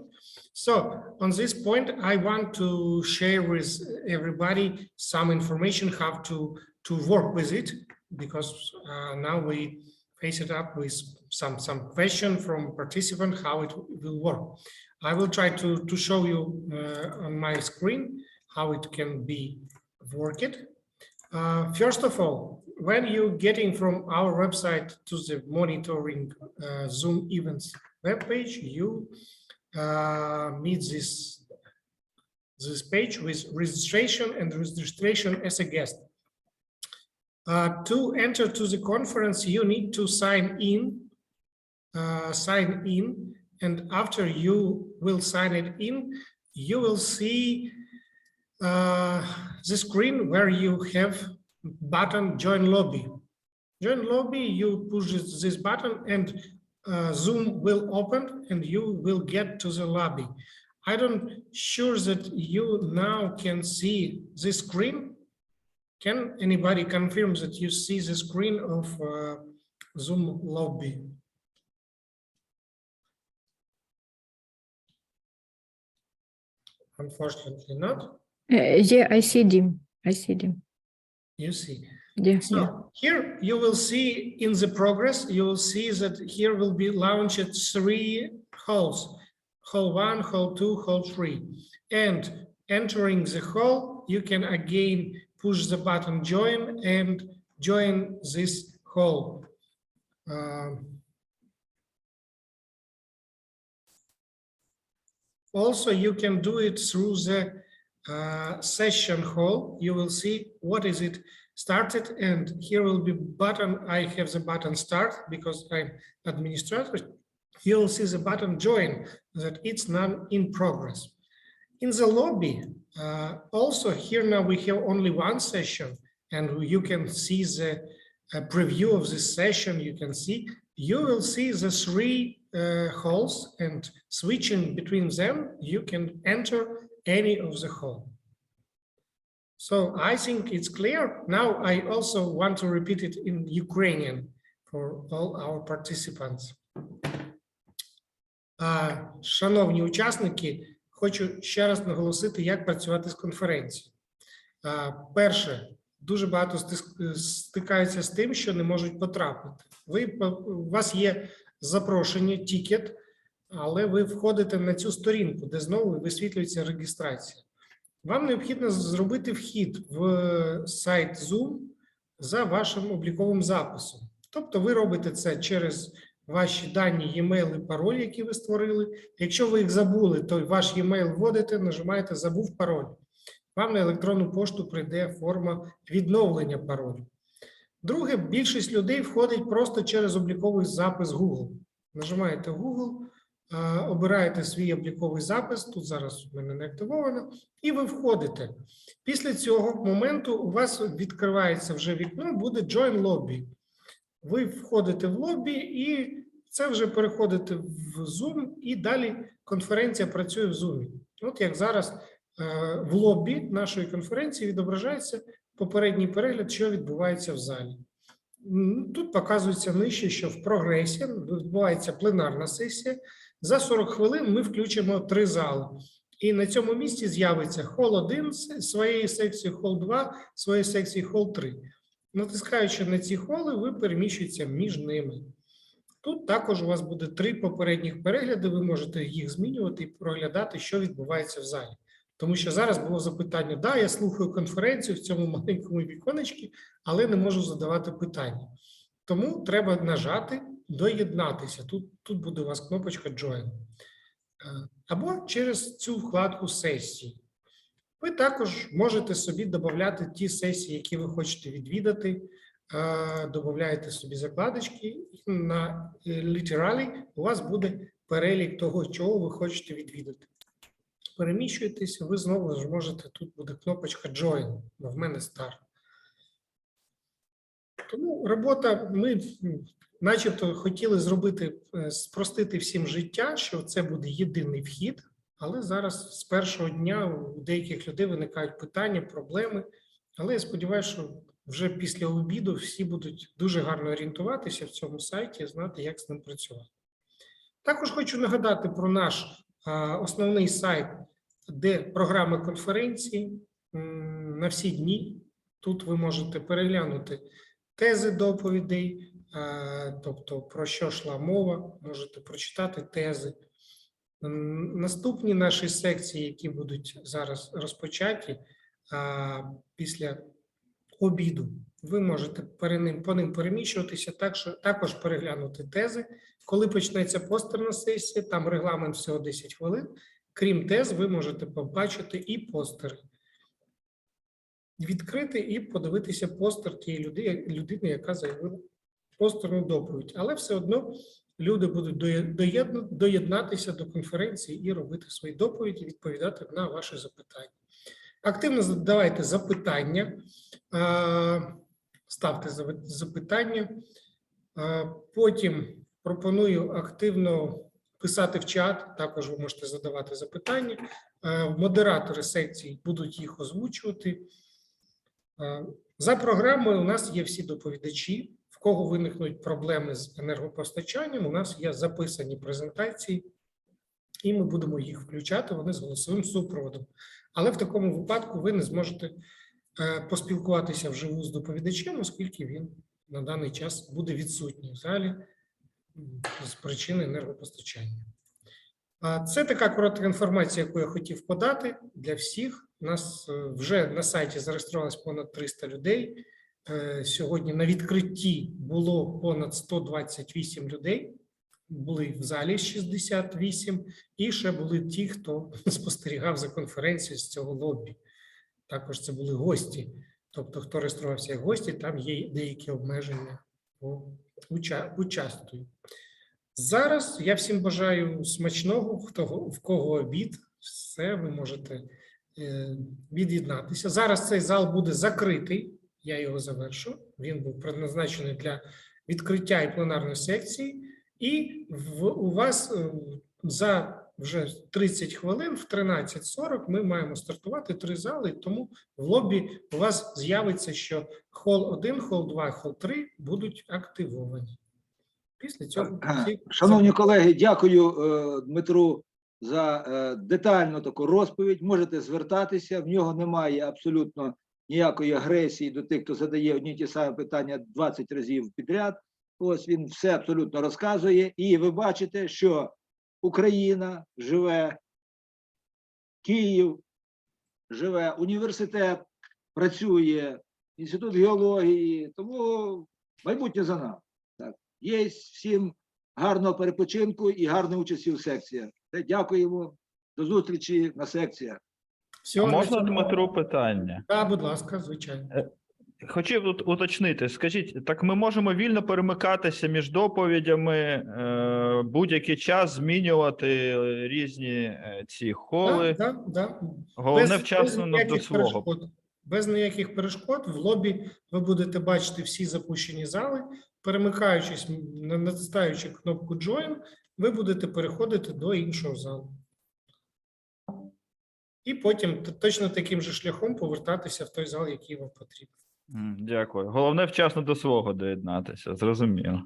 So on this point, I want to share with everybody some information how to work with it, because now we face it up with some question from participant how it will work. I will try to show you on my screen how it can be worked. First of all, when you're getting from our website to the monitoring Zoom events webpage, you meet this page with registration and registration as a guest. To enter to the conference, you need to sign in, and after you will sign it in, you will see the screen where you have button Join Lobby. Join Lobby, you push this button and Zoom will open and you will get to the lobby. I don't sure that you now can see this screen. Can anybody confirm that you see the screen of Zoom lobby? Unfortunately not. Yeah, I see them. I see them. You see. Yeah. So yeah. here you will see in the progress, you will see that here will be launched 3 halls, hall 1, hall 2, hall 3. And entering the hall, you can again push the button join and join this hall. Also, you can do it through the session hall. You will see what is it started, and here will be button. I have the button start because I'm administrator. You will see the button join, that it's not in progress. In the lobby, also here now we have only 1 session, and you can see the preview of this session. You can see, you will see the 3 halls, and switching between them, you can enter any of the hall. So I think it's clear. Now I also want to repeat it in Ukrainian for all our participants. Шановні учасники, хочу ще раз наголосити, як працювати з конференцією. Перше, дуже багато стикаються з тим, що не можуть потрапити. У вас є запрошення, тікет, але ви входите на цю сторінку, де знову висвітлюється реєстрація. Вам необхідно зробити вхід в сайт Zoom, за вашим обліковим записом. Тобто ви робите це через ваші дані, e-mail і пароль, які ви створили. Якщо ви їх забули, то ваш e-mail вводите, нажимаєте «Забув пароль». Вам на електронну пошту прийде форма відновлення паролю. Друге, більшість людей входить просто через обліковий запис Google. Нажимаєте Google, обираєте свій обліковий запис, тут зараз у мене не активовано, і ви входите. Після цього моменту у вас відкривається вже вікно, буде Join Lobby. Ви входите в лобі і це вже переходите в Zoom, і далі конференція працює в Zoom. От як зараз в лобі нашої конференції відображається попередній перегляд, що відбувається в залі. Тут показується нижче, що в прогресі відбувається пленарна сесія. За 40 хвилин ми включимо 3 зали. І на цьому місці з'явиться хол 1 своєї секції, хол 2 своєї секції, хол 3. Натискаючи на ці холи, ви переміщуєтеся між ними. Тут також у вас буде 3 попередніх перегляди, ви можете їх змінювати і проглядати, що відбувається в залі. Тому що зараз було запитання, да, я слухаю конференцію в цьому маленькому віконечці, але не можу задавати питання. Тому треба нажати «Доєднатися». Тут буде у вас кнопочка «Join». Або через цю вкладку «Сесії». Ви також можете собі додати ті сесії, які ви хочете відвідати, додаєте собі закладочки, і на літералі у вас буде перелік того, чого ви хочете відвідати. Переміщуєтеся, ви знову ж можете, тут буде кнопочка Join, бо в мене старт. Тому робота, ми начебто хотіли зробити, спростити всім життя, що це буде єдиний вхід, але зараз з першого дня у деяких людей виникають питання, проблеми, але я сподіваюся, що вже після обіду всі будуть дуже гарно орієнтуватися в цьому сайті, знати, як з ним працювати. Також хочу нагадати про наш основний сайт, де програми конференції на всі дні. Тут ви можете переглянути тези доповідей, тобто про що йшла мова, можете прочитати тези. Наступні наші секції, які будуть зараз розпочаті після обіду, ви можете по ним переміщуватися, також переглянути тези. Коли почнеться постерна сесія, там регламент всього 10 хвилин. Крім тез, ви можете побачити і постери. Відкрити і подивитися постер тієї людини, яка заявила постерну доповідь. Але все одно люди будуть доєднатися до конференції і робити свої доповіді, відповідати на ваші запитання. Активно задавайте запитання, ставте запитання. Потім пропоную активно писати в чат, також ви можете задавати запитання. Модератори секцій будуть їх озвучувати. За програмою у нас є всі доповідачі. В кого виникнуть проблеми з енергопостачанням, у нас є записані презентації, і ми будемо їх включати, вони з голосовим супроводом. Але в такому випадку ви не зможете поспілкуватися вживу з доповідачем, оскільки він на даний час буде відсутній в залі з причини енергопостачання. Це така коротка інформація, яку я хотів подати для всіх. У нас вже на сайті зареєструвалось понад 300 людей. Сьогодні на відкритті було понад 128 людей. Були в залі 68, і ще були ті, хто спостерігав за конференцією з цього лобі. Також це були гості. Тобто, хто реєструвався як гості, там є деякі обмеження по участю. Зараз я всім бажаю смачного, в кого обід, все, ви можете від'єднатися. Зараз цей зал буде закритий, я його завершу. Він був предназначений для відкриття і пленарної секції. І у вас за вже 30 хвилин, в 13:40 ми маємо стартувати 3 зали, тому в лобі у вас з'явиться, що хол 1, хол 2, хол 3 будуть активовані. Після цього... Шановні колеги, дякую Дмитру за детальну таку розповідь. Можете звертатися, в нього немає абсолютно ніякої агресії до тих, хто задає одні й ті самі питання 20 разів підряд. Ось він все абсолютно розказує. І ви бачите, що Україна живе, Київ живе, університет працює, Інститут геології, тому майбутнє за нами. Так. Є всім гарного перепочинку і гарної участі в секціях. Дякуємо. До зустрічі на секціях. А можна Дмитру питання? Так, будь ласка, звичайно. Хотів тут уточнити. Скажіть, так ми можемо вільно перемикатися між доповідями, будь-який час змінювати різні ці холи. Так. Головне вчасно до ніяких свого. перешкод. Без ніяких перешкод в лобі ви будете бачити всі запущені зали. Перемикаючись, натискаючи кнопку Join, ви будете переходити до іншого залу. І потім точно таким же шляхом повертатися в той зал, який вам потрібен. Дякую. Головне вчасно до свого доєднатися. Зрозуміло.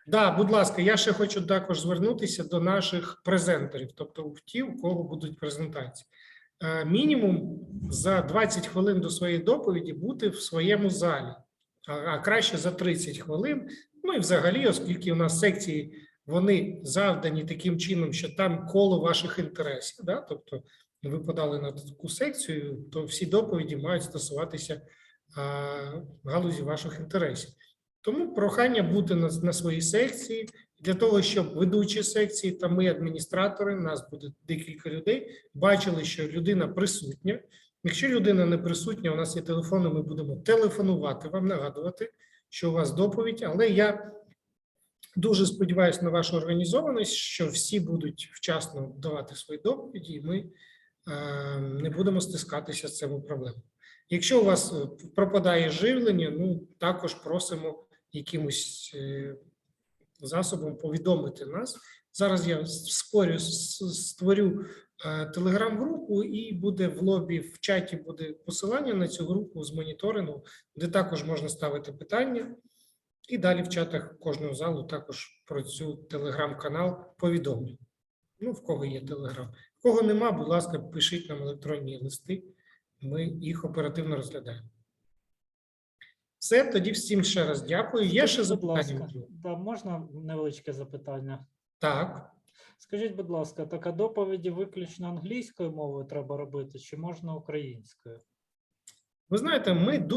Да, будь ласка, я ще хочу також звернутися до наших презентерів, тобто ті, у кого будуть презентації. Мінімум за 20 хвилин до своєї доповіді бути в своєму залі, а краще за 30 хвилин. Ну і взагалі, оскільки у нас секції, вони завдані таким чином, що там коло ваших інтересів, да? Тобто ви подали на таку секцію, то всі доповіді мають стосуватися галузі ваших інтересів. Тому прохання бути на своїй секції, для того, щоб ведучі секції та ми, адміністратори, нас буде декілька людей, бачили, що людина присутня. Якщо людина не присутня, у нас є телефони, ми будемо телефонувати вам, нагадувати, що у вас доповідь, але я дуже сподіваюся на вашу організованість, що всі будуть вчасно давати свої доповіді, і ми не будемо стискатися з цими проблемами. Якщо у вас пропадає живлення, ну також просимо якимось засобом повідомити нас. Зараз я створю телеграм-групу, і буде в лобі, в чаті буде посилання на цю групу з моніторингу, де також можна ставити питання. І далі в чатах кожного залу також про цю телеграм-канал повідомлю. Ну, в кого є телеграм. В кого нема, будь ласка, пишіть нам електронні листи, ми їх оперативно розглядаємо. Все, тоді всім ще раз дякую. Є ще запитання? Да, можна невеличке запитання? Так. Скажіть, будь ласка, така доповіді виключно англійською мовою треба робити, чи можна українською? Ви знаєте, ми дуже